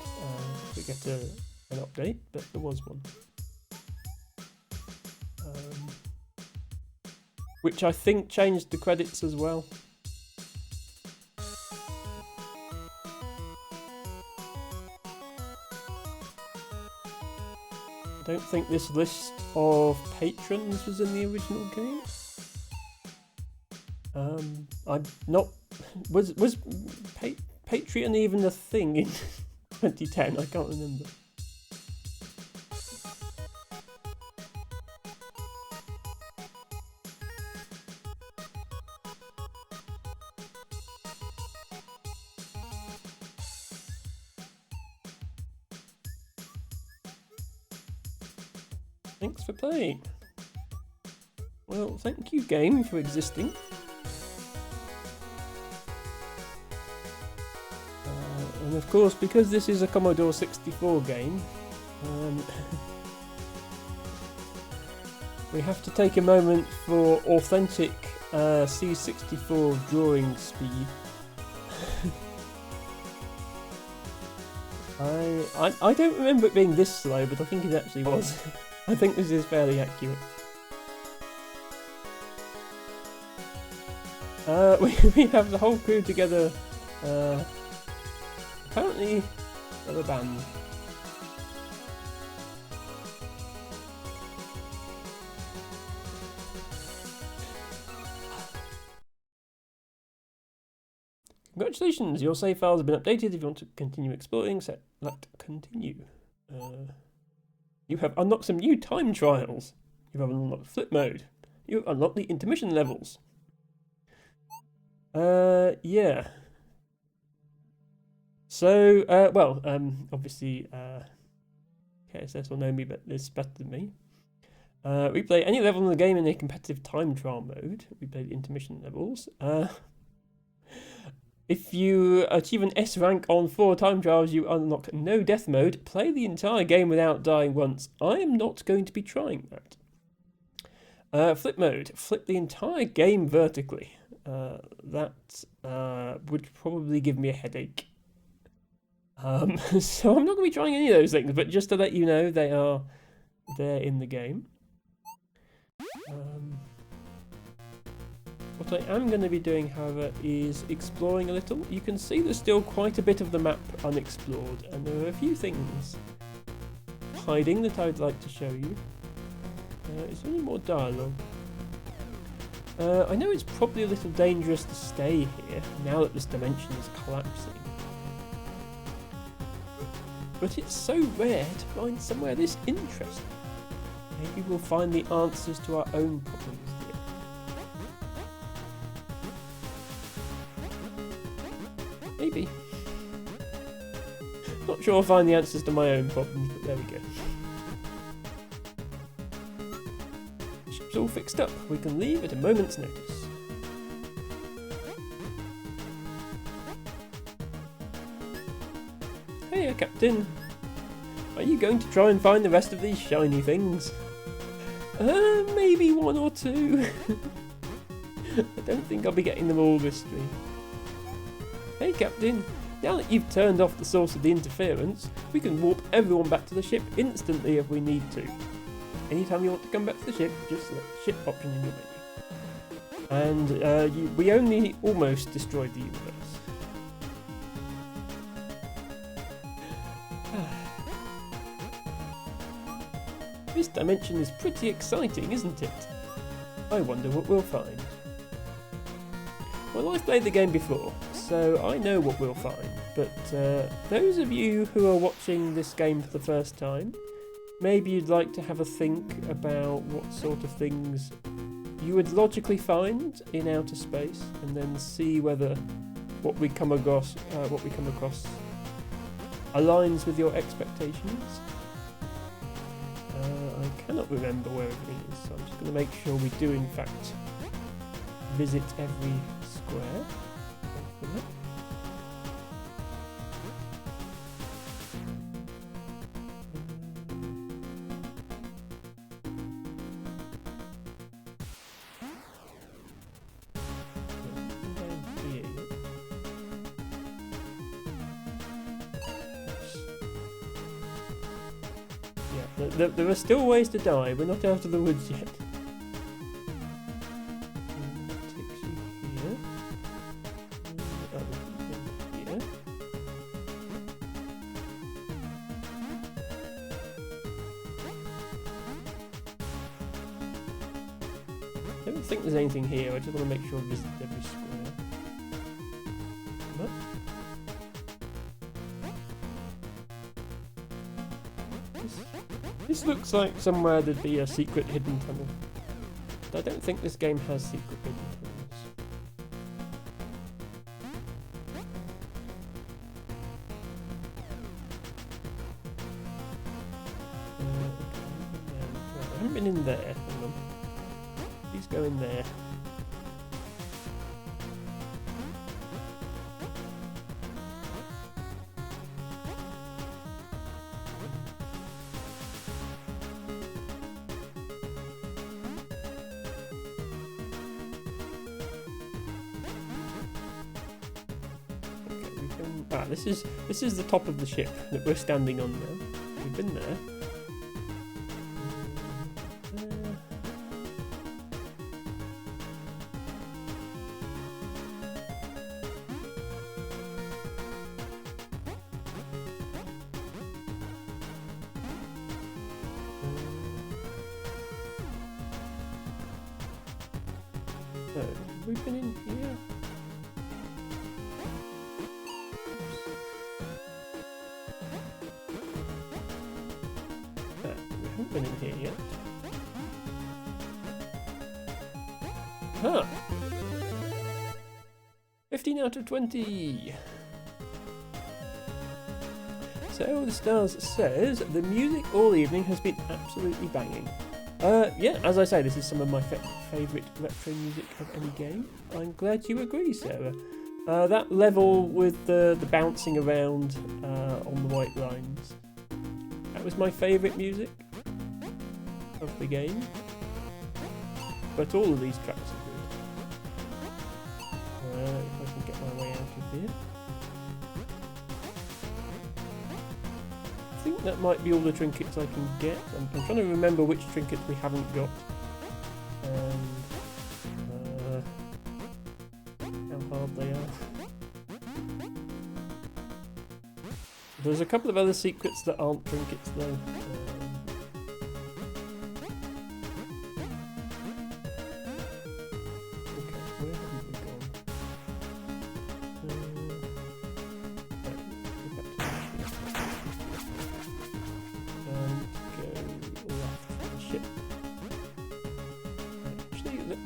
To get an update, but there was one. Which I think changed the credits as well. I don't think this list of patrons was in the original game. I'm not... Was Patreon even a thing in 2010? I can't remember. Thanks for playing. Well, thank you, game, for existing. And of course, because this is a Commodore 64 game, we have to take a moment for authentic C64 drawing speed. I don't remember it being this slow, but I think it actually was. I think this is fairly accurate. We have the whole crew together. Apparently, they're a band. Congratulations, your save files have been updated. If you want to continue exploring, select continue. You have unlocked some new time trials. You have unlocked flip mode. You have unlocked the intermission levels. Yeah. So, well, obviously, KSS will know me, but it's better than me. We play any level in the game in a competitive time trial mode. We play the intermission levels. If you achieve an S rank on 4 time trials, you unlock no death mode. Play the entire game without dying once. I am not going to be trying that. Flip mode. Flip the entire game vertically. That would probably give me a headache. So I'm not going to be trying any of those things, but just to let you know, they are there in the game. What I am going to be doing, however, is exploring a little. You can see there's still quite a bit of the map unexplored, and there are a few things hiding that I would like to show you. Is there any more dialogue? I know it's probably a little dangerous to stay here, now that this dimension is collapsing. but it's so rare to find somewhere this interesting. Maybe we'll find the answers to our own problems here. Maybe. Not sure I'll find the answers to my own problems, but there we go. The ship's all fixed up. We can leave at a moment's notice. Hey, Captain. Are you going to try and find the rest of these shiny things? Maybe one or two. I don't think I'll be getting them all this stream. Hey, Captain. Now that you've turned off the source of the interference, we can warp everyone back to the ship instantly if we need to. Anytime you want to come back to the ship, just select the ship option in your menu. And we only almost destroyed the universe. This dimension is pretty exciting, isn't it? I wonder what we'll find. Well, I've played the game before, so I know what we'll find, but those of you who are watching this game for the first time, maybe you'd like to have a think about what sort of things you would logically find in outer space, and then see whether what we come across aligns with your expectations. I cannot remember where everything is, so I'm just going to make sure we do in fact visit every square. There are still ways to die, we're not out of the woods yet. Takes you here. Here. I don't think there's anything here, I just want to make sure I visit every square. Come up. This looks like somewhere there'd be a secret hidden tunnel. But I don't think this game has secret hidden tunnels. I haven't been in there. Hang on. Please go in there. This is the top of the ship that we're standing on now. We've been there. So, we've been in here. Been in here yet. Huh. 15 out of 20. So the stars says the music all evening has been absolutely banging. Yeah, as I say, this is some of my favourite retro music of any game. I'm glad you agree, Sarah. That level with the bouncing around on the white lines, that was my favourite music of the game, but all of these tracks are good. If I can get my way out of here. I think that might be all the trinkets I can get. I'm trying to remember which trinkets we haven't got. And how hard they are. There's a couple of other secrets that aren't trinkets though.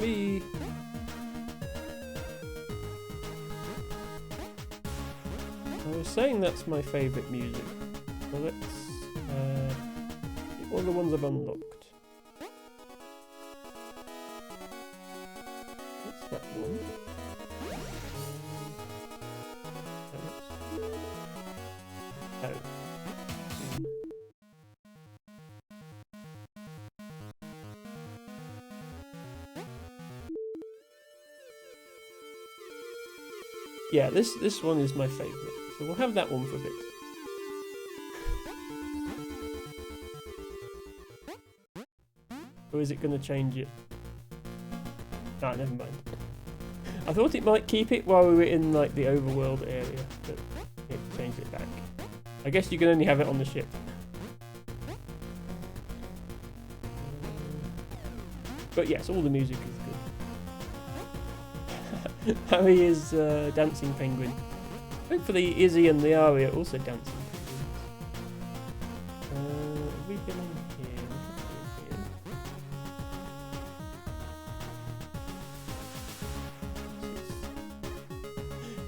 me. I was saying that's my favourite music. So let's get all the ones I've unlocked. What's that one? Oh. Yeah, this one is my favourite, so we'll have that one for a bit. Or is it going to change it? Ah, never mind. I thought it might keep it while we were in like the overworld area, but it changed it back. I guess you can only have it on the ship. But yes, all the music is good. Harry is dancing penguin. Hopefully Izzy and the Aria are also dancing penguins. Have we been in here?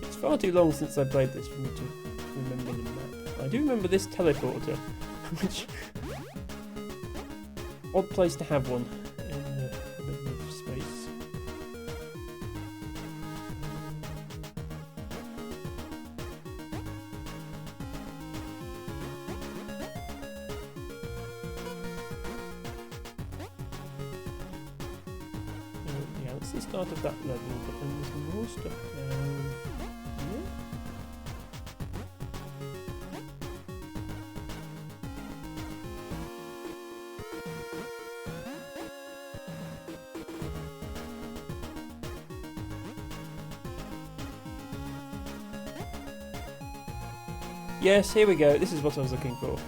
It's far too long since I played this for me to remember the map. I do remember this teleporter, which odd place to have one in the middle of space. Yeah, that's the start of that level, but then there's more stuff down here. Yes, here we go. This is what I was looking for.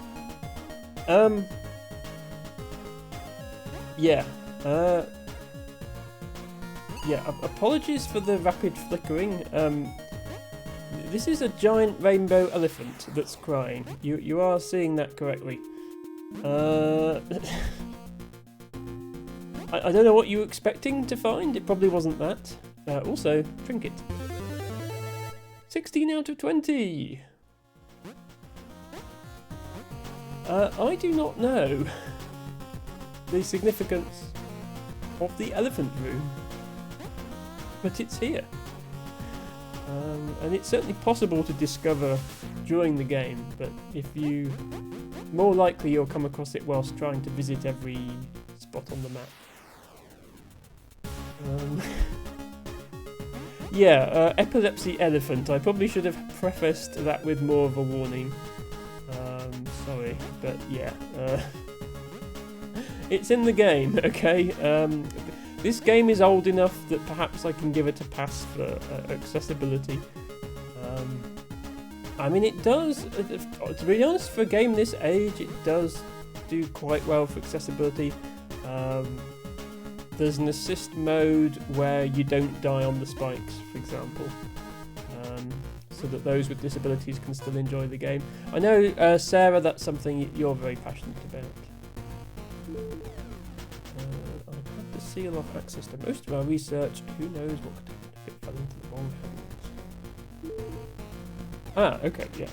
Yeah. Apologies for the rapid flickering. This is a giant rainbow elephant that's crying. You are seeing that correctly. I don't know what you were expecting to find. It probably wasn't that. Also, trinket. 16 out of 20. I do not know the significance of the elephant room, but it's here. And it's certainly possible to discover during the game, but more likely you'll come across it whilst trying to visit every spot on the map. Epilepsy elephant. I probably should have prefaced that with more of a warning. Sorry, but yeah. It's in the game, okay? This game is old enough that perhaps I can give it a pass for accessibility. I mean, it does, to be honest, for a game this age, it does do quite well for accessibility. There's an assist mode where you don't die on the spikes, for example. So that those with disabilities can still enjoy the game. I know, Sarah, that's something you're very passionate about. I have to seal off access to most of our research. Who knows what could happen if it fell into the wrong hands? Ah, okay, yeah.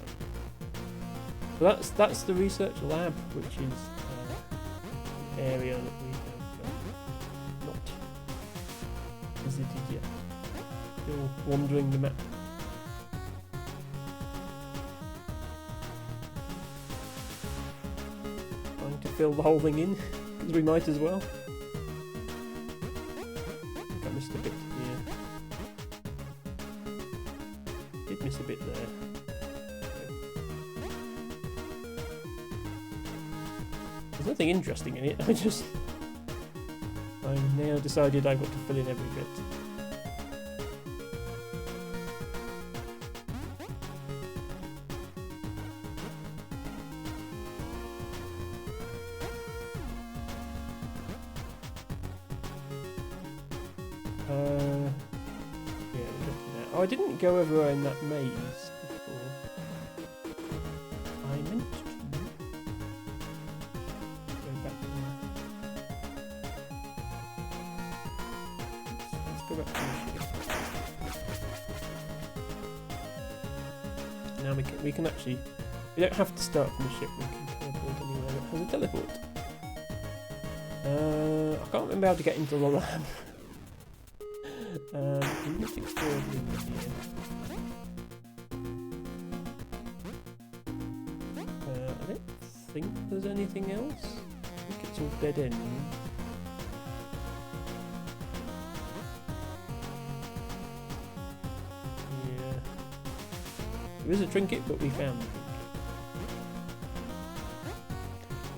So that's the research lab, which is an area that we have not visited yet. Still wandering the map. Fill the whole thing in, because we might as well. I think I missed a bit here. Did miss a bit there. There's nothing interesting in it, I now decided I've got to fill in every bit. I didn't go everywhere in that maze before. I meant to go back now we can actually, we don't have to start from the ship. We can teleport anywhere that has a teleport. I can't remember how to get into the lab. Let's explore here. I don't think there's anything else. I think it's all dead end. Yeah. There is a trinket, but we found the trinket.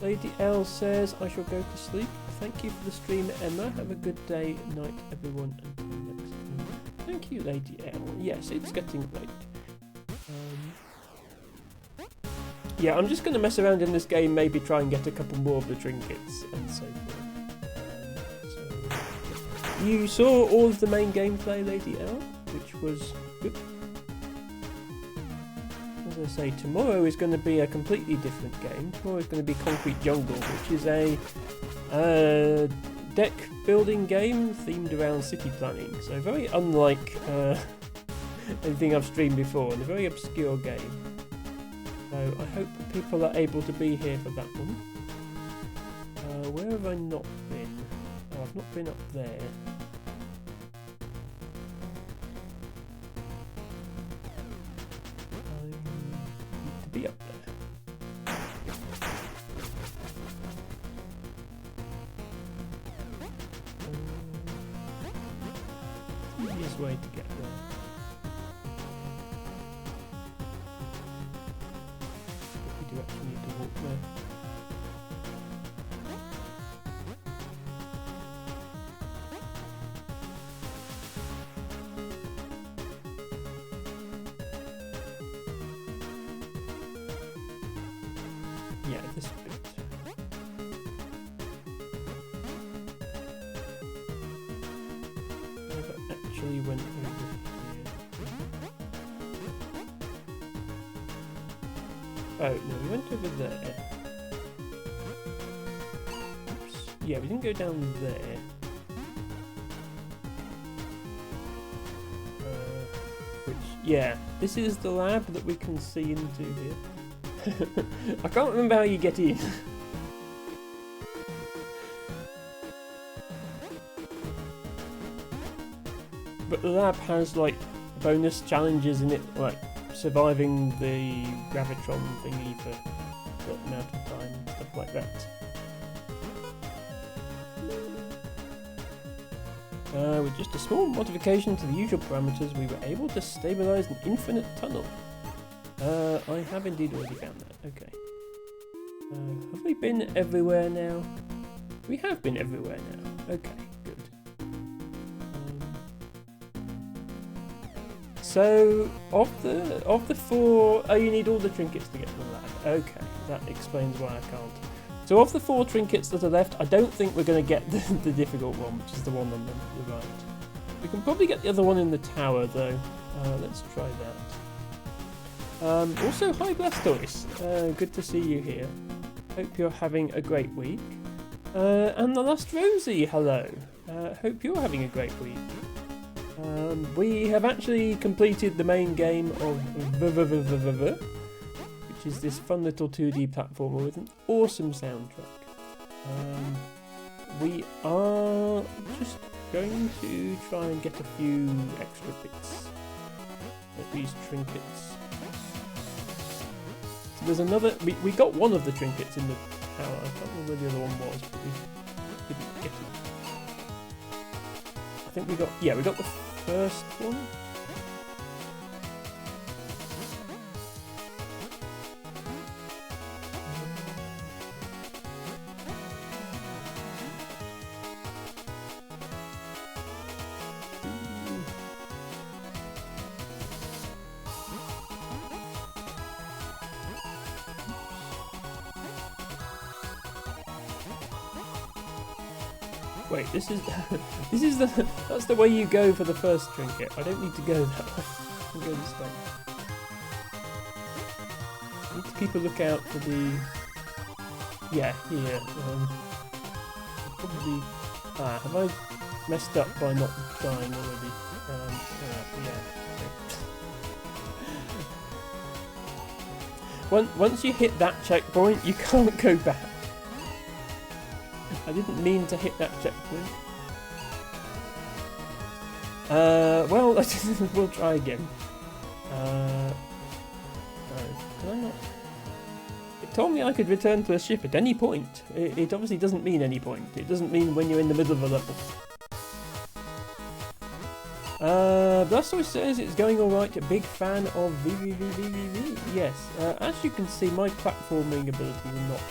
Lady L says, I shall go to sleep. Thank you for the stream, Emma. Have a good day, night, everyone. Until next time. Thank you, Lady L. Yes, it's getting late. Yeah, I'm just going to mess around in this game, maybe try and get a couple more of the trinkets and so forth. You saw all of the main gameplay, Lady L, which was good. As I say, tomorrow is going to be a completely different game. Tomorrow is going to be Concrete Jungle, which is a deck building game themed around city planning. So very unlike anything I've streamed before, and a very obscure game. So I hope that people are able to be here for that one. Where have I not been? Oh, I've not been up there. I need to be up there. Easiest way to get there. We do actually need to walk there. Yeah, this bit. Never actually went over here. Oh, no, we went over there. Oops. Yeah, we didn't go down there. Which, yeah, this is the lab that we can see into here. I can't remember how you get in. But the lab has, like, bonus challenges in it, like surviving the gravitron thingy for a certain amount of time and stuff like that. With just a small modification to the usual parameters, we were able to stabilize an infinite tunnel. I have indeed already found that. Okay. Have we been everywhere now? We have been everywhere now. Okay, good. So, of the four... Oh, you need all the trinkets to get to the lab. Okay, that explains why I can't. So of the 4 trinkets that are left, I don't think we're going to get the difficult one, which is the one on the right. We can probably get the other one in the tower, though. Let's try that. Also, hi Blastoise. Good to see you here. Hope you're having a great week. And the last Rosie, hello. Hope you're having a great week. We have actually completed the main game of vvvvvvery, which is this fun little 2D platformer with an awesome soundtrack. We are just going to try and get a few extra bits of these trinkets. So there's another... We got one of the trinkets in the tower. I can't remember where the other one was, but we didn't get it. I think we got... Yeah, we got the first one. Wait, this is that's the way you go for the first trinket. I don't need to go that way. I can go this way. I need to keep a lookout for the... Yeah, here. Probably... have I messed up by not dying already? Yeah. Okay. once you hit that checkpoint, you can't go back. I didn't mean to hit that checkpoint. Well, we'll try again. No, can I not? It told me I could return to the ship at any point. It obviously doesn't mean any point. It doesn't mean when you're in the middle of a level. Blastoise says it's going alright. Big fan of vvvvvvery. Yes, as you can see, my platforming abilities are not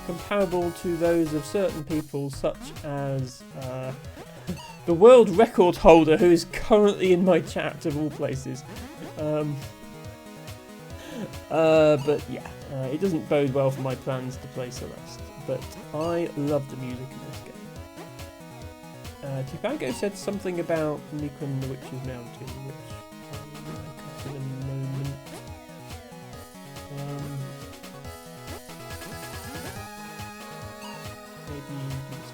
comparable to those of certain people, such as the world record holder who is currently in my chat of all places. But yeah, it doesn't bode well for my plans to play Celeste. But I love the music in this game. Tibago said something about Mika and the Witch's Mountain, which I'll look at in a moment. Maybe do this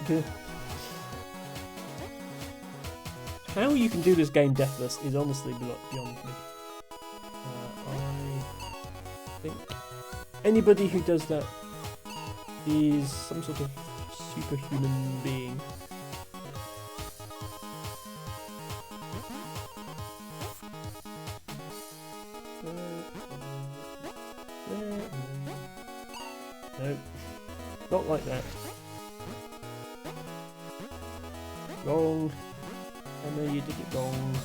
first. How you can do this game deathless is honestly beyond me. I think anybody who does that is some sort of superhuman being. No, not like that. Wrong. I know you did it wrong.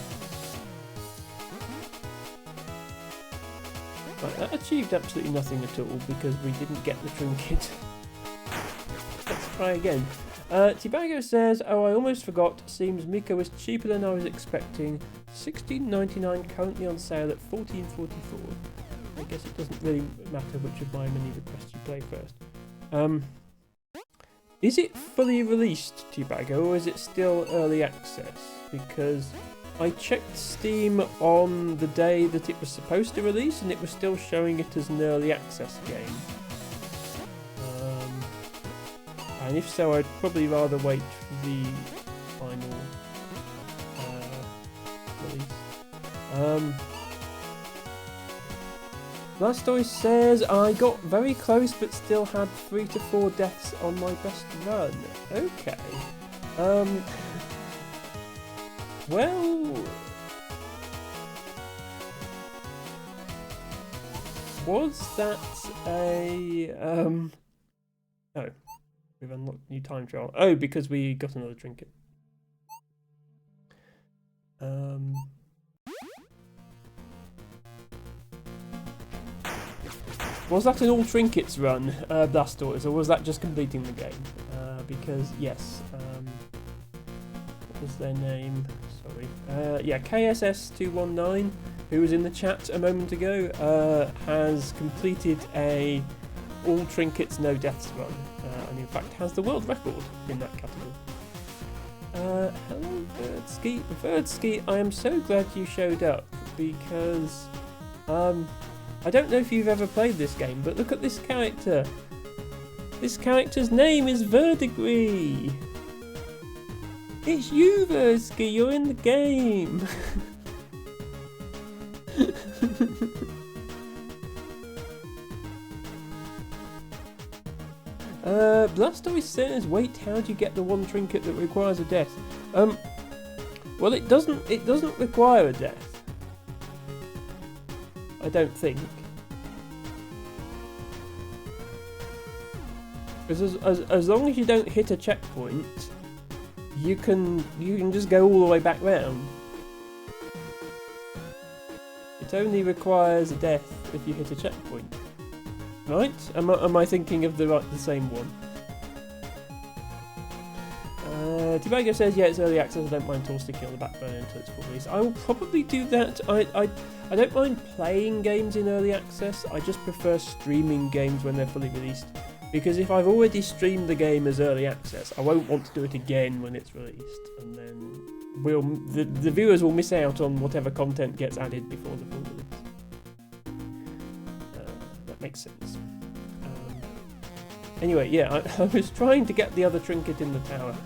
Right, that achieved absolutely nothing at all because we didn't get the trinket. Let's try again. Tibago says, oh, I almost forgot. Seems Mika was cheaper than I was expecting. $16.99 currently on sale at $14.44. I guess it doesn't really matter which of my many requests you play first. Is it fully released, Tibago, or is it still early access? Because I checked Steam on the day that it was supposed to release and it was still showing it as an early access game. And if so, I'd probably rather wait for the final release. Blastoise says, I got very close but still had 3 to 4 deaths on my best run. Okay. Well, was that a oh, we've unlocked new time trial. Oh, because we got another trinket. Was that an all trinkets run, Blastoise, or was that just completing the game? Because yes, what was their name? Sorry. Yeah, KSS219, who was in the chat a moment ago, has completed a all trinkets no deaths run, and in fact has the world record in that category. Hello, Birdski. Birdski, I am so glad you showed up because I don't know if you've ever played this game, but look at this character. This character's name is Verdigris. It's you, Versky, you're in the game. Blastoise says, wait, how do you get the one trinket that requires a death? Well, it doesn't require a death. I don't think. Because as long as you don't hit a checkpoint, you can just go all the way back round. It only requires a death if you hit a checkpoint. Right? Am I thinking of the same one? Tibago says, yeah, it's early access, I don't mind all sticking on the back burner until it's full release. I will probably do that. I don't mind playing games in early access, I just prefer streaming games when they're fully released. Because if I've already streamed the game as early access, I won't want to do it again when it's released. And then the viewers will miss out on whatever content gets added before the full release. That makes sense. Anyway, yeah, I was trying to get the other trinket in the tower.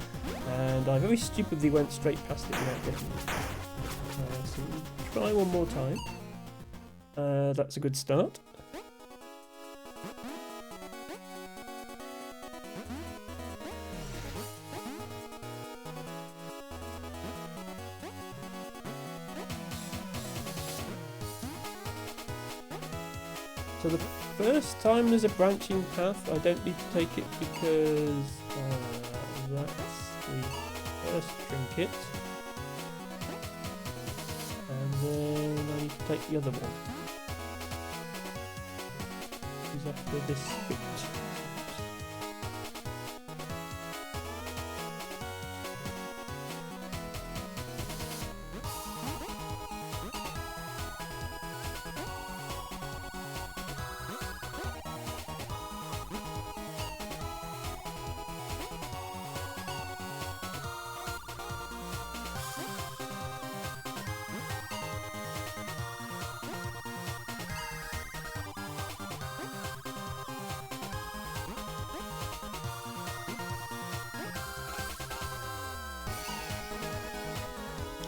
And I very stupidly went straight past it without getting it. So we'll try one more time. That's a good start. So the first time there's a branching path, I don't need to take it because that's the first trinket. And then I need to take the other one. Is after this bit.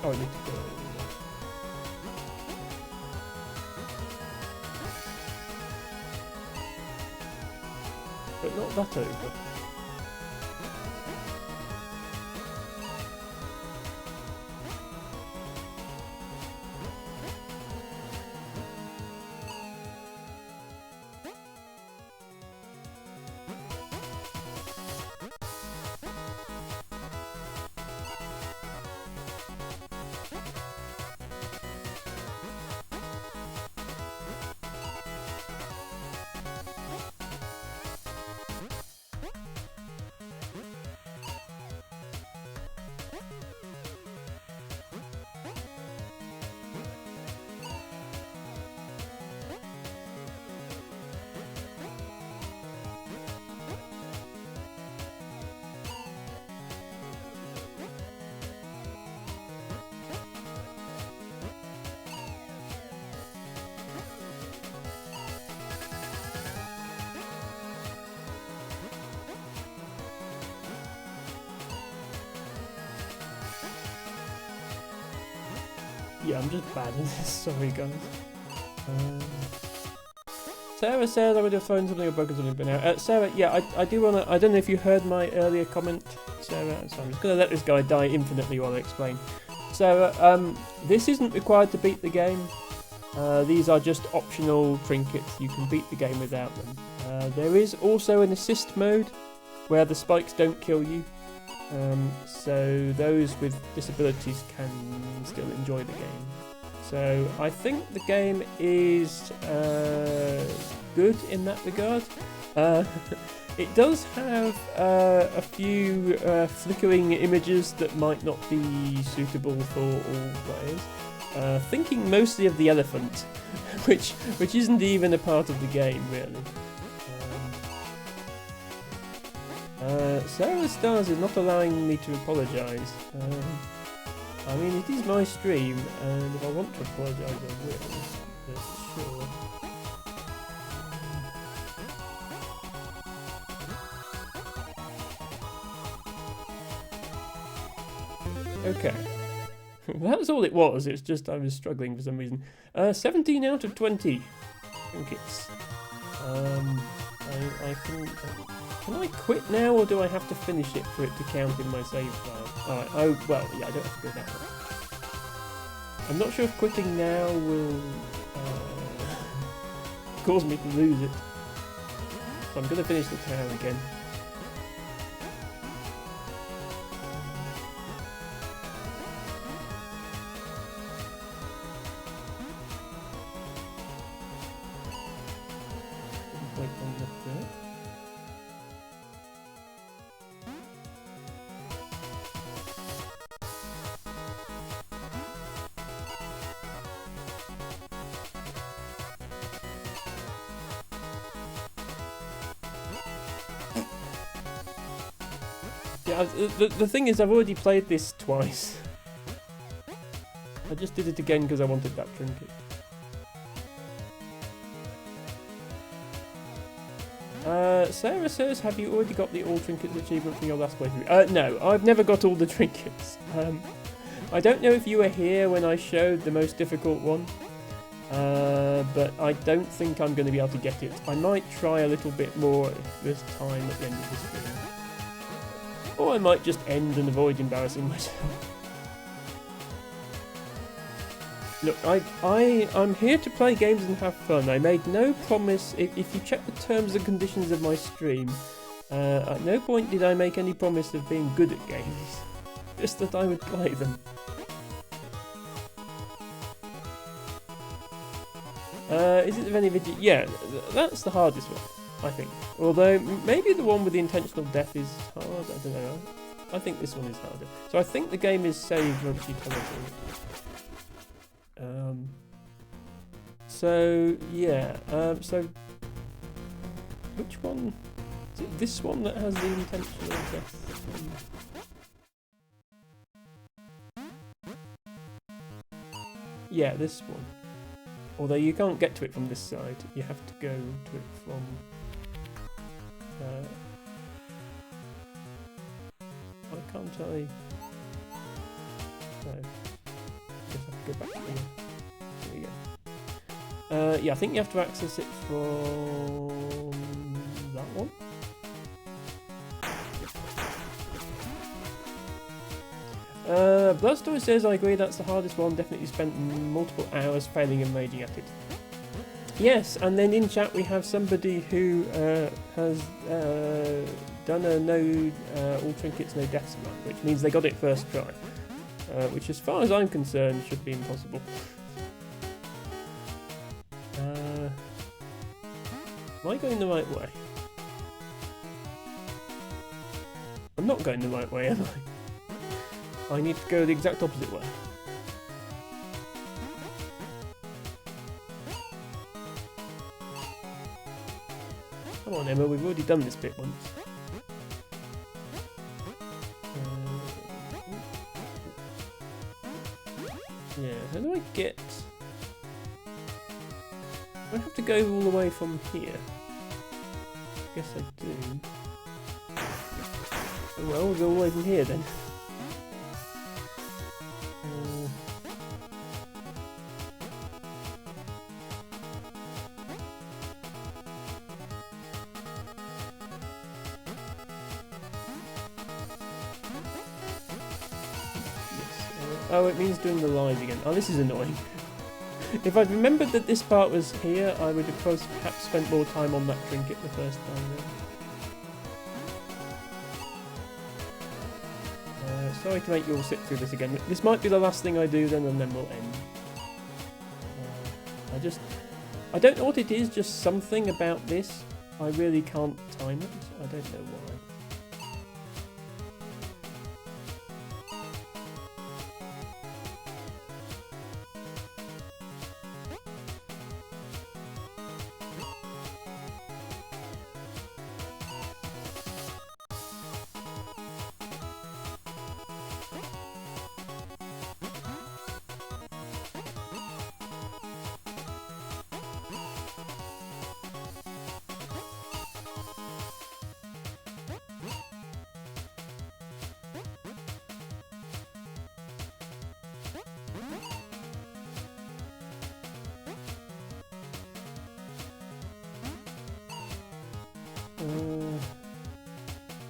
Oh, I need to go. But not that over. Yeah, I'm just bad at this, sorry guys. Sarah says I would have thrown something or broken something by now. Sarah, yeah, I do want to, I don't know if you heard my earlier comment, Sarah, so I'm just going to let this guy die infinitely while I explain. Sarah, this isn't required to beat the game. These are just optional trinkets, you can beat the game without them. There is also an assist mode where the spikes don't kill you. So those with disabilities can still enjoy the game. So I think the game is good in that regard. It does have a few flickering images that might not be suitable for all players. Thinking mostly of the elephant, which isn't even a part of the game really. Sarah Stars is not allowing me to apologise. I mean, it is my stream, and if I want to apologise, I will. But sure. Okay. That's all it was. It's just I was struggling for some reason. 17 out of 20. I think it's. I can. Can I quit now, or do I have to finish it for it to count in my save file? Alright, oh, well, yeah, I don't have to go that way. I'm not sure if quitting now will cause me to lose it. So I'm going to finish the town again. Wait long enough there. Yeah, the thing is, I've already played this twice. I just did it again because I wanted that trinket. Sarah says, have you already got the all trinkets achievement from your last playthrough? No, I've never got all the trinkets. I don't know if you were here when I showed the most difficult one, but I don't think I'm going to be able to get it. I might try a little bit more if there's time at the end of the stream. Or I might just end and avoid embarrassing myself. Look, I'm here to play games and have fun. I made no promise. If you check the terms and conditions of my stream, at no point did I make any promise of being good at games. Just that I would play them. Is it the Veni Vidi? Yeah, that's the hardest one, I think. Although, maybe the one with the intentional death is hard, I don't know. I think this one is harder. So I think the game is saved once you tell it all. So, yeah, so, which one? Is it this one that has the intentional death? Yeah, this one. Although you can't get to it from this side, you have to go to it from... why can't I... No. I guess I have to go back here. There we go. Yeah, I think you have to access it from... that one? Bloodstory says, I agree, that's the hardest one. Definitely spent multiple hours failing and raging at it. Yes, and then in chat we have somebody who has done a no all trinkets, no deaths run, which means they got it first try. Which, as far as I'm concerned, should be impossible. Am I going the right way? I'm not going the right way, am I? I need to go the exact opposite way. Come on, Emma, we've already done this bit once. Yeah, how do I get... do I have to go all the way from here? Guess I do. Oh, well, we'll go all the way from here then. Oh, it means doing the lines again. Oh, this is annoying. If I'd remembered that this part was here, I would have perhaps spent more time on that trinket the first time. Sorry to make you all sit through this again. This might be the last thing I do then, and then we'll end. I don't know what it is, just something about this. I really can't time it. I don't know why.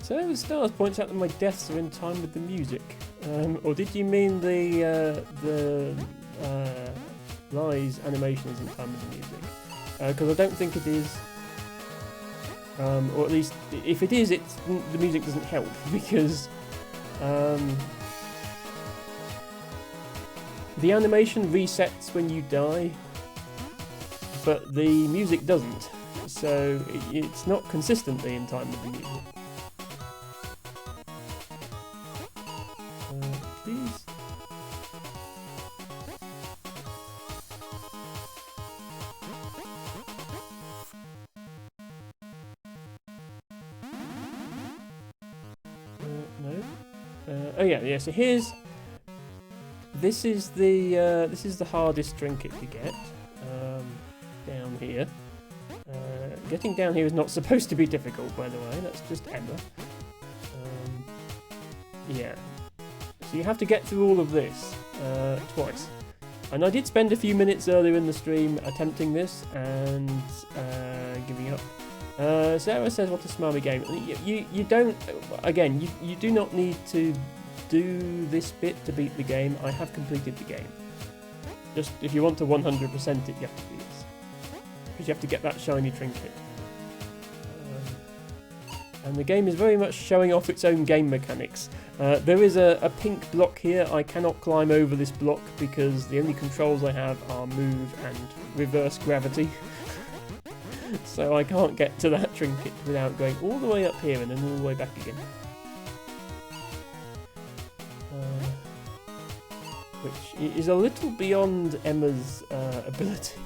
So Stars points out that my deaths are in time with the music. Or did you mean the Lies animation is in time with the music? Because I don't think it is. Or at least, if it is, the music doesn't help, because the animation resets when you die, but the music doesn't. So it's not consistently in time with the music. Please. No. Oh yeah. So this is the hardest trinket to get. Down here. Getting down here is not supposed to be difficult, by the way. That's just Emma. Yeah. So you have to get through all of this twice. And I did spend a few minutes earlier in the stream attempting this and giving up. Sarah says, what a smarmy game. You don't, again, you do not need to do this bit to beat the game. I have completed the game. Just, if you want to 100% it, you have to do this. Because you have to get that shiny trinket. And the game is very much showing off its own game mechanics. There is a pink block here. I cannot climb over this block because the only controls I have are move and reverse gravity. So I can't get to that trinket without going all the way up here and then all the way back again. Which is a little beyond Emma's ability.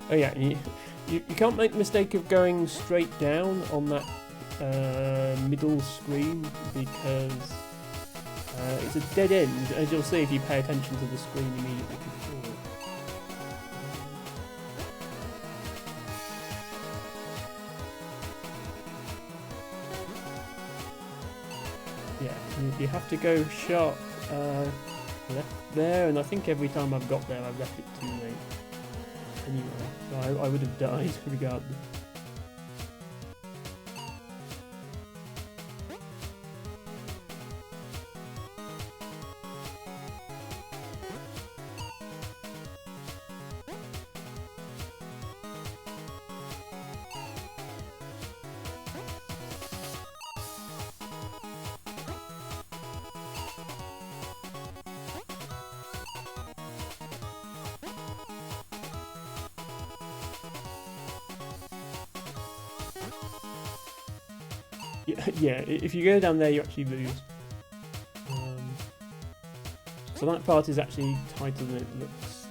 Oh yeah, you can't make the mistake of going straight down on that middle screen because it's a dead end, as you'll see if you pay attention to the screen immediately before. Yeah, you have to go sharp left there, and I think every time I've got there I've left it too late. Anyway, so I would have died regardless. Yeah, if you go down there you actually lose. So that part is actually tighter than it looks.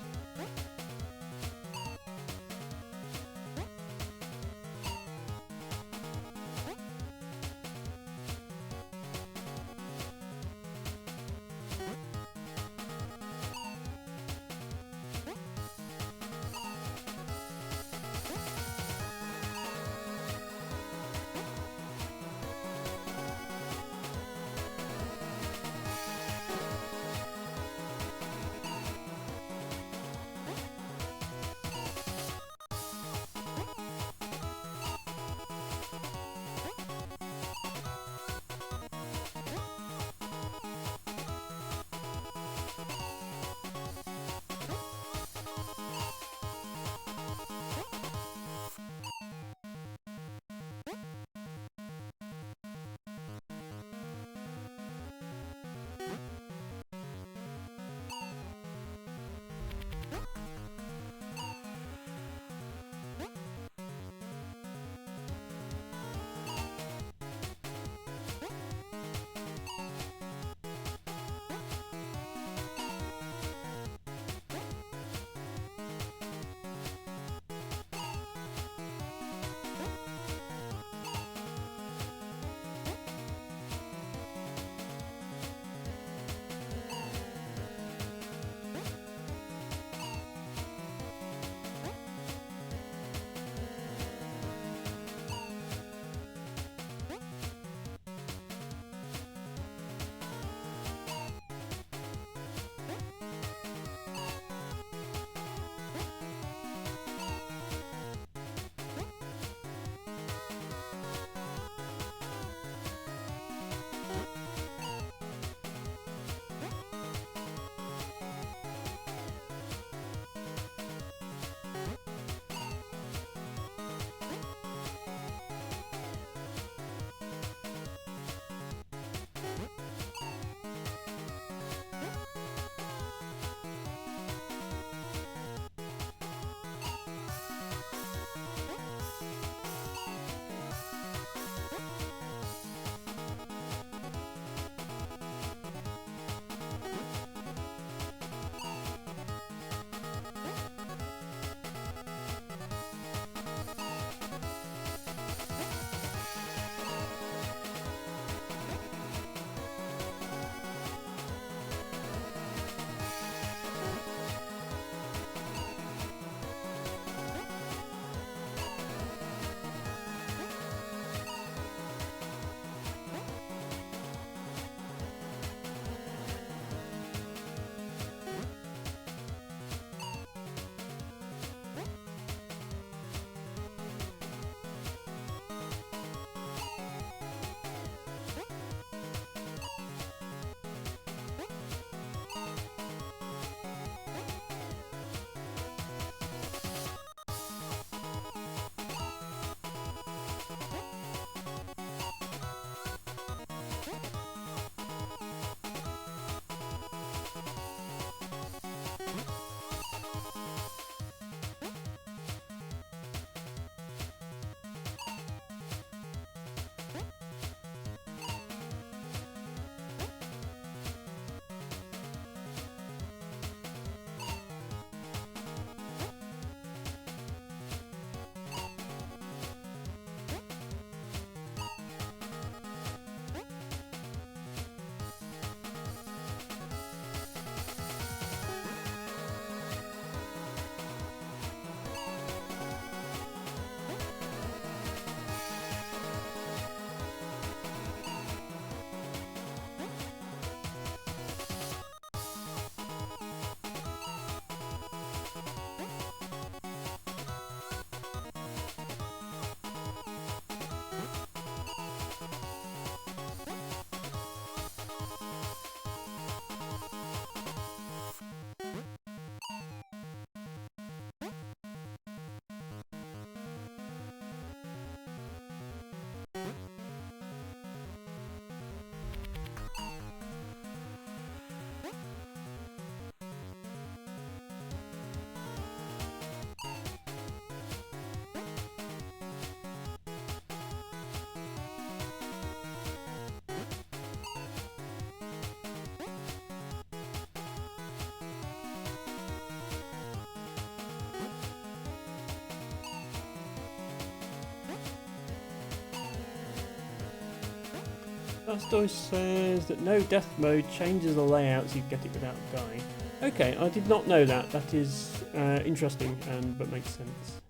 Blastoise says that no death mode changes the layout so you can get it without dying. Okay, I did not know that. That is interesting, but makes sense.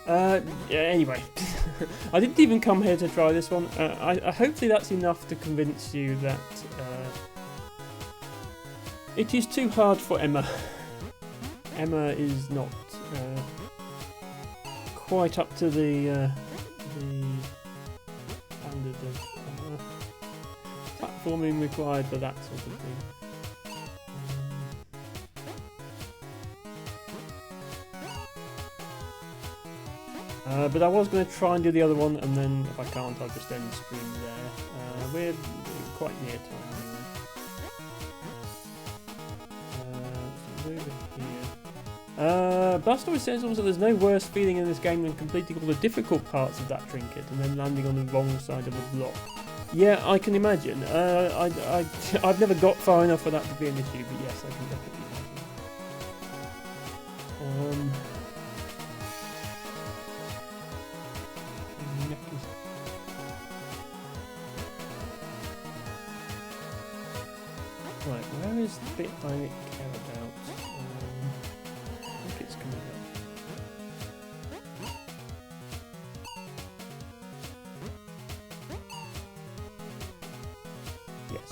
Yeah, anyway, I didn't even come here to try this one. Hopefully that's enough to convince you that it is too hard for Emma. Emma is not quite up to the standard of platforming required for that sort of thing. But I was going to try and do the other one, and then if I can't, I'll just end stream there. We're quite near time anyway. So over here. Blastoise says also there's no worse feeling in this game than completing all the difficult parts of that trinket and then landing on the wrong side of a block. Yeah, I can imagine. I've never got far enough for that to be an issue, but yes, I can definitely imagine. Right, where is the bit I care about? I think it's coming up. Yes,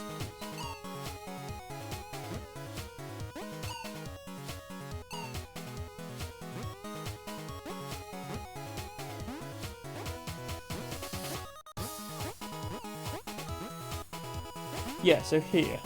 yeah, so here.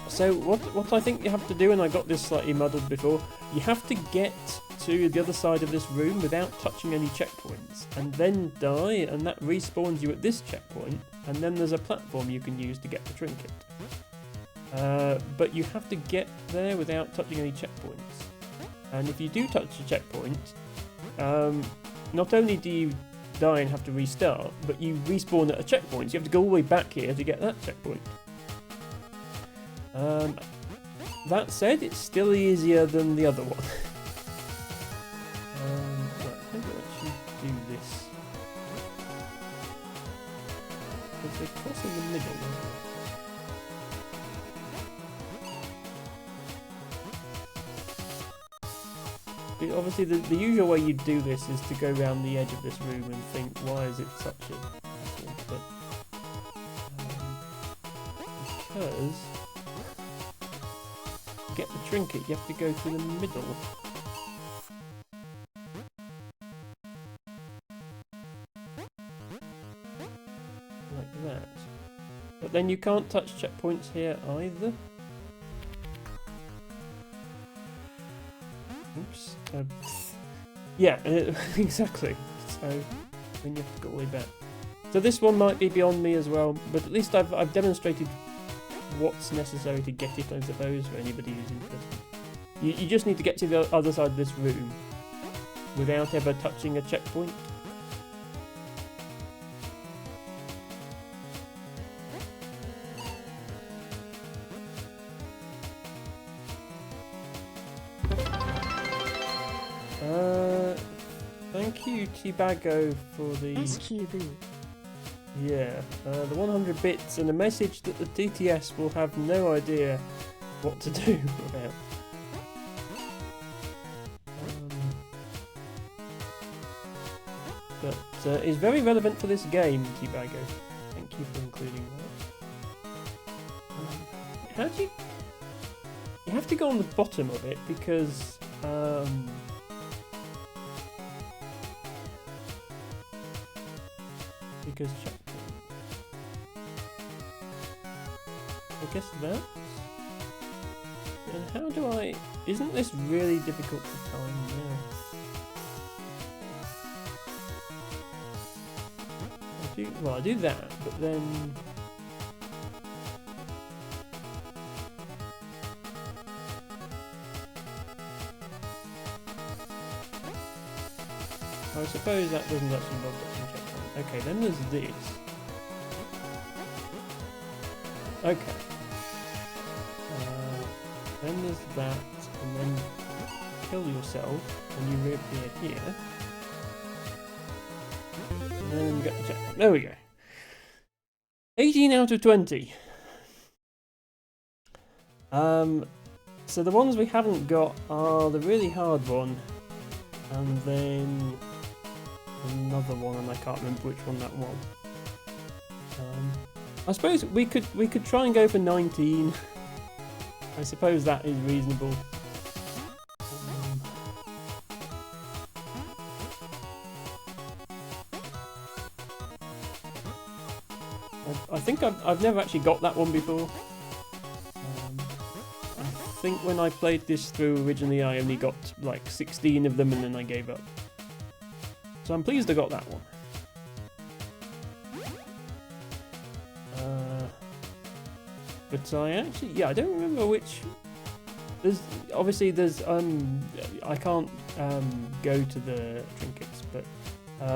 So what I think you have to do, and I got this slightly muddled before, you have to get to the other side of this room without touching any checkpoints, and then die, and that respawns you at this checkpoint, and then there's a platform you can use to get the trinket. But you have to get there without touching any checkpoints. And if you do touch a checkpoint, not only do you die and have to restart, but you respawn at a checkpoint, so you have to go all the way back here to get that checkpoint. That said, it's still easier than the other one. Right, how do I actually do this? Because they cross in the middle, don't they? Obviously, the usual way you do this is to go around the edge of this room and think, why is it such a hassle? But because to get the trinket, you have to go through the middle. Like that. But then you can't touch checkpoints here either. Oops. Yeah, exactly. So then you have to go all the way back. So this one might be beyond me as well, but at least I've demonstrated what's necessary to get it, I suppose, for anybody who's interested. You just need to get to the other side of this room without ever touching a checkpoint. Thank you, Tibago, for the... Yeah, the 100 bits and a message that the TTS will have no idea what to do about. But is very relevant for this game, Tibago. Thank you for including that. How do you... You have to go on the bottom of it because... because checkpoint. I guess that's... And how do I... Isn't this really difficult to time now? I do that, but then... I suppose that doesn't actually involve touching checkpoint. Okay, then there's this. Okay. Then there's that, and then kill yourself and you reappear here. And then you get the checkpoint. There we go. 18 out of 20. So the ones we haven't got are the really hard one, and then another one, and I can't remember which one that was. I suppose we could try and go for 19. I suppose that is reasonable. I think I've never actually got that one before. I think when I played this through originally, I only got like 16 of them, and then I gave up. So I'm pleased I got that one. But I actually, I don't remember which. There's I can't go to the trinkets, but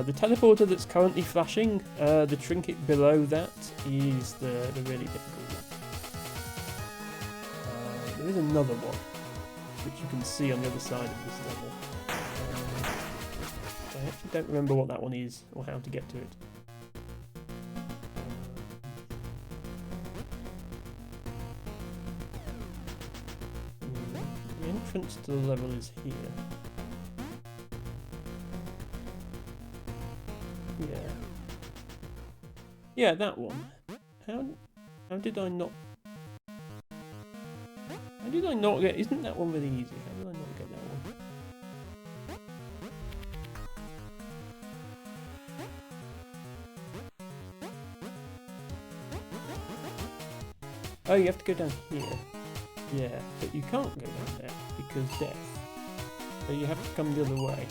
the teleporter that's currently flashing, the trinket below that is the really difficult one. There is another one, which you can see on the other side of this level. I actually don't remember what that one is, or how to get to it. The entrance to the level is here. Yeah, that one. How did I not... How did I not get... Isn't that one really easy? How did I not get that one? Oh, you have to go down here. Yeah, but you can't go down there because death. So you have to come the other way.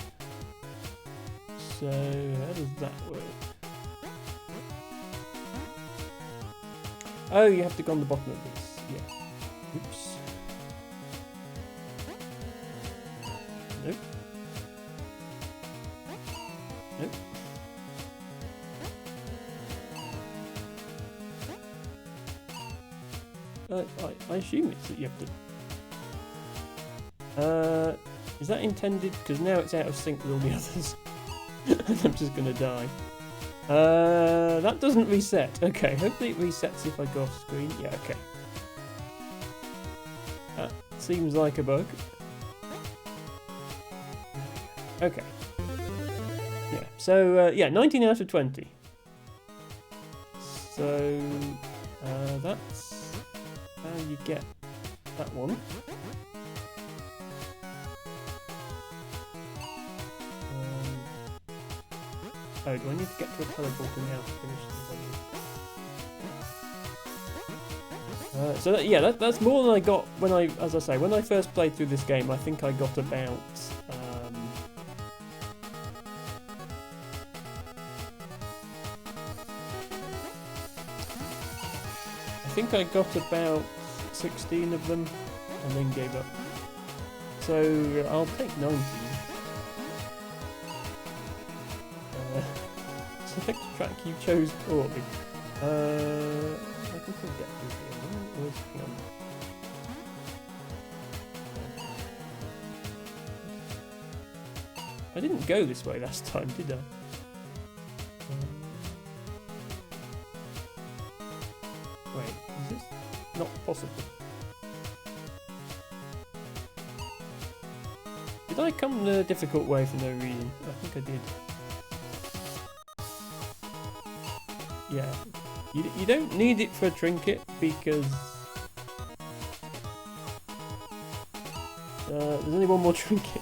So, how does that work? Oh, you have to go on the bottom of this. Yeah. Oops. Nope. Nope. I assume it's that you have to... is that intended? Because now it's out of sync with all the others. And I'm just going to die. That doesn't reset. Okay, hopefully it resets if I go off screen. Yeah, okay. That seems like a bug. Okay. Yeah, so, 19 out of 20. So, that's how you get that one. Oh, do I need to get to a teleporter now to finish the level? So that's more than I got when when I first played through this game. I think I got about I think I got about 16 of them and then gave up. So I'll take 19. Select track you chose poorly. I can still get through here. Hang on. I didn't go this way last time, did I? Wait, is this not possible? Did I come the difficult way for no reason? I think I did. Yeah, you don't need it for a trinket because there's only one more trinket.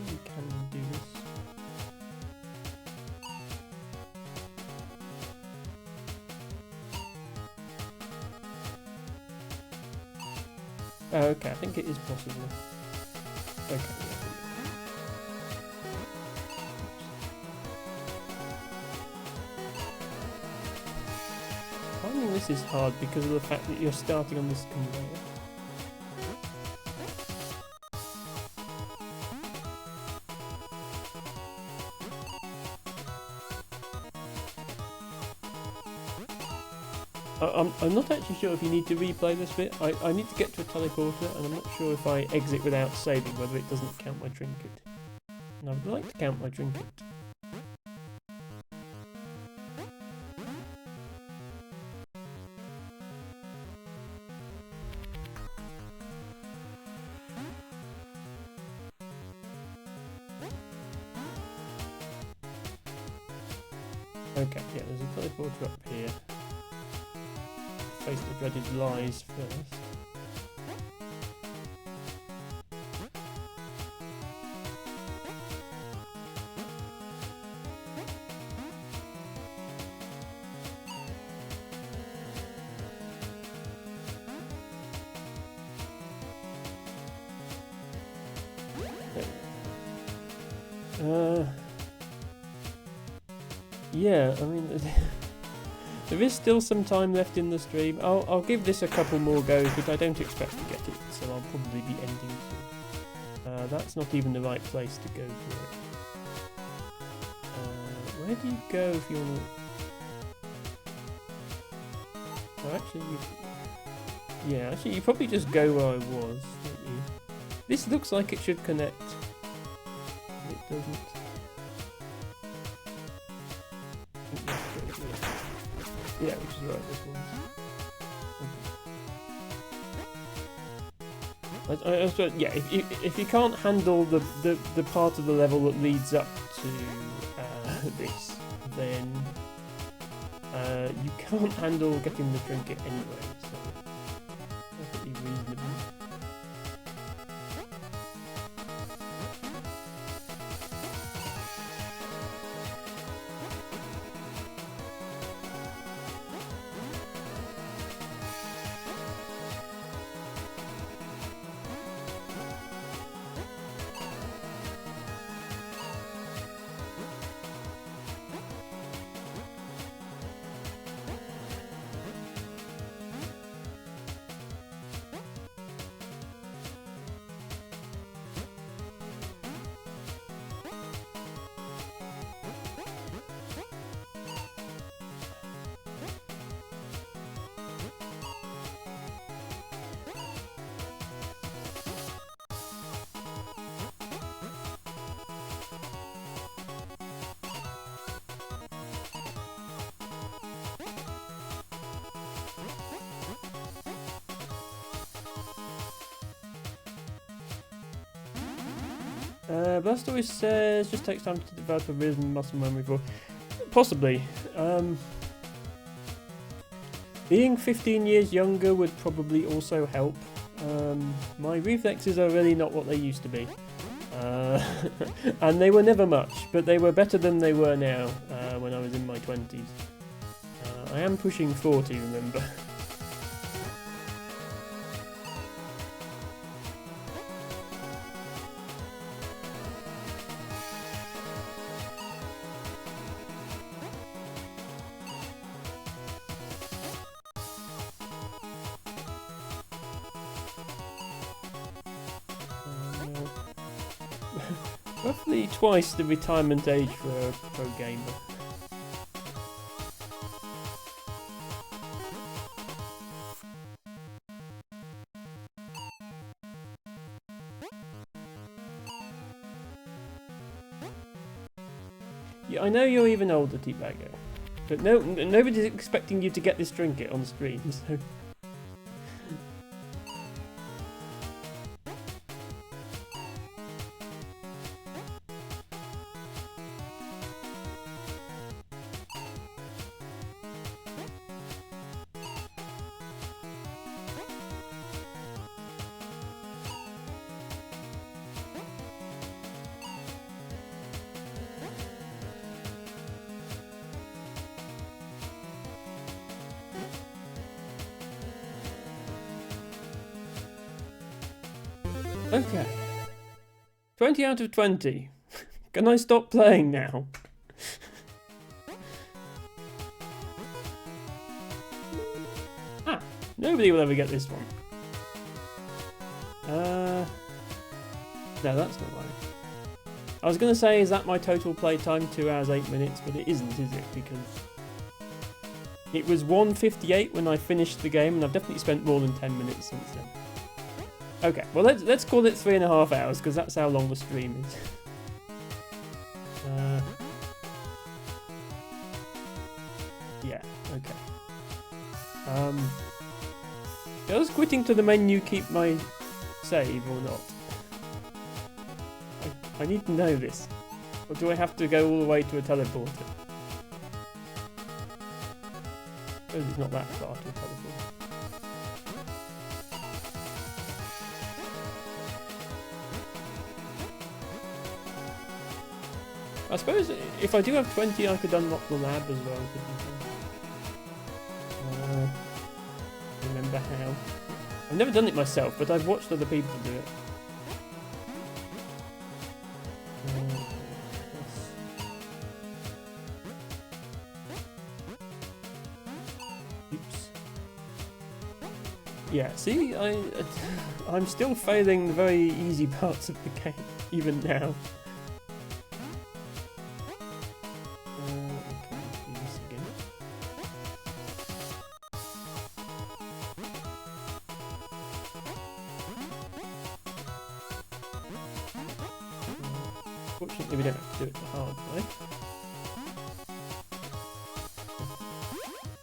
We can do this. Oh, okay, I think it is possible. Okay, finding this is hard because of the fact that you're starting on this conveyor. I'm not actually sure if you need to replay this bit. I need to get to a teleporter, and I'm not sure if I exit without saving, whether it doesn't count my trinket. And I would like to count my trinket. Okay, yeah, there's a teleporter up here. Face the dreaded lies first. Yeah, I mean, there is still some time left in the stream. I'll give this a couple more goes, but I don't expect to get it, so I'll probably be ending soon. That's not even the right place to go for it. Where do you go if you want to... Oh, actually, you probably just go where I was, don't you? This looks like it should connect. It doesn't. Yeah, which is right, this one. Yeah, if you can't handle the part of the level that leads up to this, then you can't handle getting the trinket anyway, so perfectly reasonable. Blast always says, just takes time to develop a rhythm, muscle memory for... Possibly. Being 15 years younger would probably also help. My reflexes are really not what they used to be. And they were never much, but they were better than they were now, when I was in my 20s. I am pushing 40, remember. Roughly twice the retirement age for a pro gamer. Yeah, I know you're even older, Teabagger, but nobody's expecting you to get this trinket on stream, so... Okay. 20 out of 20. Can I stop playing now? Nobody will ever get this one. No, that's not right. I was going to say, is that my total play time? 2 hours, 8 minutes, but it isn't, is it? Because It was 1:58 when I finished the game, and I've definitely spent more than 10 minutes since then. Okay, well let's call it 3.5 hours, because that's how long the stream is. Yeah, okay. Does quitting to the menu keep my save or not? I need to know this. Or do I have to go all the way to a teleporter? I suppose it's not that far to a teleporter. I suppose if I do have 20, I could unlock the lab as well, couldn't I? Remember how? I've never done it myself, but I've watched other people do it. Oops. Yeah, see, I'm still failing the very easy parts of the game, even now. Fortunately, we don't have to do it the hard way.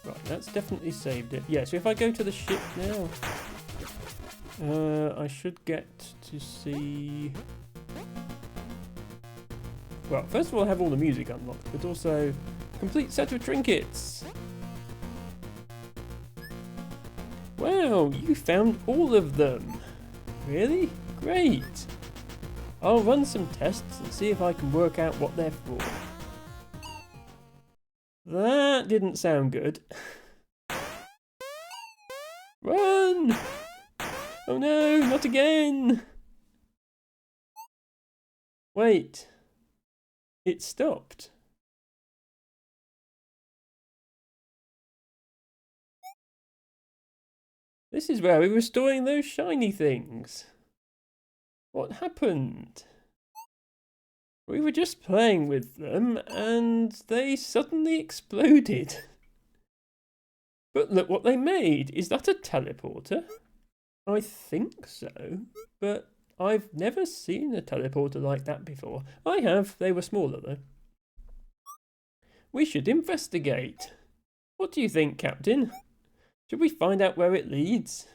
Right, that's definitely saved it. Yeah, so if I go to the ship now, I should get to see... Well, first of all, I have all the music unlocked, but also complete set of trinkets. Wow, you found all of them. Really? Great. I'll run some tests and see if I can work out what they're for. That didn't sound good. Run! Oh no, not again! Wait. It stopped. This is where we were storing those shiny things. What happened? We were just playing with them and they suddenly exploded. But look what they made. Is that a teleporter? I think so, but I've never seen a teleporter like that before. I have. They were smaller though. We should investigate. What do you think, Captain? Should we find out where it leads?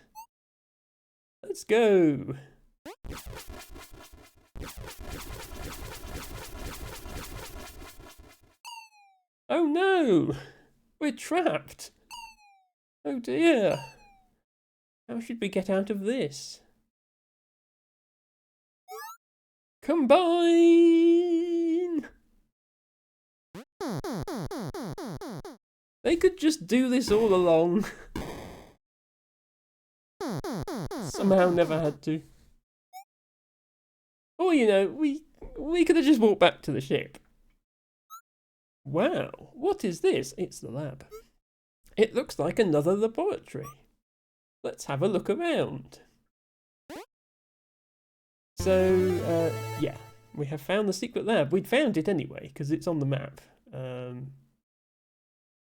Let's go. Oh no! We're trapped! Oh dear! How should we get out of this? Combine! They could just do this all along. Somehow never had to. Or, you know, we could have just walked back to the ship. Wow, what is this? It's the lab. It looks like another laboratory. Let's have a look around. So, yeah, we have found the secret lab. We'd found it anyway, because it's on the map. Oh,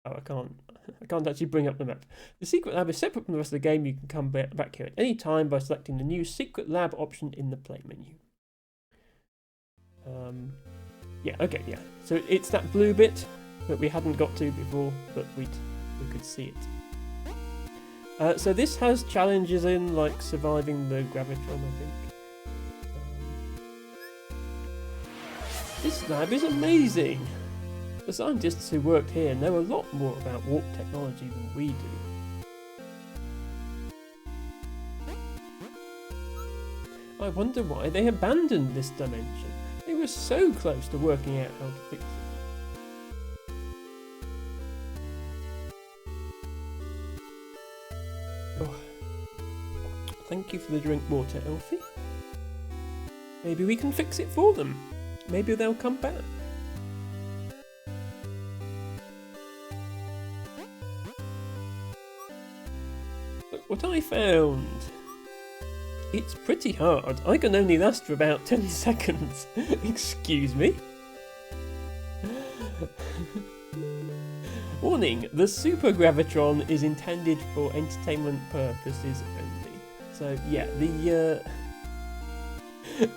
I can't actually bring up the map. The secret lab is separate from the rest of the game. You can come back here at any time by selecting the new secret lab option in the play menu. Yeah, okay, yeah. So it's that blue bit that we hadn't got to before, but we could see it. So this has challenges in, like surviving the gravitron, I think. This lab is amazing! The scientists who worked here know a lot more about warp technology than we do. I wonder why they abandoned this dimension. They were so close to working out how to fix it. Oh. Thank you for the drink water, Elfie. Maybe we can fix it for them. Maybe they'll come back. Look what I found. It's pretty hard. I can only last for about 10 seconds. Excuse me. Warning, the Super Gravitron is intended for entertainment purposes only. So yeah, the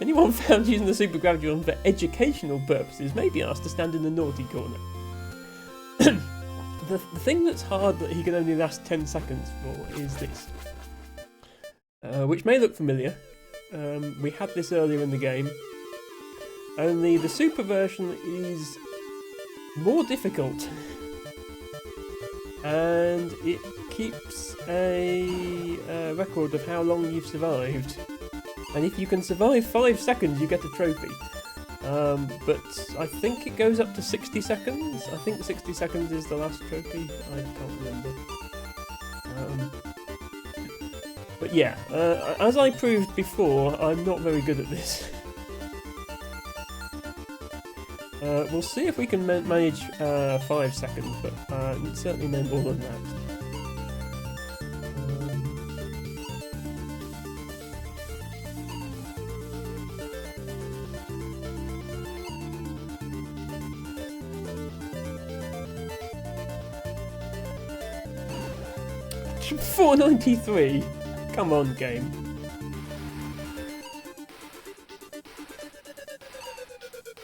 anyone found using the Super Gravitron for educational purposes may be asked to stand in the naughty corner. The thing that's hard that he can only last 10 seconds for is this. Which may look familiar. We had this earlier in the game. Only the Super version is more difficult. And it keeps a record of how long you've survived. And if you can survive 5 seconds, you get a trophy. But I think it goes up to 60 seconds. I think 60 seconds is the last trophy. I can't remember. But yeah, as I proved before, I'm not very good at this. We'll see if we can manage 5 seconds, but certainly no more than that. 493. Come on, game.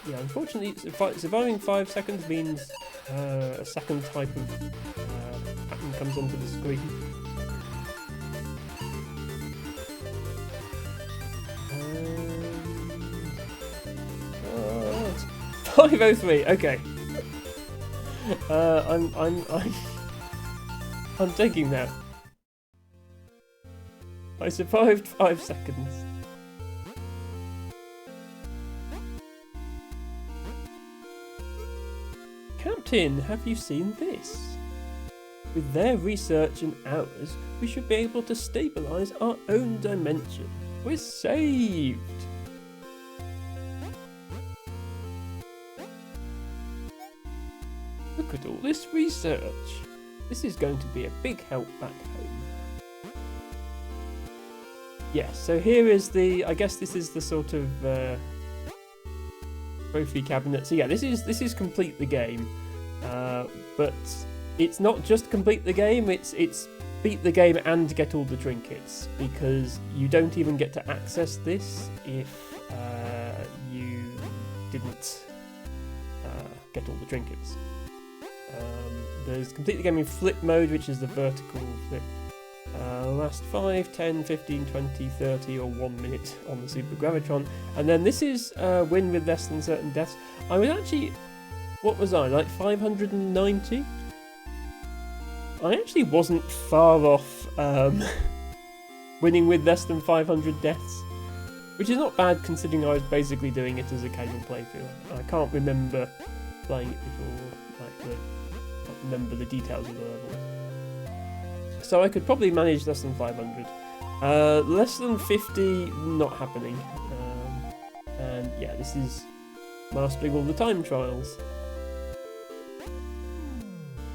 Yeah, unfortunately, surviving 5 seconds means a second type of pattern comes onto the screen. 503. Okay. I'm taking that. I survived 5 seconds. Captain, have you seen this? With their research and ours, we should be able to stabilize our own dimension. We're saved! Look at all this research. This is going to be a big help back home. Yes, so here is the, I guess this is the sort of trophy cabinet. So yeah, this is complete the game, but it's not just complete the game. It's beat the game and get all the trinkets, because you don't even get to access this if you didn't get all the trinkets. There's complete the game in flip mode, which is the vertical flip. Last 5, 10, 15, 20, 30 or 1 minute on the Super Gravitron. And then this is win with less than certain deaths. I was actually, what was I, like 590? I actually wasn't far off winning with less than 500 deaths, which is not bad considering I was basically doing it as a casual playthrough. I can't remember playing it before, like I can't remember the details of the level. So I could probably manage less than 500. Less than 50, not happening. And yeah, this is mastering all the time trials.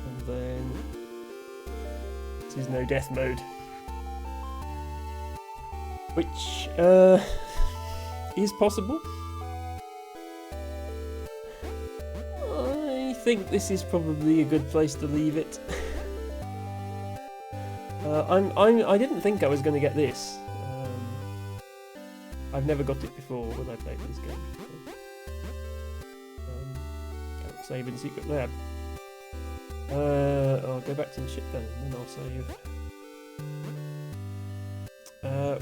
And then this is no death mode, which is possible. I think this is probably a good place to leave it. I didn't think I was going to get this. I've never got it before when I played this game. Can't save in Secret Lab. I'll go back to the ship then, and then I'll save.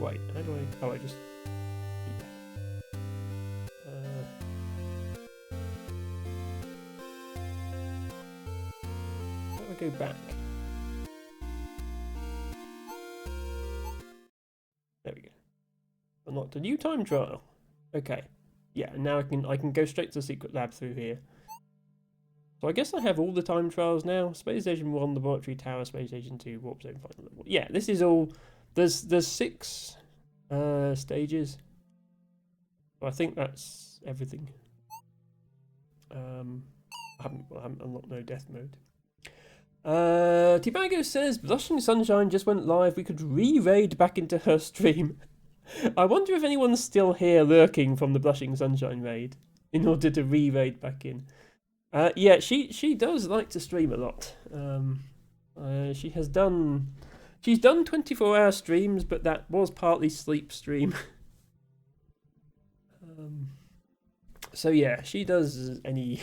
Wait, how do I... Oh, I just... how do I go back? There we go. Unlocked a new time trial. Okay. Yeah, and now I can go straight to the secret lab through here. So I guess I have all the time trials now. Space Station 1, Laboratory Tower, Space Station 2, Warp Zone Final Level. Yeah, this is all... There's 6 stages. So I think that's everything. I haven't unlocked no death mode. Tibago says, Blushing Sunshine just went live. We could re-raid back into her stream. I wonder if anyone's still here lurking from the Blushing Sunshine raid in order to re-raid back in. Yeah, she does like to stream a lot. She has done. She's done 24-hour streams, but that was partly sleep stream. um, so yeah, she does any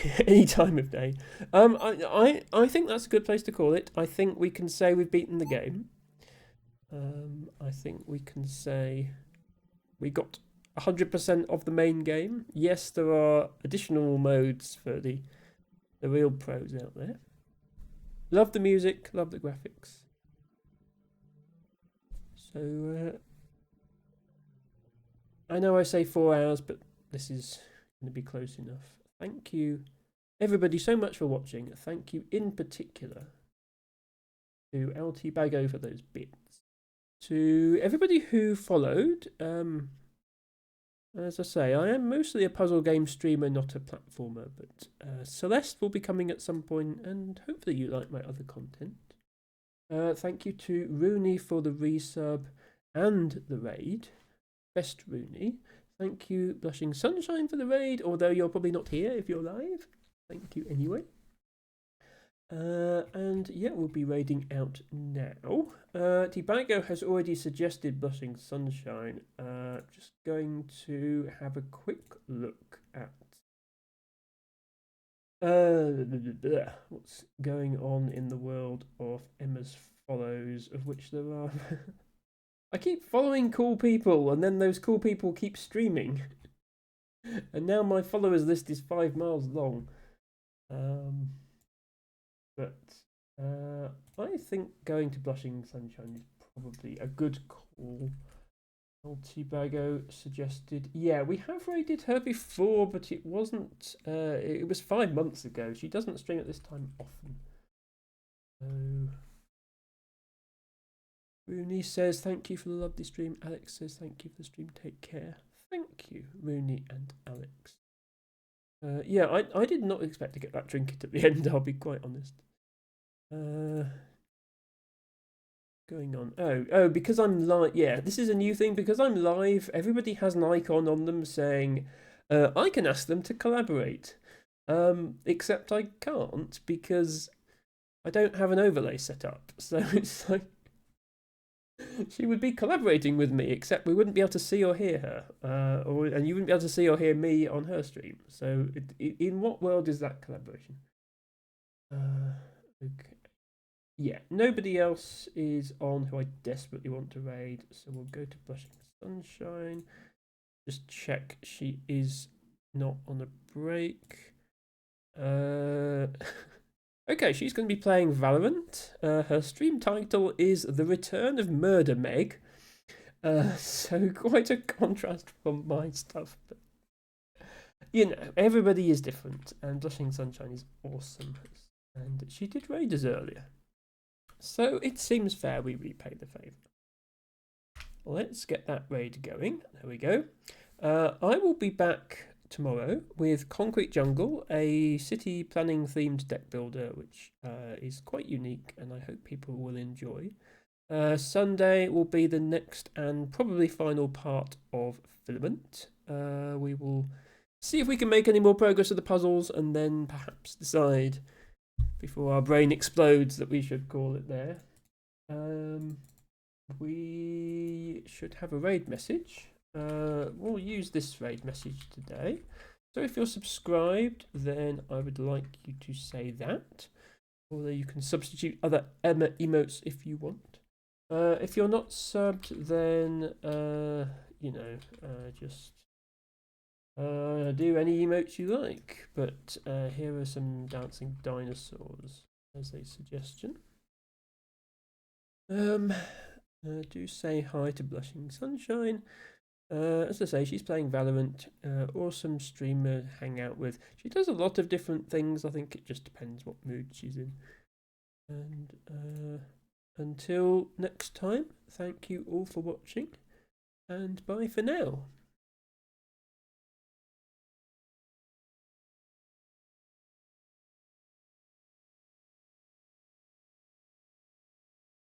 time of day. I think that's a good place to call it. I think we can say we've beaten the game. I think we can say we got 100% of the main game. Yes, there are additional modes for the real pros out there. Love the music, love the graphics. So I know I say 4 hours, but this is going to be close enough. Thank you, everybody, so much for watching. Thank you in particular to LT Bago for those bits. To everybody who followed, as I say, I am mostly a puzzle game streamer, not a platformer, but Celeste will be coming at some point, and hopefully you like my other content. Thank you to Rooney for the resub and the raid. Best Rooney. Thank you, Blushing Sunshine, for the raid, although you're probably not here if you're live. Thank you anyway. And yeah, we'll be raiding out now. Tibago has already suggested Blushing Sunshine. Just going to have a quick look at what's going on in the world of Emma's follows, of which there are. I keep following cool people, and then those cool people keep streaming. And now my followers list is 5 miles long. But I think going to Blushing Sunshine is probably a good call. Altibago suggested, yeah, we have raided her before, but it wasn't. It was 5 months ago. She doesn't stream at this time often. So Rooney says thank you for the lovely stream. Alex says thank you for the stream. Take care. Thank you, Rooney and Alex. Yeah, I did not expect to get that trinket at the end. I'll be quite honest. Going on. Oh, because I'm live. Yeah, this is a new thing. Because I'm live, everybody has an icon on them saying, I can ask them to collaborate. Except I can't because I don't have an overlay set up. So it's like she would be collaborating with me, except we wouldn't be able to see or hear her, and you wouldn't be able to see or hear me on her stream. So in what world is that collaboration? Okay. Yeah, nobody else is on who I desperately want to raid, so we'll go to Blushing Sunshine. Just check she is not on a break. Okay, she's going to be playing Valorant. Her stream title is The Return of Murder Meg. So quite a contrast from my stuff. But, you know, everybody is different, and Blushing Sunshine is awesome. And she did raiders earlier. So it seems fair we repay the favour. Let's get that raid going. There we go. I will be back tomorrow with Concrete Jungle, a city planning themed deck builder, which is quite unique and I hope people will enjoy. Sunday will be the next and probably final part of Filament. We will see if we can make any more progress with the puzzles and then perhaps decide before our brain explodes that we should call it there. We should have a raid message. We'll use this raid message today. So if you're subscribed, then I would like you to say that. Although you can substitute other Emma emotes if you want. If you're not subbed, then, just do any emotes you like. But here are some dancing dinosaurs as a suggestion. Do say hi to Blushing Sunshine. As I say, she's playing Valorant. Awesome streamer to hang out with. She does a lot of different things. I think it just depends what mood she's in. And until next time, thank you all for watching, and bye for now.